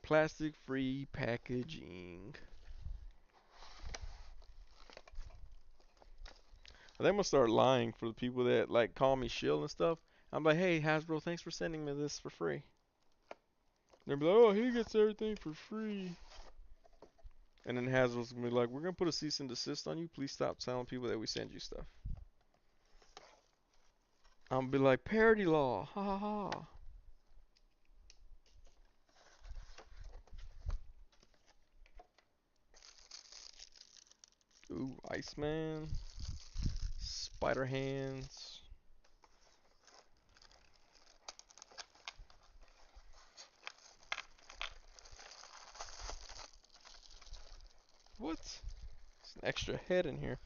Plastic-free packaging. I think I'm gonna start lying for the people that like call me shill and stuff. I'm like, "Hey Hasbro, thanks for sending me this for free." They'll be like, "Oh, he gets everything for free." And then Hasbro's gonna be like, "We're gonna put a cease and desist on you. Please stop telling people that we send you stuff." I'm gonna be like, "Parody law, ha ha ha." Ooh, Iceman, Spider Hands. What? There's an extra head in here.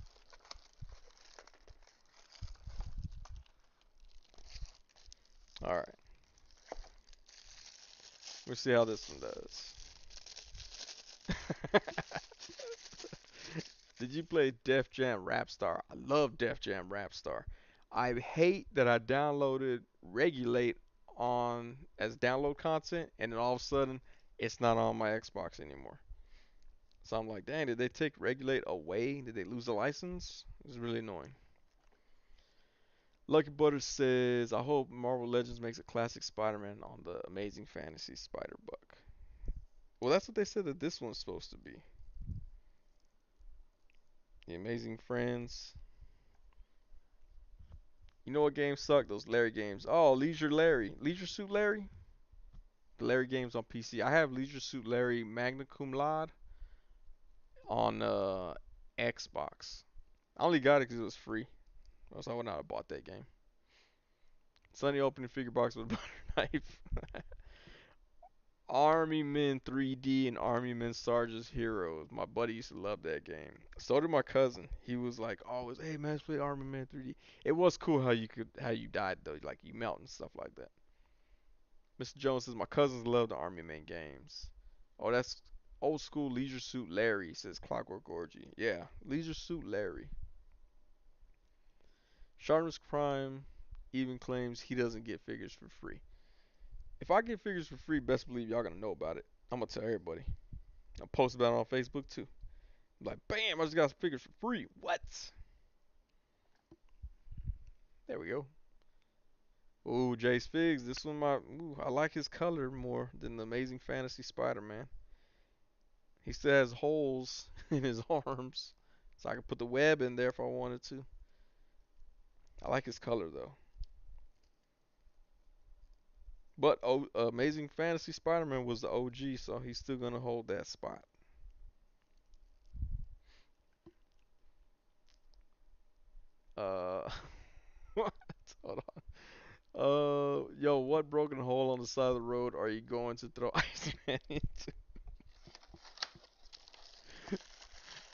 All right, we'll see how this one does. Did you play Def Jam Rap Star? I love Def Jam Rap Star. I hate that I downloaded Regulate on as download content, and then all of a sudden it's not on my Xbox anymore. So I'm like, dang, did they take Regulate away? Did they lose the license? It's really annoying. Lucky Butter says, I hope Marvel Legends makes a classic Spider-Man on the Amazing Fantasy Spider-Buck. Well, that's what they said that this one's supposed to be. The Amazing Friends. You know what games suck? Those Larry games. Oh, Leisure Larry. Leisure Suit Larry? The Larry games on PC. I have Leisure Suit Larry Magna Cum Laude on Xbox. I only got it because it was free. Or else I would not have bought that game. Sonny opening figure box with a butter knife. Army Men 3D and Army Men Sarge's Heroes. My buddy used to love that game. So did my cousin. He was like always, "Hey man, let's play Army Men 3D." It was cool how you died though, like you melt and stuff like that. Mr. Jones says my cousins love the Army Men games. Oh, that's old school Leisure Suit Larry, says Clockwork Orgy. Yeah, Leisure Suit Larry. Sharpness Prime even claims he doesn't get figures for free. If I get figures for free, best believe y'all gonna know about it. I'm gonna tell everybody. I'll post about it on Facebook too. I'm like, bam, I just got some figures for free. What? There we go. Ooh, Jace Figs. This one I like his color more than the Amazing Fantasy Spider-Man. He still has holes in his arms, so I could put the web in there if I wanted to. I like his color though. But Amazing Fantasy Spider-Man was the OG, so he's still gonna hold that spot. Uh, what? Hold on. Yo, what broken hole on the side of the road are you going to throw Iceman into?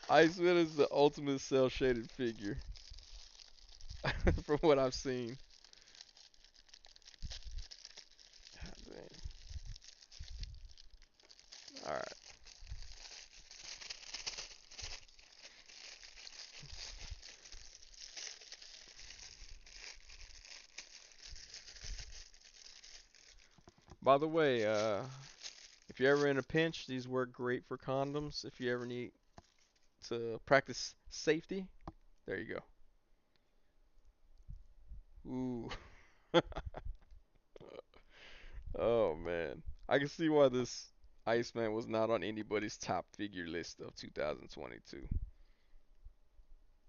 Iceman is the ultimate cell shaded figure, from what I've seen. God dang. All right. By the way, if you're ever in a pinch, these work great for condoms. If you ever need to practice safety, there you go. Ooh. Oh man. I can see why this Iceman was not on anybody's top figure list of 2022.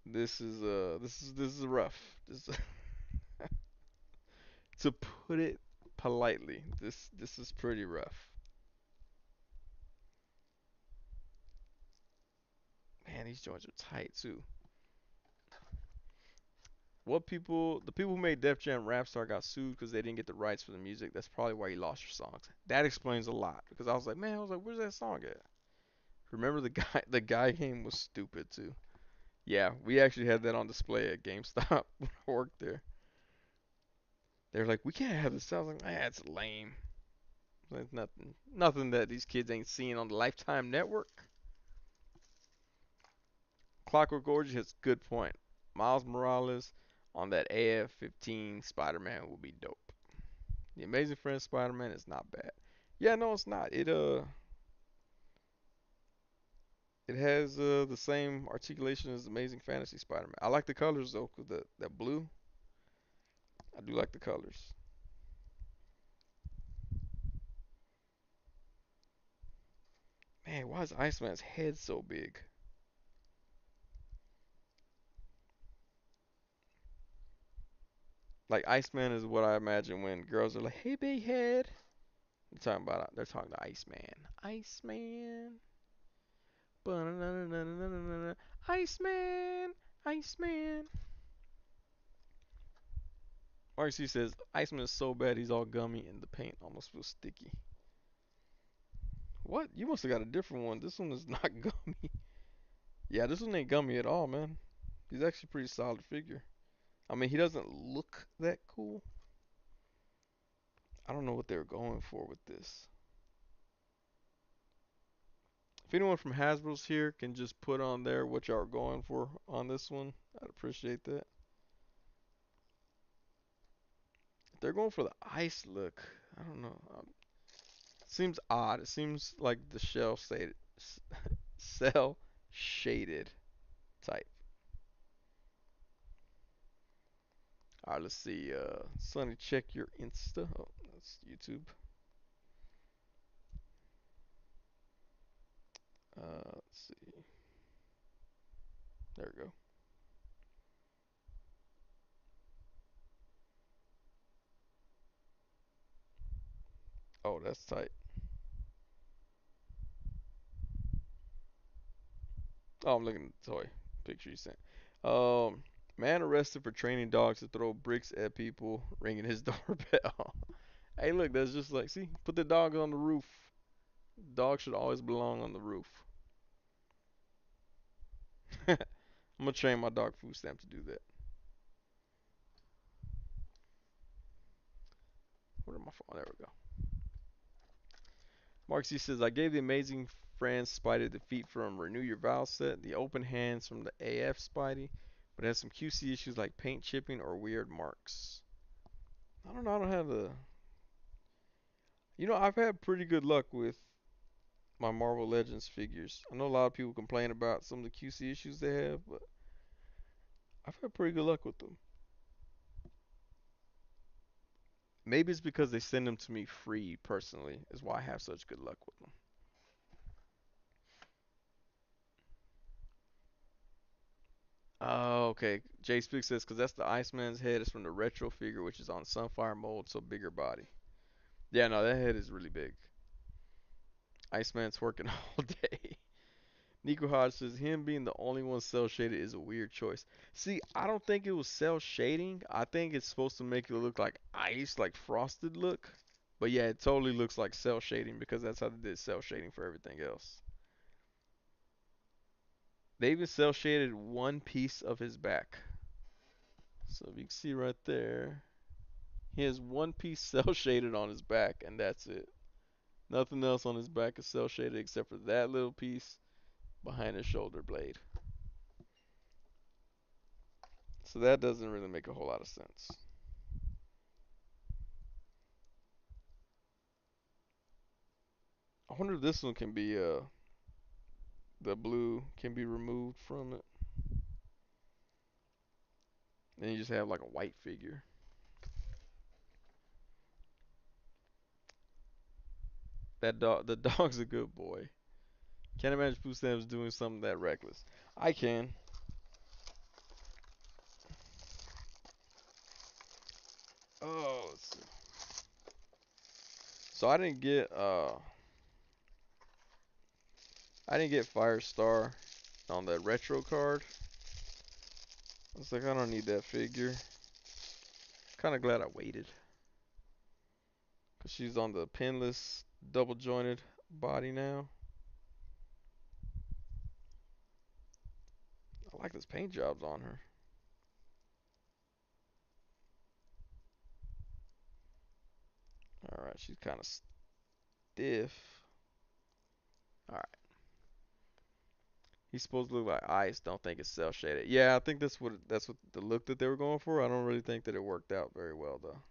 This is rough. This to put it politely, this is pretty rough. Man, these joints are tight too. The people who made Def Jam Rap Star got sued because they didn't get the rights for the music. That's probably why you lost your songs. That explains a lot because I was like, man, I was like, where's that song at? Remember the guy? The guy game was stupid too. Yeah, we actually had that on display at GameStop when I worked there. They were like, we can't have this. I was like, man, it's lame. Like nothing that these kids ain't seen on the Lifetime Network. Clockwork Orange has good point. Miles Morales on that AF-15 Spider-Man will be dope. The Amazing Friends Spider-Man is not bad. Yeah, no, it's not. It has the same articulation as Amazing Fantasy Spider-Man. I like the colors though, 'cause that blue. I do like the colors. Man, why is Iceman's head so big? Like Iceman is what I imagine when girls are like, "Hey, big head." They're talking to Iceman. Iceman. Ba-na-na-na-na-na-na-na. Iceman. Iceman. RC says Iceman is so bad he's all gummy and the paint almost feels sticky. What? You must have got a different one. This one is not gummy. Yeah, this one ain't gummy at all, man. He's actually a pretty solid figure. I mean, he doesn't look that cool. I don't know what they were going for with this. If anyone from Hasbro's here can just put on there what y'all are going for on this one, I'd appreciate that. If they're going for the ice look, I don't know. Seems odd. It seems like the cell shaded type. All right, let's see. Sonny, check your Insta. Oh, that's YouTube. Let's see. There we go. Oh, that's tight. Oh, I'm looking at the toy picture you sent. Um, Man arrested for training dogs to throw bricks at people, ringing his doorbell. Hey, look, that's just like, see, put the dog on the roof. Dog should always belong on the roof. I'm gonna train my dog food stamp to do that. Where my phone? There we go. Mark C says, I gave the Amazing Friends Spidey the feet from Renew Your Vows set, the open hands from the AF Spidey, but it has some QC issues like paint chipping or weird marks. I don't know. I don't have the. I've had pretty good luck with my Marvel Legends figures. I know a lot of people complain about some of the QC issues they have, but I've had pretty good luck with them. Maybe it's because they send them to me free personally, is why I have such good luck with them. Oh, okay. Jay Speak says, because that's the Iceman's head is from the retro figure, which is on Sunfire mold, so bigger body. Yeah, no, that head is really big. Iceman's working all day. Nico Hodge says, him being the only one cell shaded is a weird choice. See, I don't think it was cell shading. I think it's supposed to make it look like ice, like frosted look. But yeah, it totally looks like cell shading because that's how they did cell shading for everything else. They even cell shaded one piece of his back. So if you can see right there, he has one piece cell shaded on his back, and that's it. Nothing else on his back is cell shaded except for that little piece behind his shoulder blade. So that doesn't really make a whole lot of sense. I wonder if this one can be the blue can be removed from it. Then you just have like a white figure. That dog, the dog's a good boy. Can't imagine Pooh Sam's doing something that reckless. I can. Oh, let's see. So I didn't get Firestar on that retro card. I was like, I don't need that figure. Kind of glad I waited. Because she's on the pinless, double jointed body now. I like this paint jobs on her. Alright, she's kind of stiff. Alright. He's supposed to look like ice. Don't think it's cell shaded. Yeah, I think that's what the look that they were going for. I don't really think that it worked out very well though.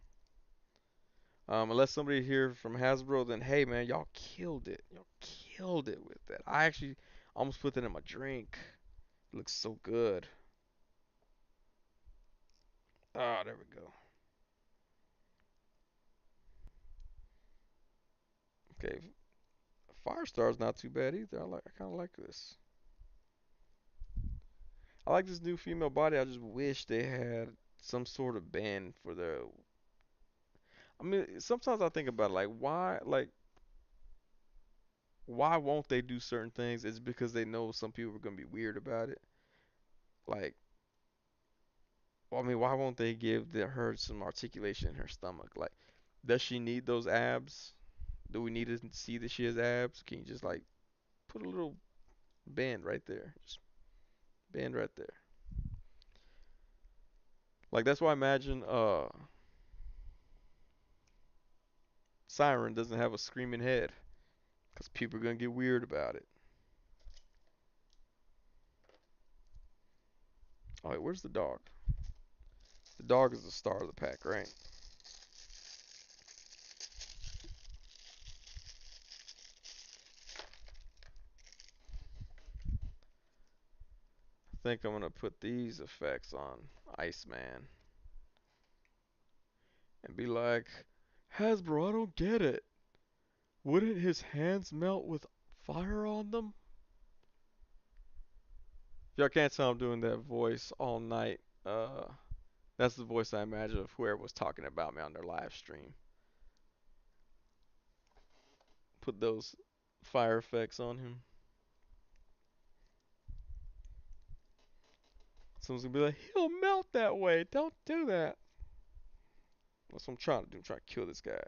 Unless somebody here from Hasbro, then hey man, y'all killed it. Y'all killed it with that. I actually almost put that in my drink. It looks so good. Ah, there we go. Okay, Firestar's not too bad either. I kind of like this. I like this new female body. I just wish they had some sort of band for the. I mean, sometimes I think about it, why won't they do certain things? It's because they know some people are gonna be weird about it. Like, well, I mean, why won't they give her some articulation in her stomach? Like, does she need those abs? Do we need to see that she has abs? Can you just like put a little band right there? Just band right there. Like that's why I imagine Siren doesn't have a screaming head, 'cause people are gonna get weird about it. Oh wait, where's the dog? The dog is the star of the pack, right? I think I'm gonna put these effects on Iceman and be like, Hasbro, I don't get it. Wouldn't his hands melt with fire on them? If y'all can't tell I'm doing that voice all night, that's the voice I imagine of whoever was talking about me on their live stream. Put those fire effects on him. Someone's gonna be like, he'll melt that way. Don't do that. That's what I'm trying to do. I'm trying to kill this guy.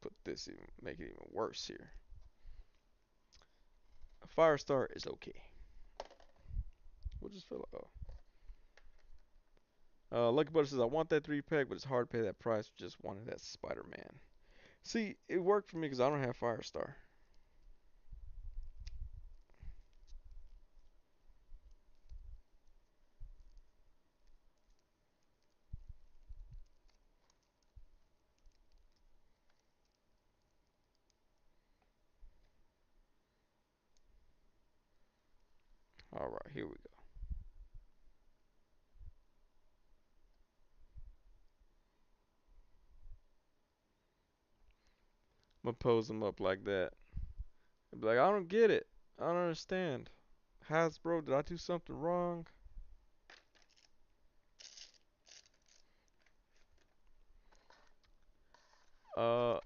Put this even, make it even worse here. A Firestar is okay. We'll just fill it. Oh. Lucky Butter says, I want that 3-pack, but it's hard to pay that price. Just wanted that Spider-Man. See, it worked for me because I don't have Firestar. Alright, here we go. I'm gonna pose him up like that. And be like, I don't get it. I don't understand. Hasbro, did I do something wrong? Uh,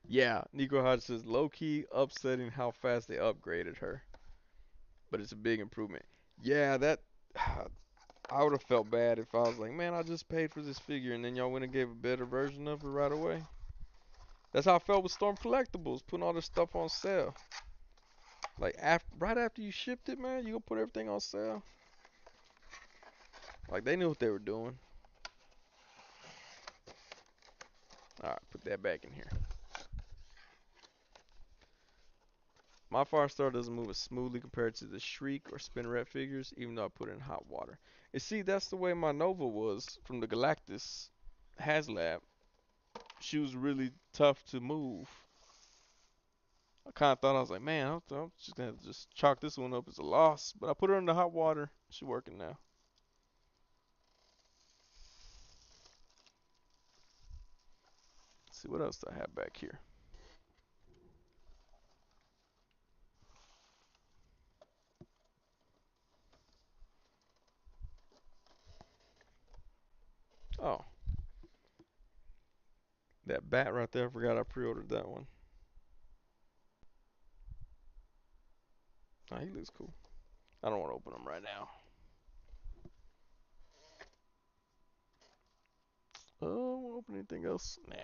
yeah, Nico Hodge says, low key upsetting how fast they upgraded her. But it's a big improvement. Yeah, that I would have felt bad if I was like, man, I just paid for this figure and then y'all went and gave a better version of it right away. That's how I felt with Storm Collectibles, putting all this stuff on sale. Like right after you shipped it, man, you gonna put everything on sale. Like they knew what they were doing. All right, put that back in here. My Firestar doesn't move as smoothly compared to the Shriek or Spinneret figures, even though I put it in hot water. And see, that's the way my Nova was from the Galactus HasLab. She was really tough to move. I kind of thought I was like, man, I'm just gonna just chalk this one up as a loss. But I put her in the hot water. She's working now. Let's see what else do I have back here. Oh, that bat right there. I forgot I pre-ordered that one. Oh, he looks cool. I don't want to open him right now. Oh, want to open anything else? Nah.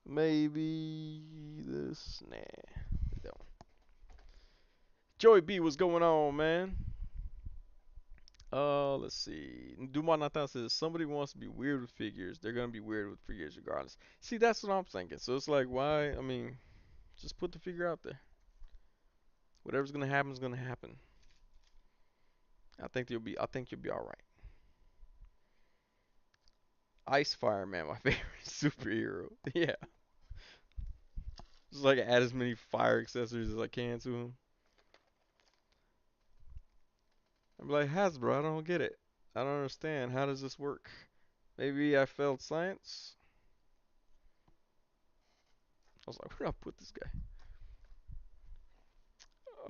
Maybe this. Nah. Don't. Joey B, what's going on, man? Let's see. Dumont Nathan says somebody wants to be weird with figures. They're gonna be weird with figures regardless. See, that's what I'm thinking. So it's like, why? I mean, just put the figure out there. Whatever's gonna happen is gonna happen. I think you'll be. I think you'll be all right. Ice Fireman, my favorite superhero. Yeah, just like add as many fire accessories as I can to him. I'm like Hasbro. I don't get it. I don't understand. How does this work? Maybe I failed science. I was like, where do I put this guy?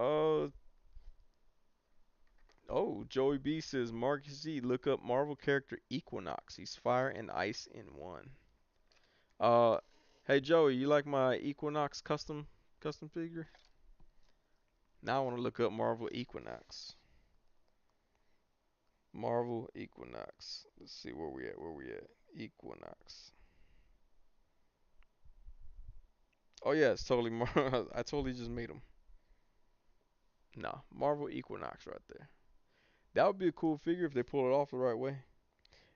Uh, oh, Joey B says, Mark Z, look up Marvel character Equinox. He's fire and ice in one. Uh, hey Joey, you like my Equinox custom figure? Now I want to look up Marvel Equinox. Marvel Equinox. Let's see where we at. Where we at? Equinox. Oh yeah, it's totally Marvel. I totally just made him. Nah, Marvel Equinox right there. That would be a cool figure if they pull it off the right way.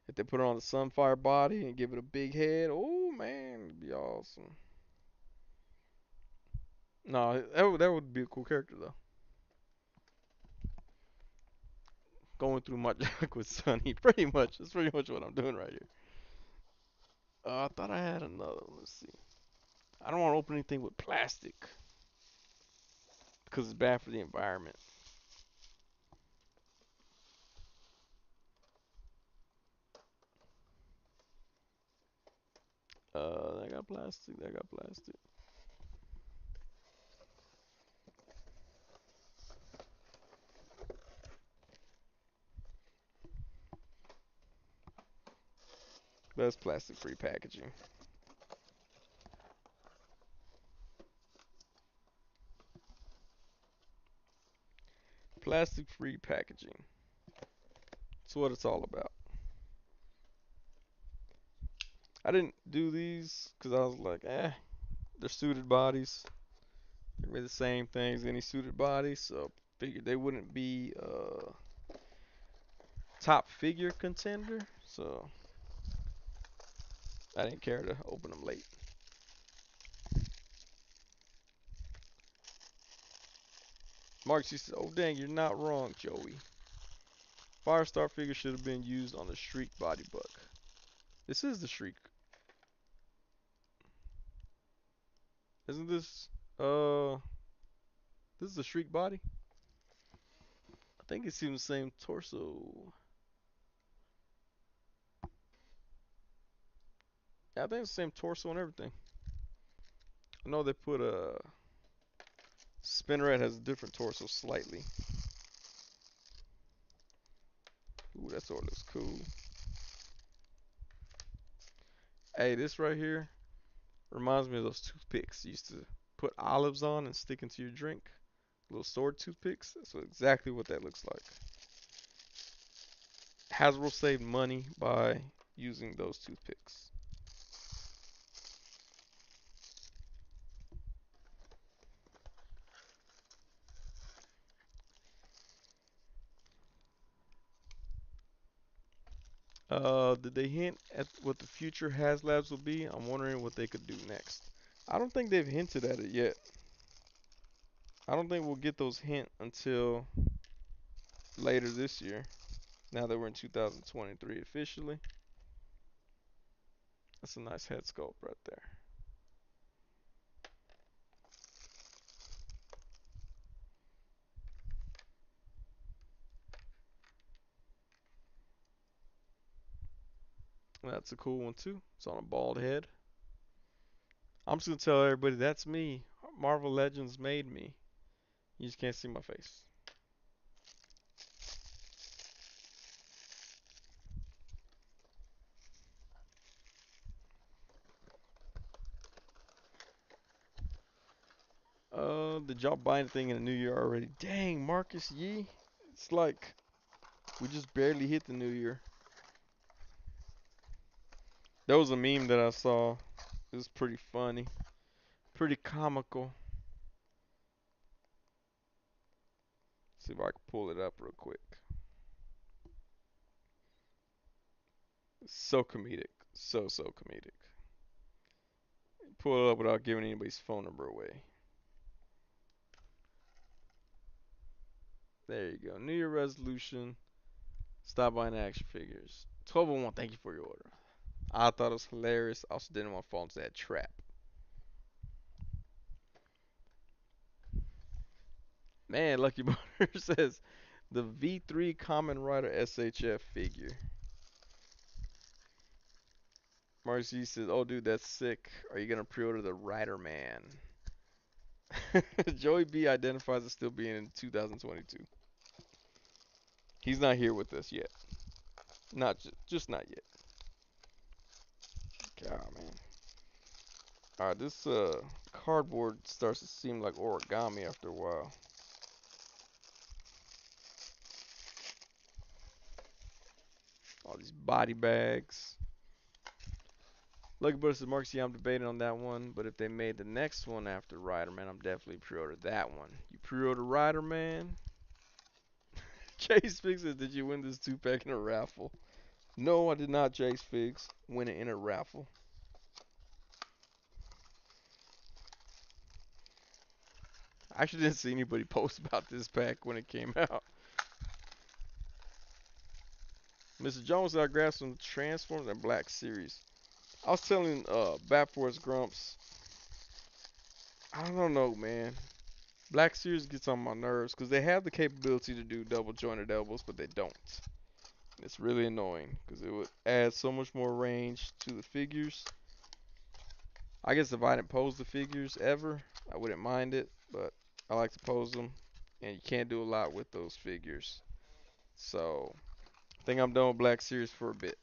If they put it on the Sunfire body and give it a big head, oh man, it'd be awesome. No, that would be a cool character though. Going through my junk with Sonny, pretty much. That's pretty much what I'm doing right here. I thought I had another. Let's see. I don't want to open anything with plastic because it's bad for the environment. I got plastic. I got plastic. That's plastic-free packaging. Plastic-free packaging. That's what it's all about. I didn't do these because I was like, they're suited bodies. They're the same things any suited body, so figured they wouldn't be top figure contender. So I didn't care to open them late. Mark, she said, "Oh dang, you're not wrong, Joey. Firestar figure should have been used on the Shriek body buck. This is the Shriek, isn't this? This is the Shriek body. I think it's even the same torso. Yeah, I think it's the same torso and everything. I know they put a Spinneret has a different torso slightly. Ooh, that sword looks cool. Hey, this right here reminds me of those toothpicks you used to put olives on and stick into your drink. Little sword toothpicks. That's exactly what that looks like. Hasbro saved money by using those toothpicks. Did they hint at what the future HasLabs will be? I'm wondering what they could do next. I don't think they've hinted at it yet. I don't think we'll get those hints until later this year. Now that we're in 2023 officially. That's a nice head sculpt right there. That's a cool one too. It's on a bald head. I'm just gonna tell everybody that's me. Marvel Legends made me. You just can't see my face. Did y'all buy anything in the new year already? Dang, Marcus Yee. It's like we just barely hit the new year. There was a meme that I saw. It was pretty funny, pretty comical. See if I can pull it up real quick. It's so comedic, so comedic. Pull it up without giving anybody's phone number away. There you go. New Year resolution. Stop buying action figures. 1201, thank you for your order. I thought it was hilarious. I also didn't want to fall into that trap. Man, Lucky Butter says the V3 Common Rider SHF figure. Marcy says, "Oh, dude, that's sick. Are you gonna pre-order the Rider Man?" Joey B identifies as still being in 2022. He's not here with us yet. Not just not yet. God, man. All right, this cardboard starts to seem like origami after a while. All these body bags. Lucky Butter says, Mark, see, I'm debating on that one, but if they made the next one after Rider Man, I'm definitely pre-order that one. You pre-order Rider Man? Chase Figs says, did you win this 2-pack in a raffle? No, I did not, Chase Figs. Win it in a raffle. I actually didn't see anybody post about this pack when it came out. Mr. Jones said I grabbed some Transformers and Black Series. I was telling Bat Force Grumps, I don't know, man. Black Series gets on my nerves because they have the capability to do double jointed elbows, but they don't. It's really annoying because it would add so much more range to the figures. I guess if I didn't pose the figures ever, I wouldn't mind it, but I like to pose them, and you can't do a lot with those figures. So I think I'm done with Black Series for a bit.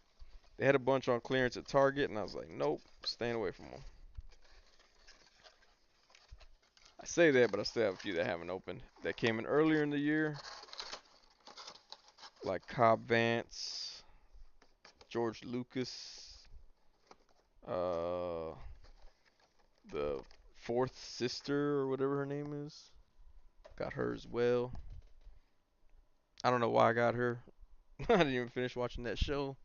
They had a bunch on clearance at Target, and I was like, nope, staying away from them. I say that, but I still have a few that haven't opened. That came in earlier in the year, like Cobb Vance, George Lucas, uh, the fourth sister or whatever her name is. Got her as well. I don't know why I got her. I didn't even finish watching that show.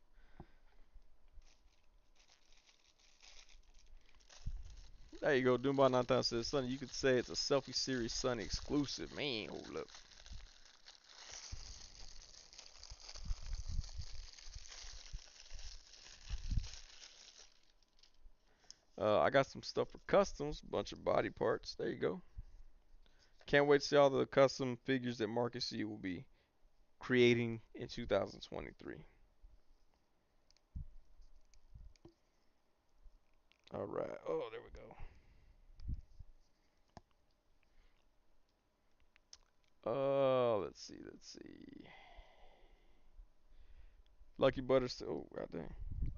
There you go. Doombot 9000 says, Sonny, you could say it's a selfie series Sonny exclusive. Man, hold up. I got some stuff for customs, bunch of body parts. There you go. Can't wait to see all the custom figures that Marcus C will be creating in 2023. All right. Oh, there we go. Let's see. Let's see. Lucky Butter says, oh, god dang.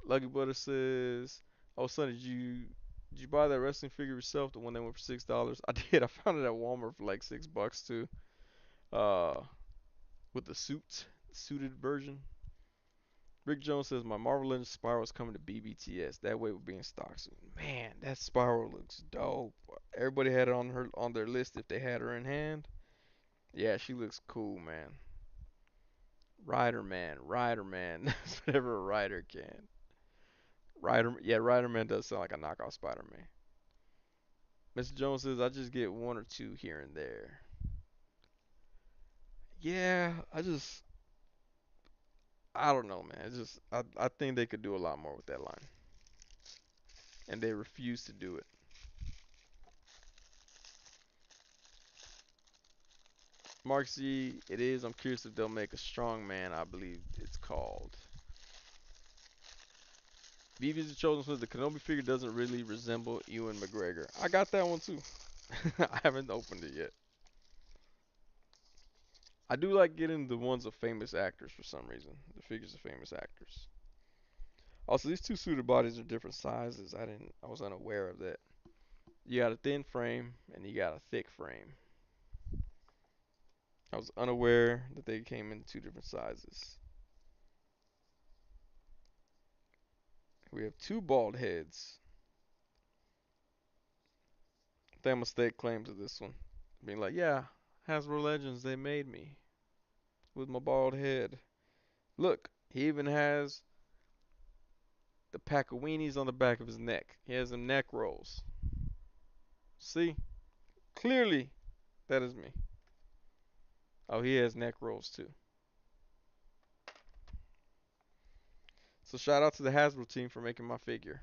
Lucky Butter says, oh, Sonny, did you buy that wrestling figure yourself? The one that went for $6? I did. I found it at Walmart for like $6 too. Uh, with the suited version. Rick Jones says my Marvel Legends Spiral is coming to BBTS. That way will be in stock soon. Man, that Spiral looks dope. Everybody had it on their list if they had her in hand. Yeah, she looks cool, man. Rider Man. That's whatever a rider can. Rider, yeah, Rider Man does sound like a knockoff Spider Man. Mr. Jones says I just get one or two here and there. Yeah, I don't know, man. I think they could do a lot more with that line, and they refuse to do it. Mark Z, it is. I'm curious if they'll make a strong man. I believe it's called. Vivi's the chosen says the Kenobi figure doesn't really resemble Ewan McGregor. I got that one too. I haven't opened it yet. I do like getting the ones of famous actors for some reason. The figures of famous actors. Also, these two suited bodies are different sizes. I was unaware of that. You got a thin frame and you got a thick frame. I was unaware that they came in two different sizes. We have two bald heads. I think I'm gonna stake claim to this one. Being like, yeah, Hasbro Legends, they made me with my bald head. Look, he even has the pack of weenies on the back of his neck. He has them neck rolls. See? Clearly, that is me. Oh, he has neck rolls too. So shout out to the Hasbro team for making my figure.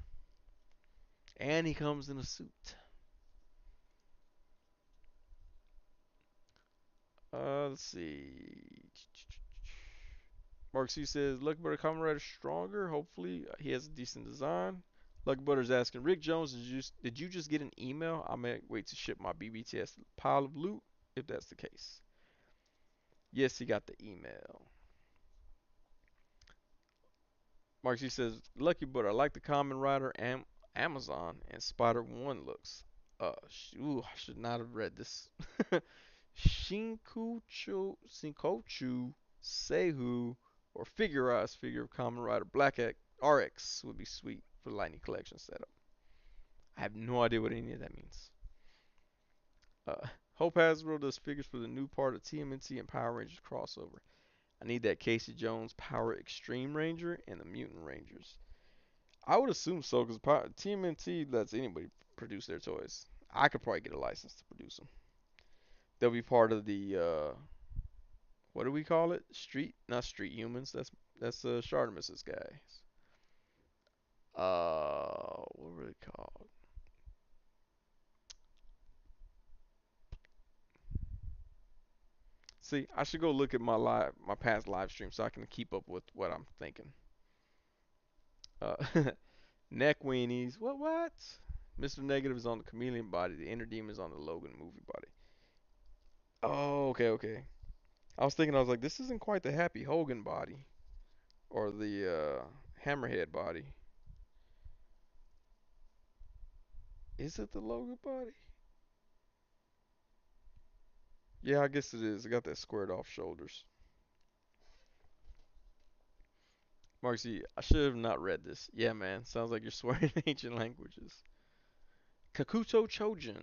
And he comes in a suit. Let's see. Mark C says Lucky Butter Kamen Rider stronger. Hopefully, he has a decent design. Lucky Butter's asking Rick Jones, did you just get an email? I might wait to ship my BBTS pile of loot if that's the case. Yes, he got the email. Mark C says Lucky Butter, I like the Kamen Rider and Amazon and Spider One looks. I should not have read this. Shinkochu Sehu or Figurized figure of Kamen Rider Black RX would be sweet for the Lightning Collection setup. I have no idea what any of that means. Hope Hasbro does figures for the new part of TMNT and Power Rangers crossover. I need that Casey Jones Power Extreme Ranger and the Mutant Rangers. I would assume so because TMNT lets anybody produce their toys. I could probably get a license to produce them. They'll be part of the what do we call it? Not street humans. That's Shardamus's guys. What were they called? See, I should go look at my past live stream so I can keep up with what I'm thinking. Uh, neck weenies. What? Mr. Negative is on the chameleon body. The Inner Demon is on the Logan movie body. Oh, okay. I was like, this isn't quite the Happy Hogan body or the Hammerhead body. Is it the Logan body? Yeah, I guess it is. It got that squared off shoulders. Marcy, I should have not read this. Yeah, man. Sounds like you're swearing ancient languages. Kakuto Chojin.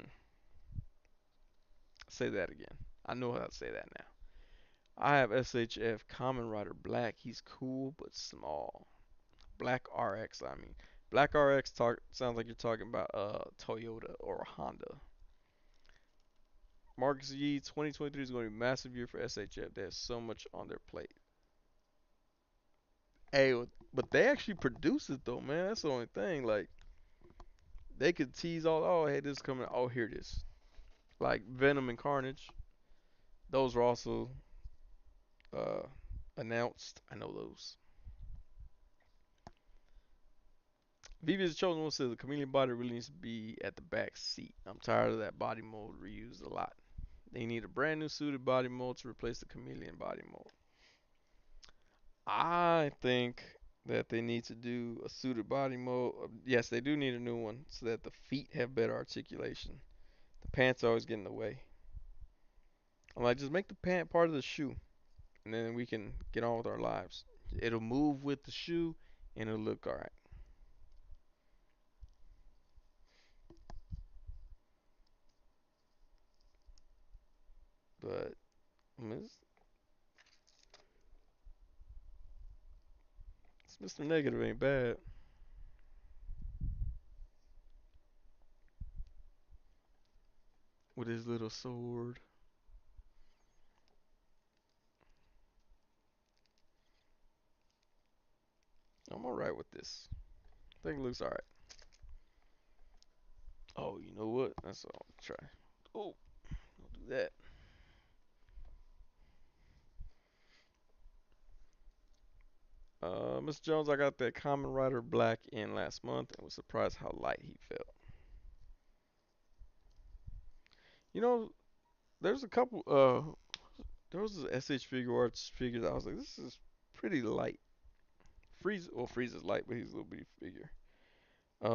Say that again. I know how to say that now. I have SHF Kamen Rider Black. He's cool but small. Black RX, I mean. Black RX sounds like you're talking about Toyota or Honda. Marcus Yee, 2023 is going to be a massive year for SHF. They have so much on their plate. Hey, but they actually produce it though, man. That's the only thing. Like they could tease all, oh, hey, this is coming. Oh, here it is. Like Venom and Carnage. Those were also uh, announced. I know those. Vivi's chosen one says the chameleon body really needs to be at the back seat. I'm tired of that body mold reused a lot. They need a brand new suited body mold to replace the chameleon body mold. I think that they need to do a suited body mold. Yes, they do need a new one so that the feet have better articulation. The pants always get in the way. I'm like, just make the pant part of the shoe, and then we can get on with our lives. It'll move with the shoe, and it'll look alright. But I mean, Mr. Negative ain't bad. With his little sword. I'm alright with this. I think it looks alright. Oh, you know what? That's all I'll try. Oh, don't do that. Mr. Jones, I got that Common Rider Black in last month and was surprised how light he felt. You know, there's a couple, there was this SH Figure Arts figures. I was like, this is pretty light. Freeze is light, but he's a little bitty figure. What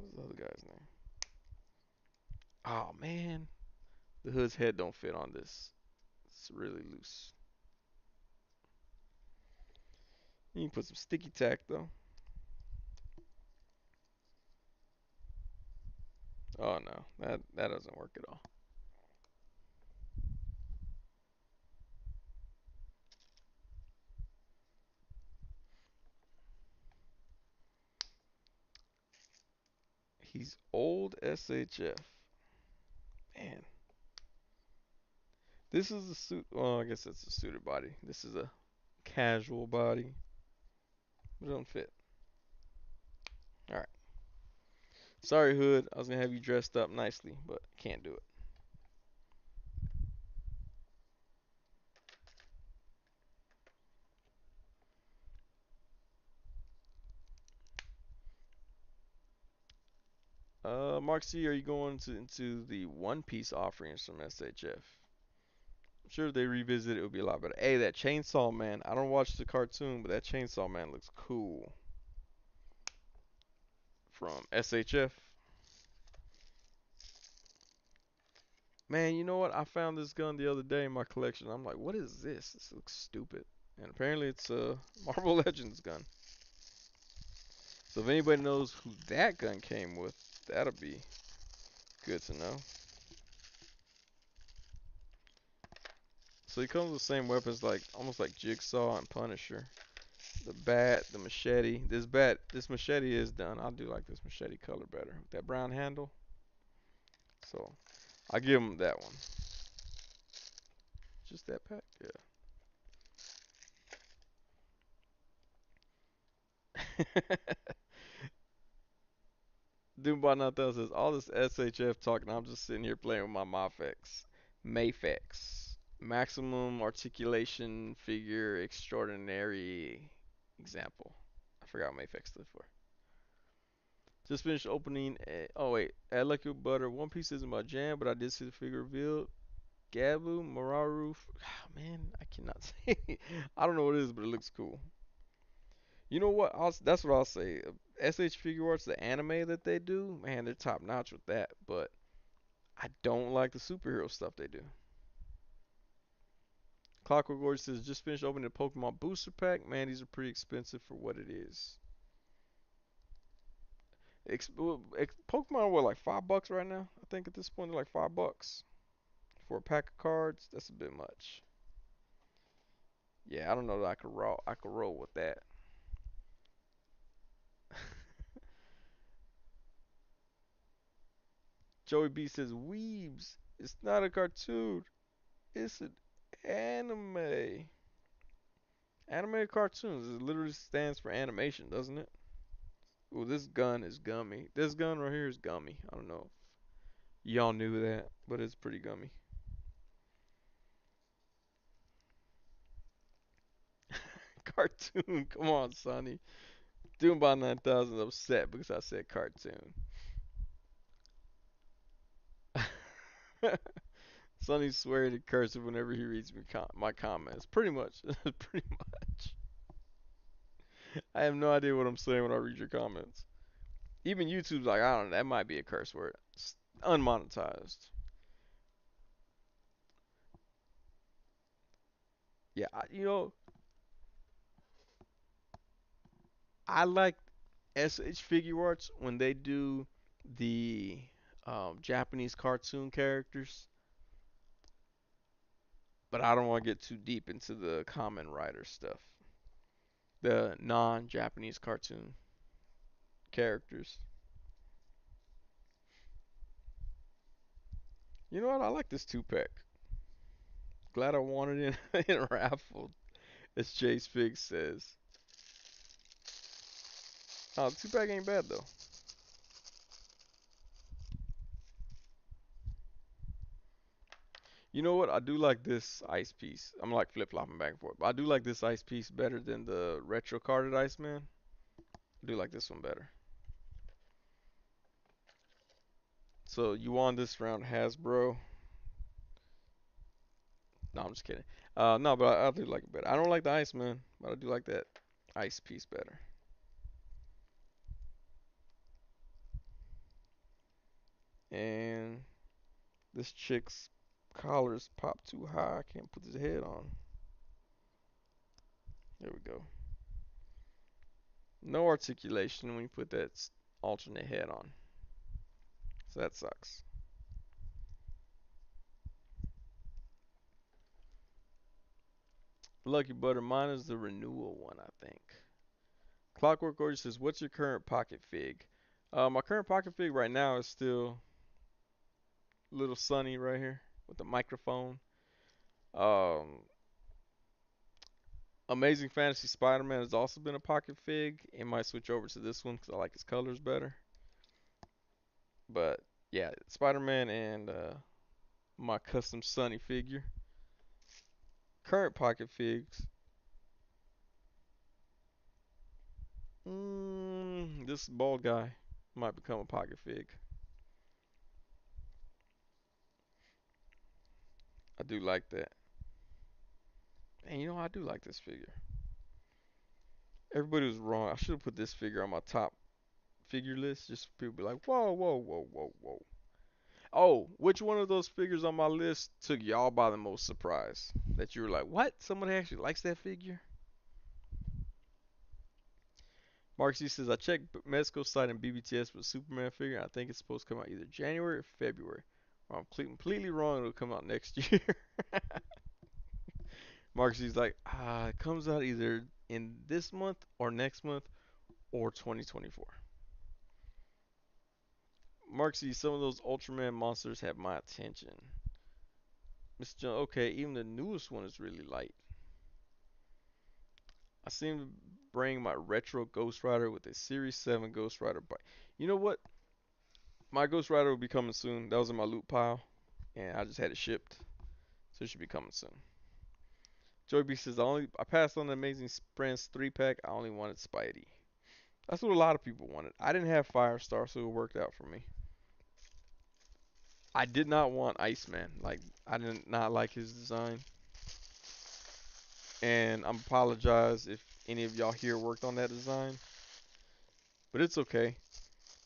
was the other guy's name? Oh man, the hood's head don't fit on this. It's really loose. You can put some sticky tack though. Oh no, that doesn't work at all. He's old SHF. Man, this is a suit. Well, I guess it's a suited body. This is a casual body. It don't fit. All right. Sorry, Hood. I was gonna have you dressed up nicely, but can't do it. Mark C, are you going into the One Piece offerings from SHF? I'm sure if they revisit it, it would be a lot better. Hey, that Chainsaw Man. I don't watch the cartoon, but that Chainsaw Man looks cool. From SHF. Man, you know what? I found this gun the other day in my collection. I'm like, what is this? This looks stupid. And apparently it's a Marvel Legends gun. So if anybody knows who that gun came with, that'll be good to know. So he comes with the same weapons like almost like Jigsaw and Punisher. The bat, the machete. This machete is done. I do like this machete color better. With that brown handle. So I give him that one. Just that pack, yeah. Doombot 9000 says all this SHF talking. I'm just sitting here playing with my Mafex. Mafex. Maximum articulation figure extraordinary example. I forgot what Mafex stood for. Just finished opening. Oh wait, add like your butter. One Piece isn't my jam, but I did see the figure revealed. Gabu Mararu. Man, I cannot say. I don't know what it is, but it looks cool. You know what? That's what I'll say. SH Figure Arts, the anime that they do, man, they're top notch with that. But I don't like the superhero stuff they do. Clockwork Gorge says just finished opening the Pokemon booster pack. Man, these are pretty expensive for what it is. Pokemon were like $5 right now. I think at this point they're like $5 for a pack of cards. That's a bit much. Yeah, I don't know that I could roll with that. Joey B says Weebs. It's not a cartoon. It's an anime. Anime cartoons. It literally stands for animation, doesn't it? Ooh, this gun is gummy. This gun right here is gummy. I don't know if y'all knew that, but it's pretty gummy. Cartoon. Come on, Sonny. Doing by 9,000 upset because I said cartoon. Sonny's swearing to cursive whenever he reads my comments. Pretty much. Pretty much. I have no idea what I'm saying when I read your comments. Even YouTube's like, I don't know, that might be a curse word. It's unmonetized. Yeah, I like SH Figure Arts when they do the Japanese cartoon characters, but I don't want to get too deep into the Common Rider stuff. the non-Japanese cartoon characters. You know what? I like this two pack. Glad I won it in a raffle, as Chase Fig says. Oh, the two pack ain't bad though. You know what? I do like this ice piece. I'm like flip flopping back and forth, but I do like this ice piece better than the retro carded Iceman. I do like this one better. So you won this round, Hasbro. No, I'm just kidding. No, but I do like it better. I don't like the Iceman, but I do like that ice piece better. And this chick's collars pop too high. I can't put his head on. There we go. No articulation when you put that alternate head on. So that sucks. Lucky Butter, mine is the renewal one, I think. Clockwork Orgy says, "What's your current pocket fig?" My current pocket fig right now is still little Sonny right here with the microphone. Um, Amazing Fantasy Spider-Man has also been a pocket fig. It might switch over to this one because I like his colors better. But yeah, Spider-Man and my custom Sonny figure. Current pocket figs. This bald guy might become a pocket fig. I do like that. And you know, I do like this figure. Everybody was wrong. I should have put this figure on my top figure list. Just so people be like, whoa, whoa, whoa, whoa, whoa. Oh, which one of those figures on my list took y'all by the most surprise? That you were like, what? Somebody actually likes that figure? Mark C says, I checked Mezco's site and BBTS for the Superman figure. I think it's supposed to come out either January or February. Or I'm completely wrong. It'll come out next year. Mark C's like, it comes out either in this month or next month or 2024. Mark C, some of those Ultraman monsters have my attention. Mr. John, okay, even the newest one is really light. I seem to bring my retro Ghost Rider with a Series 7 Ghost Rider bike. You know what? My Ghost Rider will be coming soon. That was in my loot pile, and I just had it shipped, so it should be coming soon. Joey B says I passed on the Amazing Friends 3 pack. I only wanted Spidey. That's what a lot of people wanted. I didn't have Firestar, so it worked out for me. I did not want Iceman. Like I did not like his design, and I apologize if any of y'all here worked on that design, but it's okay.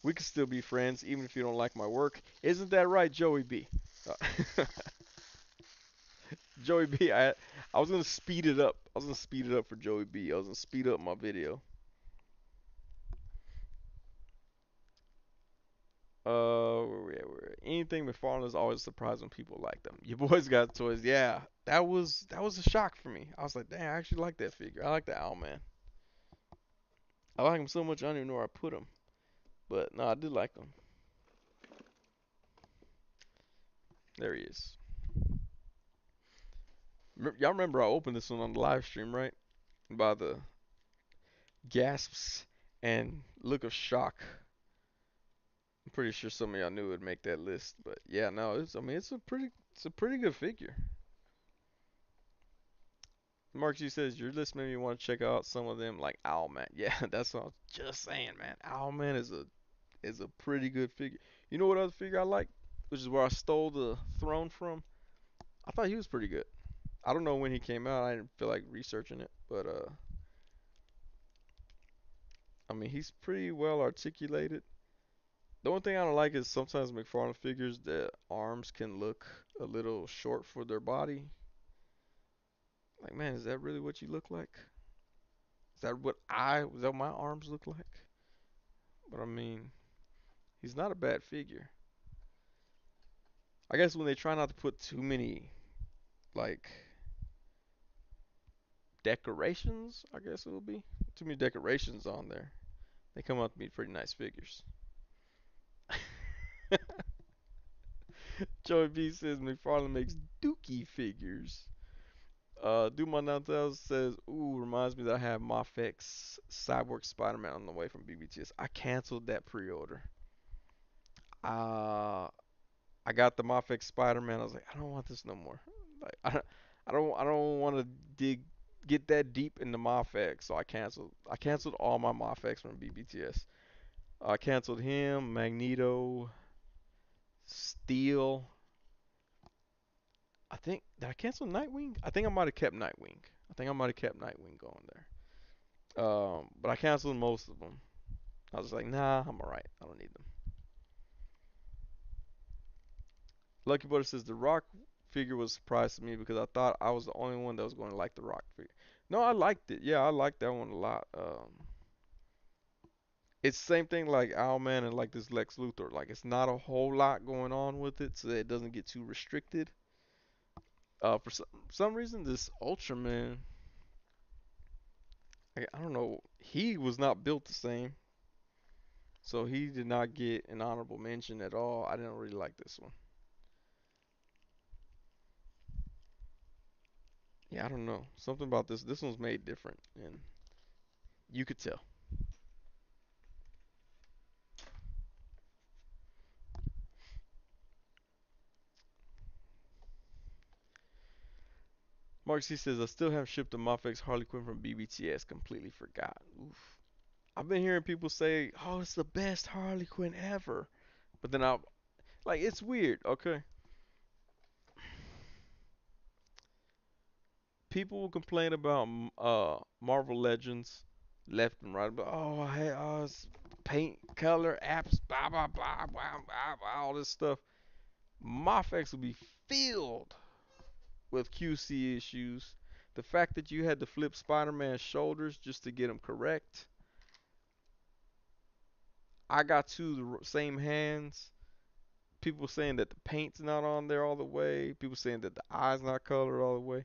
We can still be friends even if you don't like my work. Isn't that right, Joey B? Joey B, I was gonna speed it up. I was gonna speed it up for Joey B. I was gonna speed up my video. Where we at? Anything McFarlane is always surprised when people like them. Your boys got toys. Yeah, that was a shock for me. I was like, damn, I actually like that figure. I like the Owlman. I like him so much I don't even know where I put him. But no, I did like him. There he is. Y'all remember I opened this one on the live stream, right? By the gasps and look of shock. I'm pretty sure some of y'all knew it would make that list, but yeah, no, it's a pretty good figure. Mark G says your list made me want to check out some of them like Owlman. Yeah, that's what I was just saying, man. Owlman is a pretty good figure. You know what other figure I like? Which is where I stole the throne from. I thought he was pretty good. I don't know when he came out. I didn't feel like researching it, but I mean he's pretty well articulated. The only thing I don't like is sometimes McFarlane figures the arms can look a little short for their body. Like, man, is that really what you look like? Is that what my arms look like? But I mean, he's not a bad figure. I guess when they try not to put too many like decorations, I guess it will be. Too many decorations on there. They come out to be pretty nice figures. Joey B says McFarlane makes dookie figures. Duma 9000 says, "Ooh, reminds me that I have Mafex Cyborg Spider-Man on the way from BBTS. I canceled that pre-order. Uh, I got the Mafex Spider-Man. I was like, I don't want this no more. Like, I don't want to dig get that deep into Mafex. So I canceled. I canceled all my Mafex from BBTS. I canceled him, Magneto, Steel. I think did I cancel Nightwing? I think I might have kept Nightwing. I think I might have kept Nightwing going there. But I canceled most of them. I was like, nah, I'm alright. I don't need them. Lucky Butter says the Rock figure was a surprise to me because I thought I was the only one that was going to like the Rock figure. No, I liked it. Yeah, I liked that one a lot. It's the same thing like Owlman and like this Lex Luthor. Like it's not a whole lot going on with it, so that it doesn't get too restricted. For some reason, this Ultraman, I don't know, he was not built the same, so he did not get an honorable mention at all. I didn't really like this one. Yeah, I don't know. Something about this. This one's made different, and you could tell. Mark C says I still have shipped the Mafex Harley Quinn from BBTS. Completely forgot. Oof. I've been hearing people say, "Oh, it's the best Harley Quinn ever," but then I like it's weird. Okay, people will complain about Marvel Legends left and right, but it's paint, color, apps, blah blah blah blah blah, blah all this stuff. Mafex will be filled with QC issues. The fact that you had to flip Spider-Man's shoulders just to get them correct. I got two the same hands. People saying that the paint's not on there all the way. People saying that the eye's not colored all the way.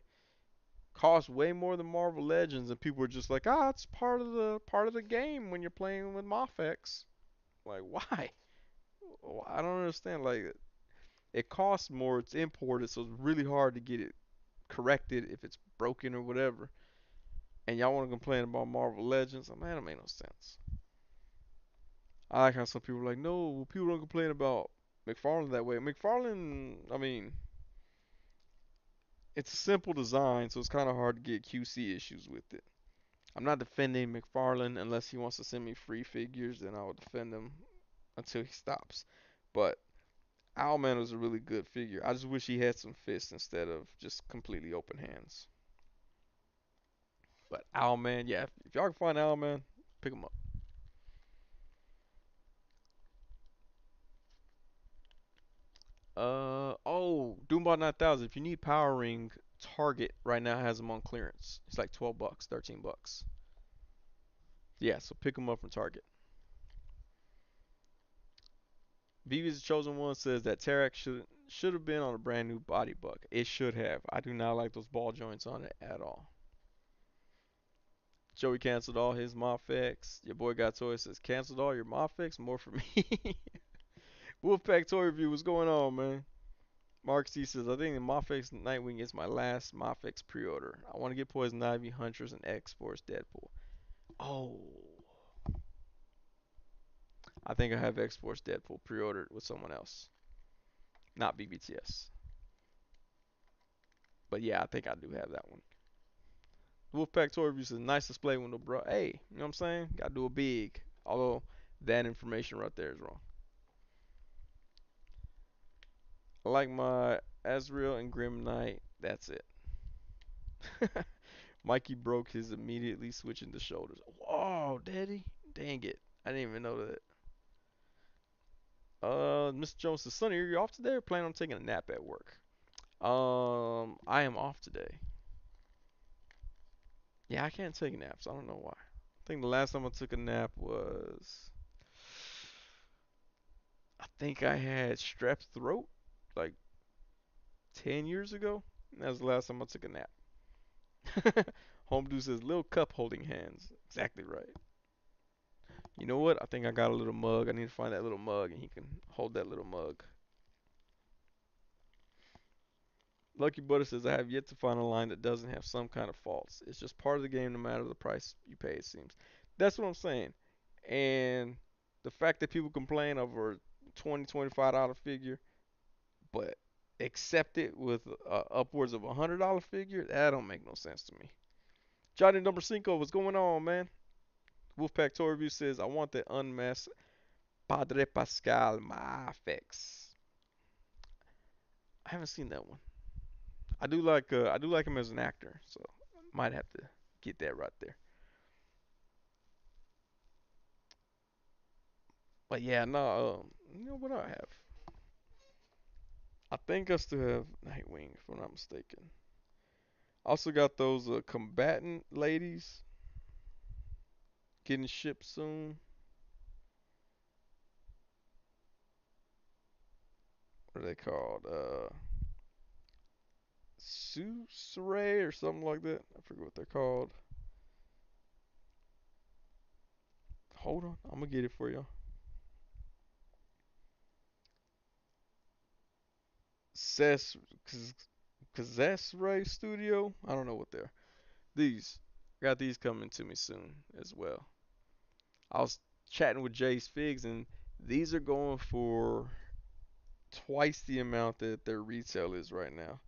Cost way more than Marvel Legends, and people are just like, it's part of the game when you're playing with Mafex. Like, why? I don't understand. Like, it costs more. It's imported, so it's really hard to get it corrected if it's broken or whatever. And y'all want to complain about Marvel Legends? Oh, man, that make no sense. I like how some people are like, no, well, people don't complain about McFarlane that way. McFarlane, I mean, it's a simple design, so it's kind of hard to get QC issues with it. I'm not defending McFarlane unless he wants to send me free figures, then I will defend him until he stops. But Owlman was a really good figure. I just wish he had some fists instead of just completely open hands. But Owlman, yeah, if y'all can find Owlman, pick him up. Doombot 9000. If you need Power Ring, Target right now has them on clearance. It's like 12 bucks, 13 bucks. Yeah, so pick them up from Target. BB's the Chosen One says that Tarak should have been on a brand new body buck. It should have. I do not like those ball joints on it at all. Joey canceled all his Mafex. Your boy Got Toy says canceled all your Mafex. More for me. Wolfpack Toy Review. What's going on, man? Mark C says I think the Mafex Nightwing is my last Mafex pre-order. I want to get Poison Ivy, Huntress, and X Force Deadpool. Oh, I think I have X Force Deadpool pre-ordered with someone else, not BBTS. But yeah, I think I do have that one. Wolfpack Toy Review says nice display window, bro. Hey, you know what I'm saying? Gotta do it big. Although that information right there is wrong. I like my Azrael and Grim Knight. That's it. Mikey broke his immediately switching the shoulders. Whoa, daddy. Dang it. I didn't even know that. Mr. Jones says, Sonny, are you off today or planning on taking a nap at work? I am off today. Yeah, I can't take naps. I don't know why. I think the last time I took a nap was, I think I had strep throat like 10 years ago. That was the last time I took a nap. Home dude says little cup holding hands. Exactly right. You know what? I think I got a little mug. I need to find that little mug and he can hold that little mug. Lucky Butter says I have yet to find a line that doesn't have some kind of faults. It's just part of the game no matter the price you pay, it seems. That's what I'm saying. And the fact that people complain over a $20, $25 figure, but accept it with upwards of $100 figure, that don't make no sense to me. Johnny Number Cinco, what's going on, man? Wolfpack Toy Review says I want the unmasked Padre Pascal Mafex. I haven't seen that one. I do like him as an actor, so might have to get that right there. But yeah, no, you know what I have? I think I still have Nightwing, if I'm not mistaken. Also got those combatant ladies getting shipped soon. What are they called? Susure or something like that. I forget what they're called. Hold on, I'm gonna get it for you. Ses Kazesray Studio. I don't know what they're. These got these coming to me soon as well. I was chatting with Jay's Figs and these are going for twice the amount that their retail is right now.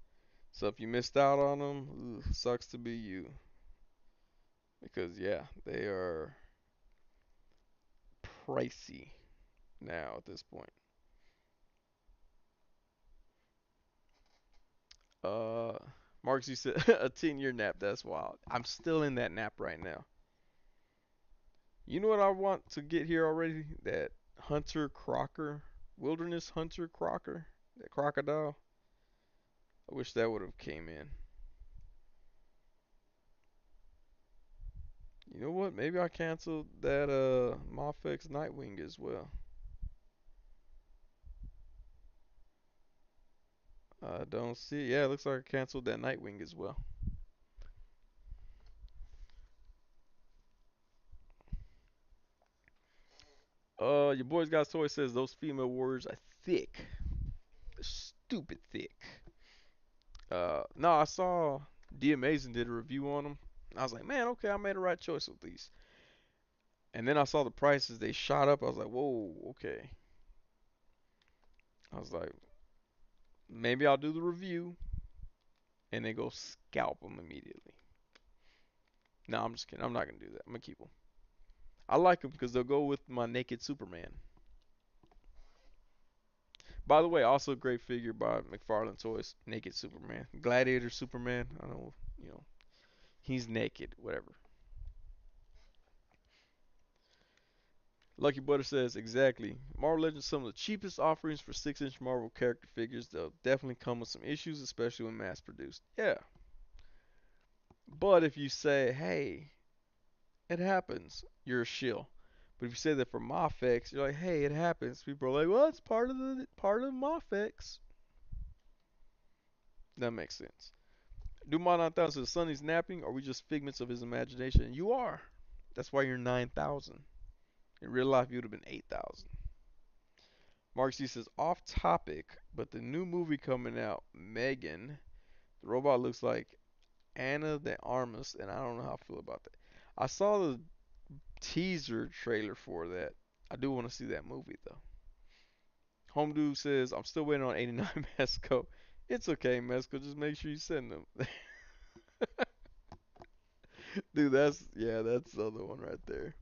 So if you missed out on them, sucks to be you. Because yeah, they are pricey now at this point. Uh, Marks, you said a 10-year nap. That's wild. I'm still in that nap right now. You know what I want to get here already? That Hunter Crocker, Wilderness Hunter Crocker, that crocodile. I wish that would have came in. You know what? Maybe I canceled that Mafex Nightwing as well. I don't see. Yeah, it looks like I canceled that Nightwing as well. Your boys got toy says those female warriors are thick, stupid thick. No, I saw D Amazing did a review on them. I was like, man, okay, I made the right choice with these. And then I saw the prices; they shot up. I was like, whoa, okay. I was like, maybe I'll do the review and then go scalp them immediately. No, I'm just kidding. I'm not gonna do that. I'm gonna keep them. I like them because they'll go with my naked Superman. By the way, also a great figure by McFarlane Toys, Naked Superman, Gladiator Superman. I don't know, you know, he's naked, whatever. Lucky Butter says exactly. Marvel Legends some of the cheapest offerings for 6-inch Marvel character figures. They'll definitely come with some issues, especially when mass produced. Yeah, but if you say, hey, it happens, you're a shill. But if you say that for Mafex, you're like, hey, it happens. People are like, well, it's part of Mafex. That makes sense. Dumont 9000 says Sonny's napping. Are we just figments of his imagination? You are. That's why you're 9,000. In real life, you would have been 8,000. Mark C says off topic, but the new movie coming out, Megan, the robot looks like Anna de Armas, and I don't know how I feel about that. I saw the teaser trailer for that. I do want to see that movie though. Home Dude says I'm still waiting on 89 Mesco. It's okay, Mesco. Just make sure you send them. Dude, that's the other one right there.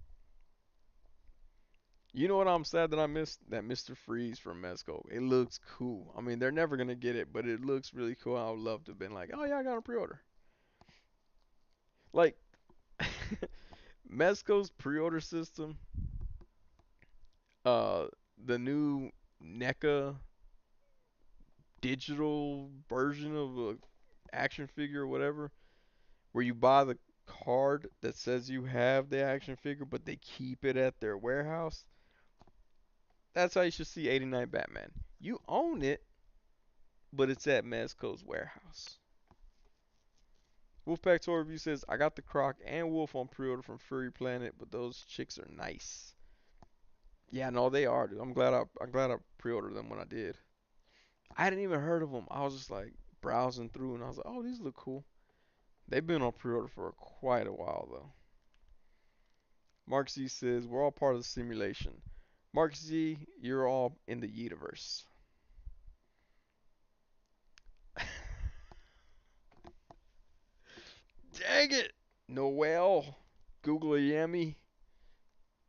You know what I'm sad that I missed? That Mr. Freeze from Mezco. It looks cool. I mean, they're never gonna get it, but it looks really cool. I would love to have been like, oh yeah, I got a pre-order. Like Mezco's pre-order system, uh, the new NECA digital version of a action figure or whatever, where you buy the card that says you have the action figure, but they keep it at their warehouse. That's how you should see 89 Batman. You own it, but it's at Mezco's warehouse. Wolfpack Toy Review says I got the Croc and Wolf on pre-order from Furry Planet, but those chicks are nice. Yeah, no, they are, dude. I'm glad I pre-ordered them when I did. I hadn't even heard of them. I was just like browsing through, and I was like, oh, these look cool. They've been on pre-order for quite a while though. Mark Z says we're all part of the simulation. Mark Z, you're all in the universe. Dang it! Noel, Google Yummy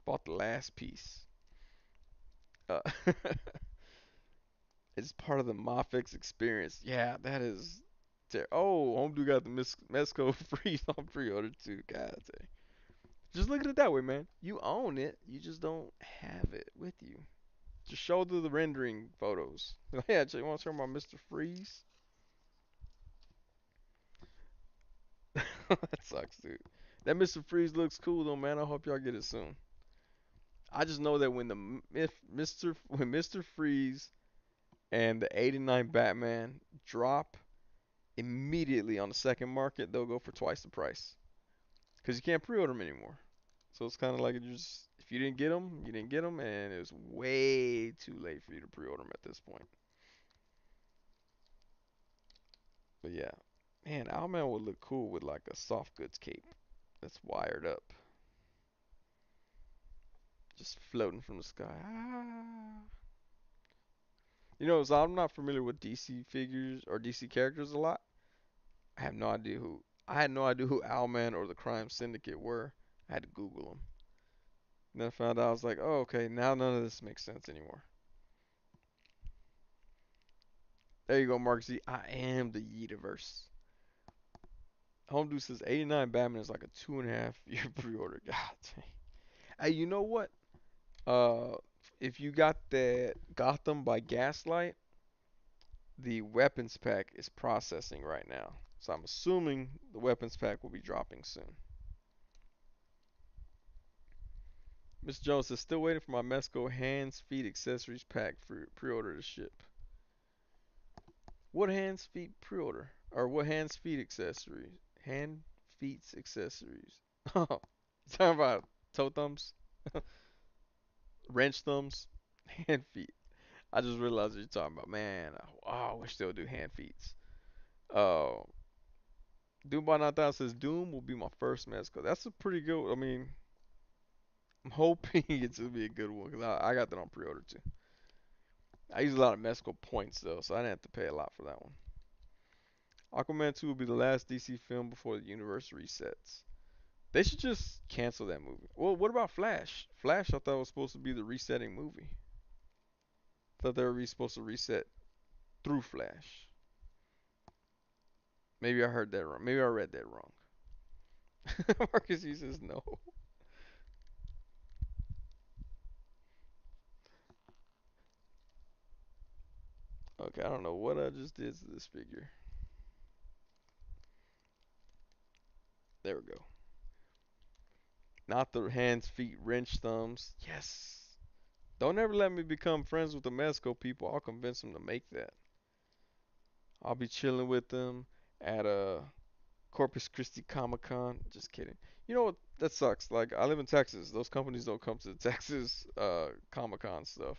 bought the last piece. Uh, it's part of the Mofix experience. Yeah, that is. Oh, Homedo got the Mesco freeze on pre-order too. God dang. Just look at it that way, man. You own it. You just don't have it with you. Just show the rendering photos. Yeah, you want to turn my Mr. Freeze? That sucks, dude. That Mr. Freeze looks cool though, man. I hope y'all get it soon. I just know that when the Mr. Freeze and the '89 Batman drop immediately on the second market, they'll go for twice the price because you can't pre-order them anymore. So it's kind of like if you didn't get them, you didn't get them, and it was way too late for you to pre-order them at this point. But yeah, man, Owlman would look cool with like a soft goods cape that's wired up, just floating from the sky. Ah. So I'm not familiar with DC figures or DC characters a lot. I had no idea who Owlman or the Crime Syndicate were. I had to Google them. And then I found out I was like, oh, okay, now none of this makes sense anymore. There you go, Mark Z. I am the Yeetiverse. Home Dude says 89 Batman is like a 2.5 year pre-order. God dang. Hey, you know what? Uh, if you got that Gotham by Gaslight, the weapons pack is processing right now. So I'm assuming the weapons pack will be dropping soon. Miss Jones is still waiting for my Mesco hands, feet, accessories pack for pre-order to ship. What hands, feet pre-order? Or what hands, feet accessories? Hand, feet accessories. Oh, you talking about toe thumbs, wrench thumbs, hand, feet. I just realized what you're talking about. Man, I wish they would do hand feet. Uh, Doom by 9000 says Doom will be my first Mesco. That's a pretty good. I mean, I'm hoping it's gonna be a good one because I got that on pre-order too. I use a lot of Mesco points though, so I didn't have to pay a lot for that one. Aquaman 2 will be the last DC film before the universe resets. They should just cancel that movie. Well, what about Flash? Flash, I thought was supposed to be the resetting movie. I thought they were supposed to reset through Flash. Maybe I heard that wrong. Maybe I read that wrong. Marcus, he says no. Okay, I don't know what I just did to this figure. There we go. Not the hands, feet, wrench, thumbs. Yes. Don't ever let me become friends with the Mezco people. I'll convince them to make that. I'll be chilling with them at Corpus Christi Comic Con. Just kidding. You know what? That sucks. Like I live in Texas. Those companies don't come to the Texas Comic Con stuff.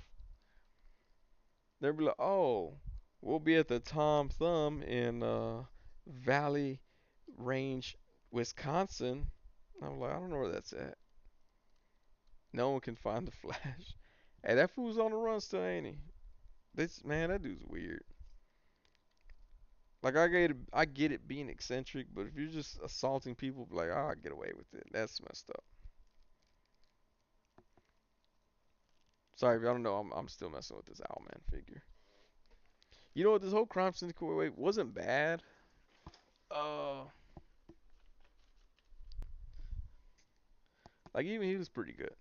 They'll be like, oh, we'll be at the Tom Thumb in Valley Range, Wisconsin. I'm like, I don't know where that's at. No one can find the Flash. Hey, that fool's on the run still, ain't he? This man, that dude's weird. Like I get it being eccentric, but if you're just assaulting people, like, oh, I get away with it. That's messed up. Sorry if y'all don't know, I'm still messing with this Owlman figure. You know what? This whole Crime Syndicate wait wasn't bad. Uh, like even he was pretty good.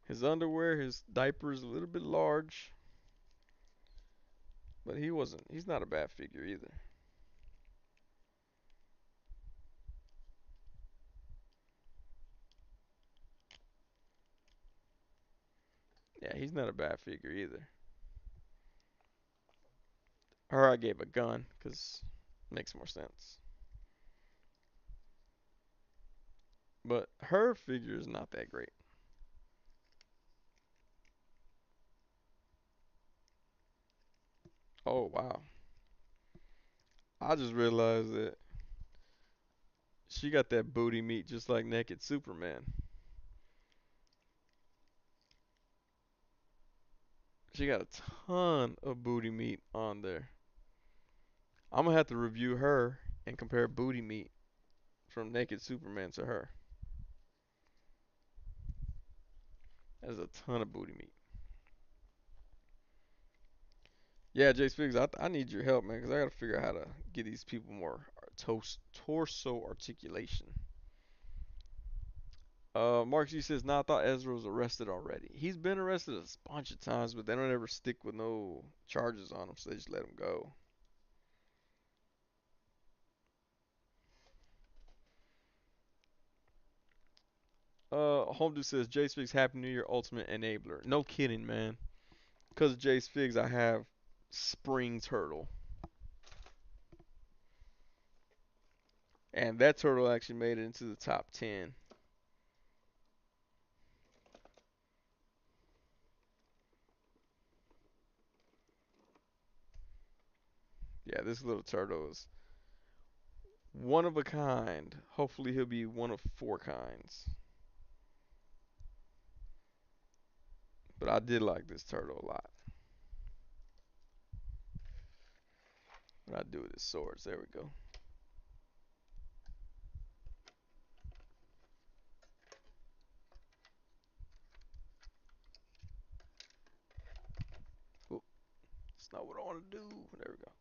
His underwear, his diapers, a little bit large, but he wasn't. He's not a bad figure either. Yeah, he's not a bad figure either. Or I gave a gun, cause Makes more sense. But her figure is not that great. Oh wow. I just realized that she got that booty meat just like Naked Superman. She got a ton of booty meat on there. I'm gonna have to review her and compare booty meat from Naked Superman to her. There's a ton of booty meat. Yeah, Jay Spiggs, I need your help, man, because I gotta figure out how to get these people more torso articulation. Mark G says, "Nah, I thought Ezra was arrested already. He's been arrested a bunch of times, but they don't ever stick with no charges on him, so they just let him go." Home Dude says, "Jay Spiggs, Happy New Year, Ultimate Enabler." No kidding, man. Because of Jay Spiggs, I have Spring Turtle, and that turtle actually made it into the top 10. Yeah, this little turtle is one of a kind. Hopefully, he'll be one of four kinds. But I did like this turtle a lot. What I do with his swords. There we go. Oop, that's not what I want to do. There we go.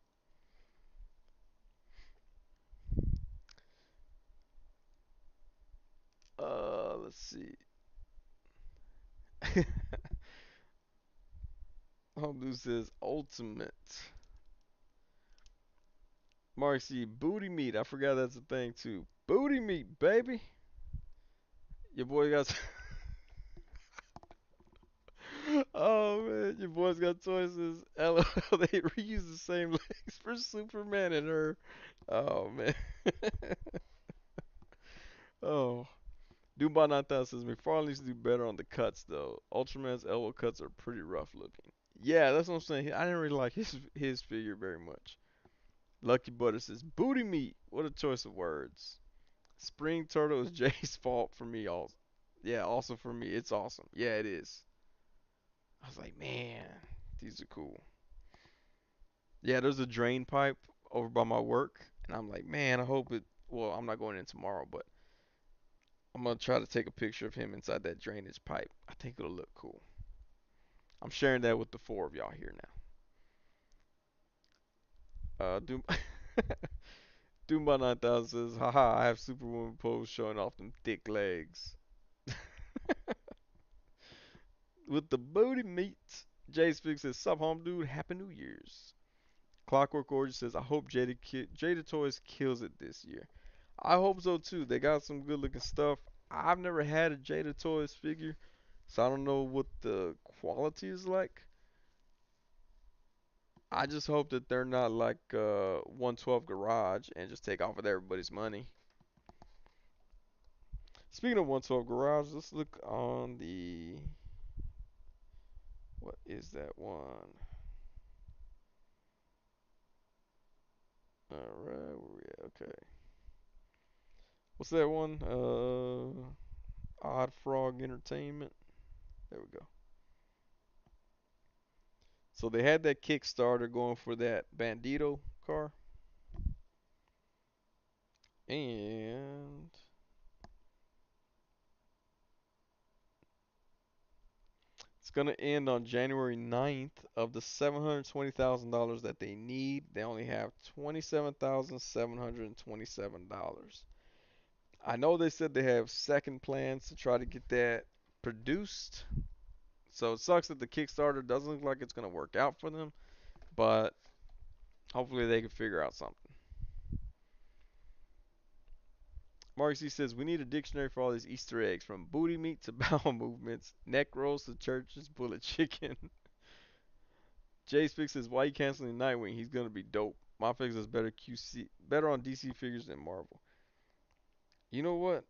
Let's see. Home Dude says ultimate. Marcy, booty meat. I forgot that's a thing too. Booty meat, baby. Your boy got. Oh man, your boy's got choices. LOL, they reuse the same legs for Superman and her. Oh man. Oh. Doombot 9000 says McFarlane needs to do better on the cuts though. Ultraman's elbow cuts are pretty rough looking. Yeah, that's what I'm saying. I didn't really like his figure very much. Lucky Butter says booty meat. What a choice of words. Spring Turtle is Jay's fault for me also. Yeah, also for me. It's awesome. Yeah, it is. I was like, man, these are cool. Yeah, there's a drain pipe over by my work, and I'm like, man, I hope it. Well, I'm not going in tomorrow, but I'm gonna try to take a picture of him inside that drainage pipe. I think it'll look cool. I'm sharing that with the four of y'all here now. Doom Doombot 9000 says, haha, I have Superwoman pose showing off them thick legs. With the booty meat. Jay Speaks says, sup home dude, happy New Year's. Clockwork Origin says, I hope Jada Toys kills it this year. I hope so too. They got some good looking stuff. I've never had a Jada Toys figure, so I don't know what the quality is like. I just hope that they're not like 112 Garage and just take off with everybody's money. Speaking of 112 Garage, let's look on the. What is that one? Alright, where we at? Okay. What's that one? Odd Frog Entertainment. There we go. So they had that Kickstarter going for that Bandito car. And it's going to end on January 9th. Of the $720,000 that they need, they only have $27,727. I know they said they have second plans to try to get that produced. So it sucks that the Kickstarter doesn't look like it's going to work out for them, but hopefully they can figure out something. Mark C says we need a dictionary for all these Easter eggs, from booty meat to bowel movements, neck rolls to churches, bullet chicken. Jay Speaks says, why are you canceling Nightwing? He's gonna be dope. Mafex is better QC, better on DC figures than Marvel. You know what?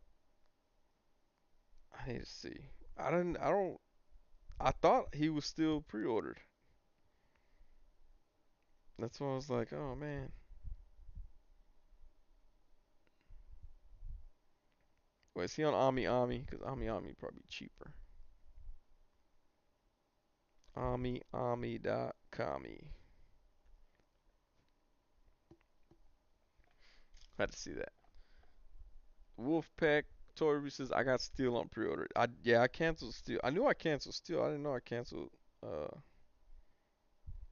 I need to see. I didn't. I don't. I thought he was still pre-ordered. That's why I was like, oh man. Wait, is he on Ami Ami? Because Ami Ami probably cheaper. AmiAmi.com. Had to see that. Wolfpack Tori says I got Steel on pre-order. I canceled Steel. I knew I canceled Steel. I didn't know I canceled. Uh,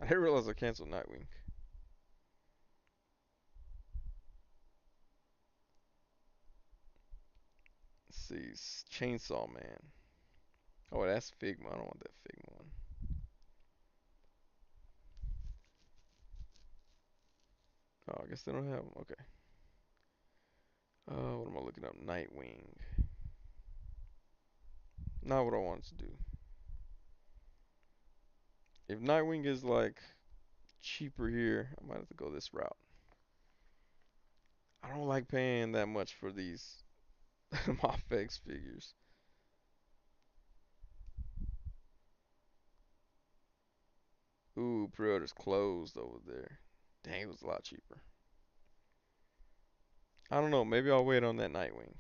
I didn't realize I canceled Nightwing. Let's see, Chainsaw Man. Oh, that's Figma. I don't want that Figma one. Oh, I guess they don't have them. Okay. What am I looking up? Nightwing. Not what I wanted to do. If Nightwing is like cheaper here, I might have to go this route. I don't like paying that much for these Mafex figures. Ooh, pre-order's closed over there. Dang, it was a lot cheaper. I don't know. Maybe I'll wait on that Nightwing.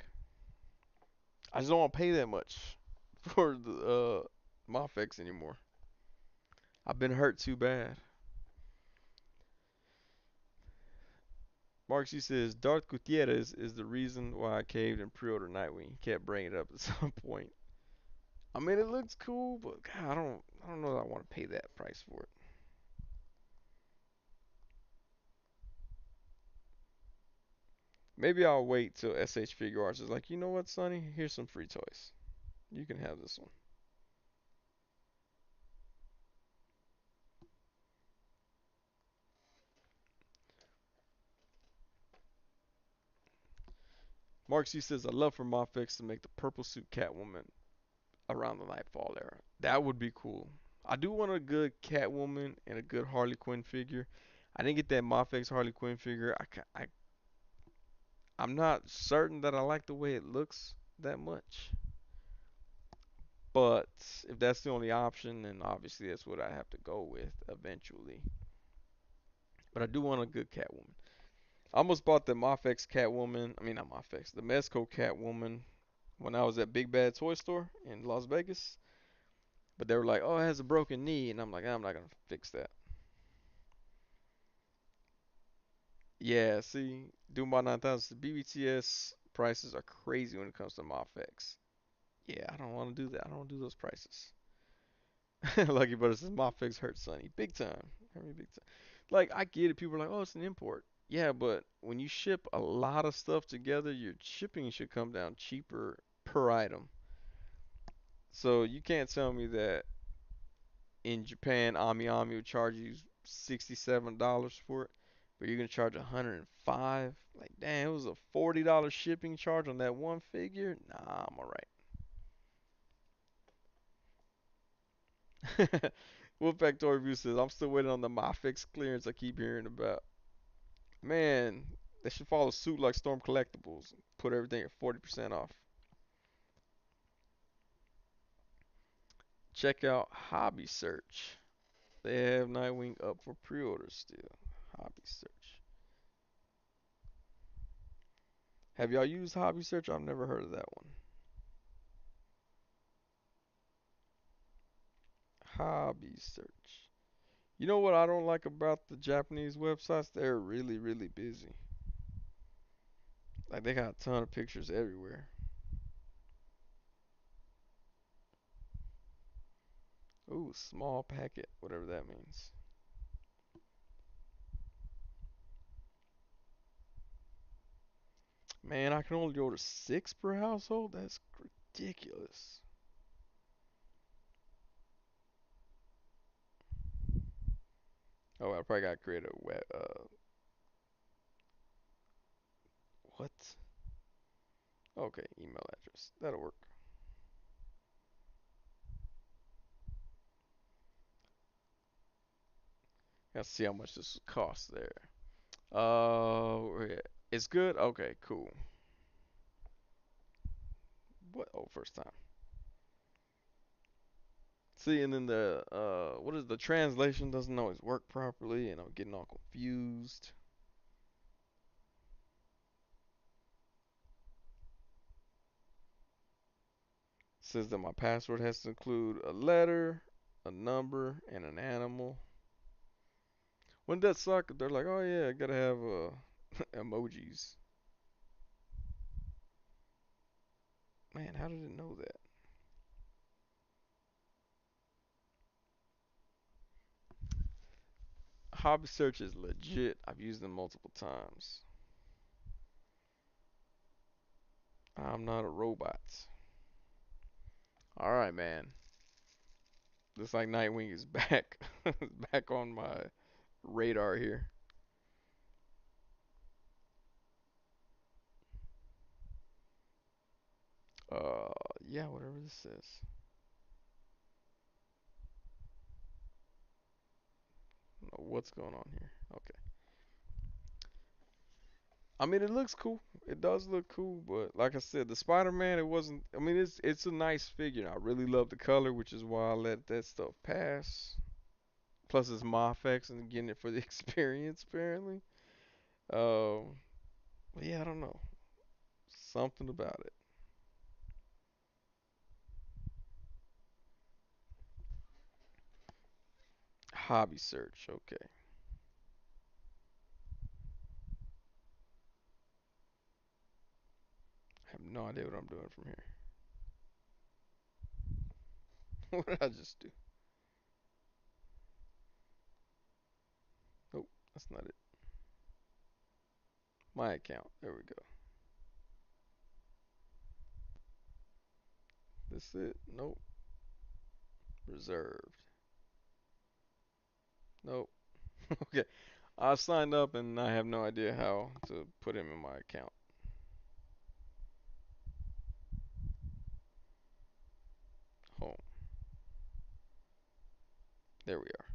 I just don't want to pay that much for the Mafex anymore. I've been hurt too bad. Mark, she says Darth Gutierrez is the reason why I caved and pre-ordered Nightwing. He kept bringing it up at some point. I mean, it looks cool, but God, I don't know that I want to pay that price for it. Maybe I'll wait till SH Figure Arts is like, you know what, Sonny? Here's some free toys. You can have this one. Mark C says, I'd love for Mofex to make the purple suit Catwoman around the Nightfall era. That would be cool. I do want a good Catwoman and a good Harley Quinn figure. I didn't get that Mofex Harley Quinn figure. I'm not certain that I like the way it looks that much. But if that's the only option, then obviously that's what I have to go with eventually. But I do want a good Catwoman. I almost bought the Mafex Catwoman. I mean, not Mafex, the Mezco Catwoman when I was at Big Bad Toy Store in Las Vegas. But they were like, "Oh, it has a broken knee," and I'm like, "I'm not gonna fix that." Yeah, see, Doom by 9000, the BBTS prices are crazy when it comes to Mafex. Yeah, I don't want to do that. I don't do those prices. Lucky Brother says Mafex hurt Sonny big time. I mean, big time. Like I get it. People are like, "Oh, it's an import." Yeah, but when you ship a lot of stuff together, your shipping should come down cheaper per item. So you can't tell me that in Japan, Ami Ami would charge you $67 for it, but you're gonna charge 105. Like, damn, it was a $40 shipping charge on that one figure. Nah, I'm alright. Wolfpack Toy Review says I'm still waiting on the Mafix clearance I keep hearing about. Man, they should follow suit like Storm Collectibles. Put everything at 40% off. Check out Hobby Search. They have Nightwing up for pre-order still. Hobby Search. Have y'all used Hobby Search? I've never heard of that one. Hobby Search. You know what I don't like about the Japanese websites? They're really, really busy. Like they got a ton of pictures everywhere. Ooh, small packet, whatever that means. Man, I can only order 6 per household? That's ridiculous. Oh, I probably gotta create a web. What? Okay, email address. That'll work. Gotta see how much this costs there. It's good. Okay, cool. What? Oh, first time. See, and then the what is the translation doesn't always work properly, and I'm getting all confused. Says that my password has to include a letter, a number, and an animal. Wouldn't that suck if they're like, oh yeah, I gotta have emojis. Man, how did it know that? Hobby search is legit. I've used them multiple times. I'm not a robot. All right, man. Looks like Nightwing is back, back on my radar here. Uh, yeah, whatever this says. I don't know what's going on here. Okay. I mean, it looks cool. It does look cool, but like I said, the Spider-Man, it wasn't. I mean, it's a nice figure. I really love the color, which is why I let that stuff pass. Plus, it's Mafex and getting it for the experience, apparently. Um, but yeah, I don't know. Something about it. Hobby search. Okay. I have no idea what I'm doing from here. What did I just do? Nope, that's not it. My account. There we go. This it. Nope. Reserved. Nope. Okay. I signed up and I have no idea how to put him in my account. Home. There we are.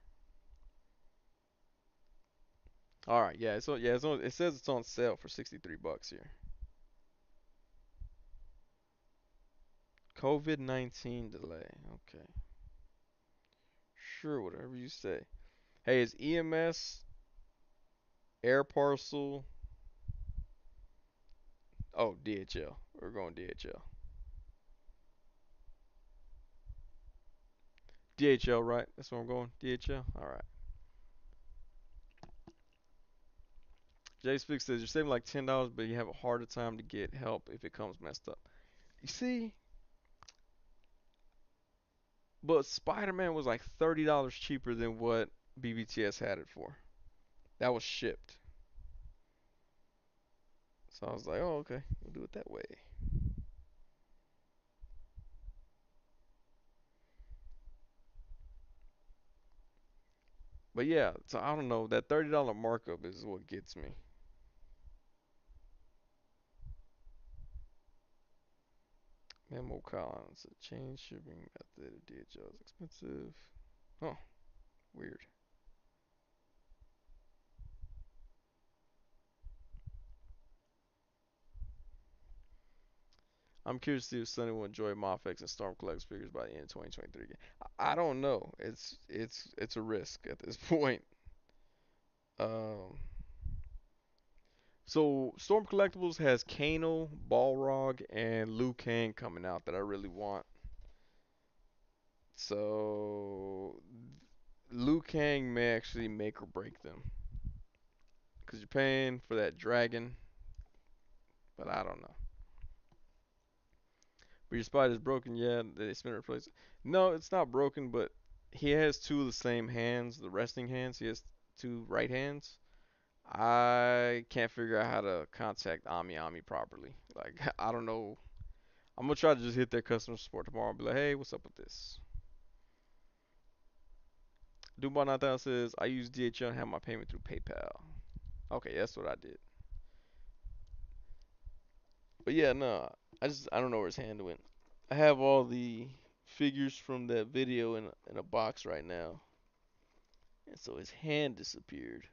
All right. Yeah. So yeah. It says it's on sale for 63 bucks here. COVID-19 delay. Okay. Sure. Whatever you say. Hey, is EMS air parcel? Oh, DHL. We're going DHL. DHL, right? That's where I'm going. DHL. All right. Jay Speak says you're saving like $10, but you have a harder time to get help if it comes messed up. You see, but Spider-Man was like $30 cheaper than what BBTS had it for. That was shipped. So I was like, oh, okay, we'll do it that way. But yeah, so I don't know. That $30 markup is what gets me. Memo Collins, a change shipping method. DHL is expensive. Oh, weird. I'm curious to see if Sonny will enjoy Mofex and Storm Collects figures by the end of 2023. I don't know. It's a risk at this point. Um, so Storm Collectibles has Kano, Balrog, and Liu Kang coming out that I really want. So Liu Kang may actually make or break them because you're paying for that dragon, but I don't know. But your spider's broken, yeah. They spin it replace it. No, it's not broken, but he has two of the same hands, the resting hands. He has two right hands. I can't figure out how to contact Ami Ami properly. Like I don't know. I'm gonna try to just hit their customer support tomorrow and be like, hey, what's up with this? Dubai 9000 says I use DHL and have my payment through PayPal. Okay, that's what I did. But yeah, no, I don't know where his hand went. I have all the figures from that video in a box right now, and so his hand disappeared.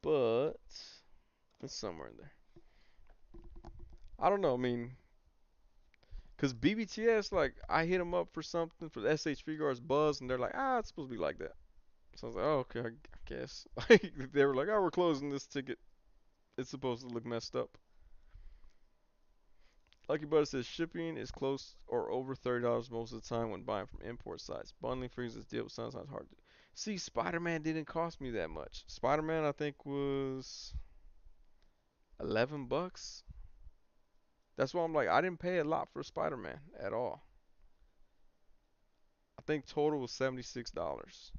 but it's somewhere in there. I don't know. I mean, cause BBTS, like, I hit them up for something for the SH3 guards Buzz, and they're like, it's supposed to be like that. So I was like, oh, okay, I guess. Like, they were like, oh, we're closing this ticket. It's supposed to look messed up. Lucky Butter says shipping is close or over $30 most of the time when buying from import sites. Bundling freezes deal sometimes hard to. See, Spider-Man didn't cost me that much. Spider-Man I think was $11. That's why I'm like I didn't pay a lot for Spider-Man at all. I think total was $76.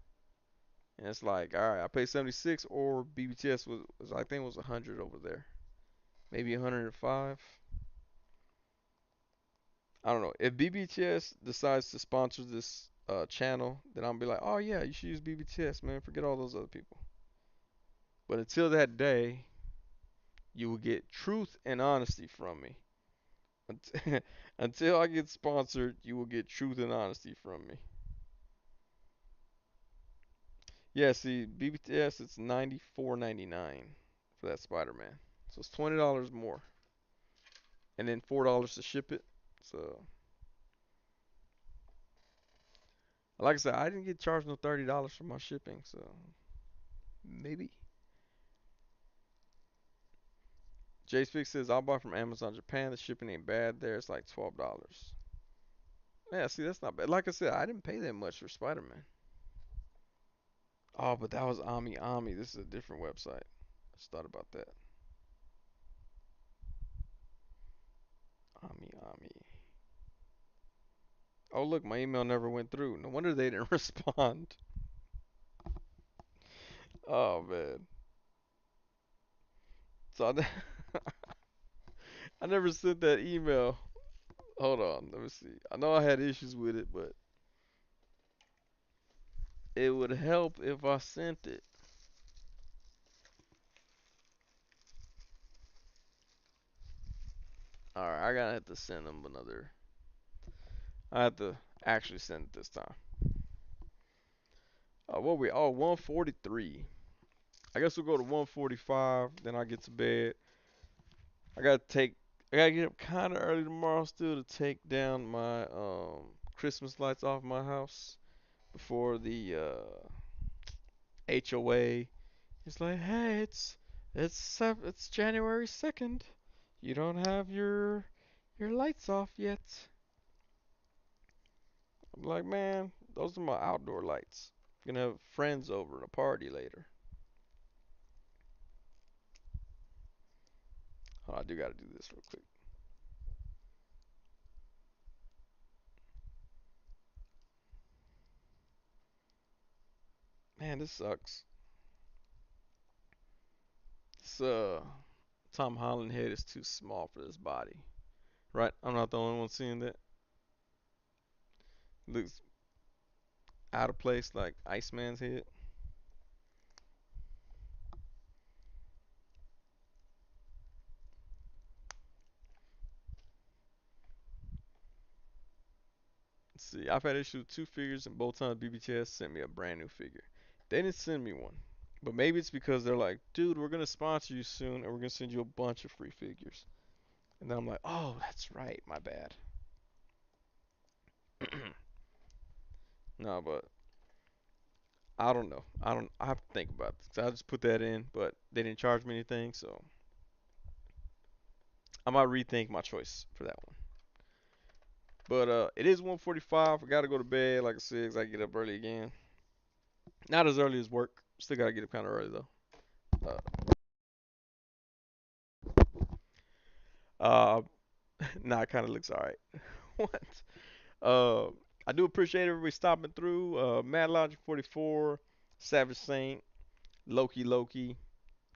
And it's like, all right, I paid 76 or BBTS was I think it was 100 over there. Maybe 105. I don't know. If BBTS decides to sponsor this channel, then I'll be like, oh yeah, you should use BBTS, man. Forget all those other people. But until that day, you will get truth and honesty from me. Until I get sponsored, you will get truth and honesty from me. Yeah, see, BBTS it's $94.99 for that Spider-Man, so it's $20 more, and then $4 to ship it. So, like I said, I didn't get charged no $30 for my shipping, so maybe. Jay Speak says I'll buy from Amazon Japan. The shipping ain't bad there. It's like $12. Yeah, see, that's not bad. Like I said, I didn't pay that much for Spider-Man. Oh, but that was Ami Ami. This is a different website. I just thought about that. Ami Ami. Oh, look, my email never went through. No wonder they didn't respond. Oh, man. So I never sent that email. Hold on, let me see. I know I had issues with it, but it would help if I sent it. Alright, I gotta have to send them another. I have to actually send it this time. What we? Oh, 143. I guess we'll go to 145. Then I get to bed. I gotta take. I gotta get up kind of early tomorrow still to take down my Christmas lights off my house before the HOA. It's like, hey, it's January 2nd. You don't have your lights off yet. I'm like, man, those are my outdoor lights. Gonna have friends over at a party later. Oh, I do gotta do this real quick. Man, this sucks. This Tom Holland head is too small for this body. Right? I'm not the only one seeing that. Looks out of place like Iceman's head. Let's see, I've had issues with two figures, and both times BBTS sent me a brand new figure. They didn't send me one. But maybe it's because they're like, dude, we're gonna sponsor you soon, and we're gonna send you a bunch of free figures. And then I'm like, oh, that's right, my bad. No, but I don't know. I don't. I have to think about this. I just put that in, but they didn't charge me anything, so I might rethink my choice for that one. But it is 1:45. I gotta go to bed. Like I said, 'cause I get up early again. Not as early as work. Still gotta get up kind of early though. Uh, uh nah, it kind of looks alright. What? Uh, I do appreciate everybody stopping through. Mad Logic 44, Savage Saint, Loki,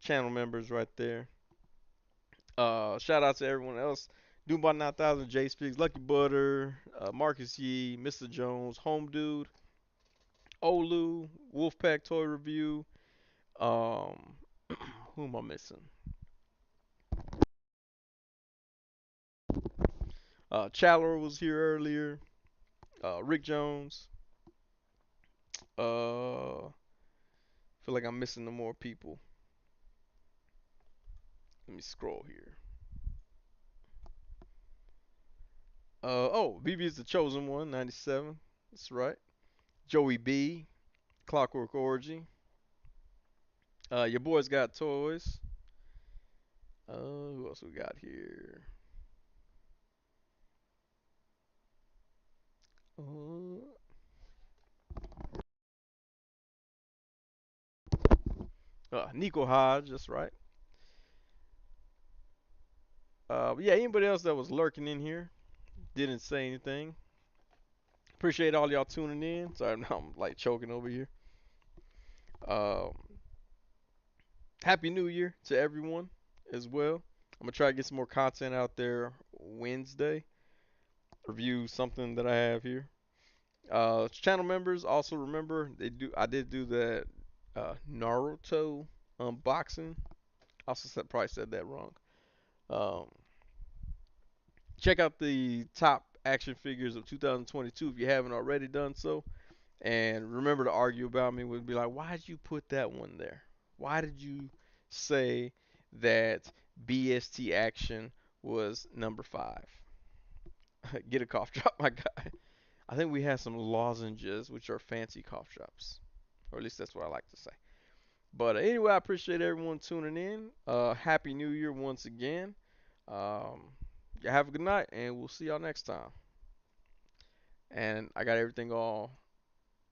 channel members right there. Shout out to everyone else. Doombot 9000, J Speaks, Lucky Butter, Marcus Yee, Mr. Jones, Home Dude, Olu, Wolfpack Toy Review. Um, who am I missing? Chalor was here earlier. Rick Jones. Feel like I'm missing no more people. Let me scroll here. Oh, BB is the chosen one, 97. That's right. Joey B, Clockwork Orgy. Your boys got toys. Who else we got here? Uh, Nico Hodge, that's right. But yeah, anybody else that was lurking in here, didn't say anything. Appreciate all y'all tuning in. Sorry, I'm like choking over here. Um, Happy New Year to everyone as well. I'm gonna try to get some more content out there Wednesday. Review something that I have here. Channel members also remember they do. I did do that Naruto unboxing. Also probably said that wrong. Um, Check out the top action figures of 2022 if you haven't already done so. And remember to argue about me would be like, why did you put that one there? Why did you say that BST action was number 5? Get a cough drop, my guy. I think we have some lozenges, which are fancy cough drops, or at least that's what I like to say. But anyway, I appreciate everyone tuning in. Happy New Year once again. Um, yeah, have a good night, and we'll see y'all next time. And I got everything all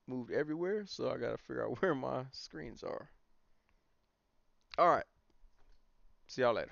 moved everywhere, so I gotta figure out where my screens are. All right, see y'all later.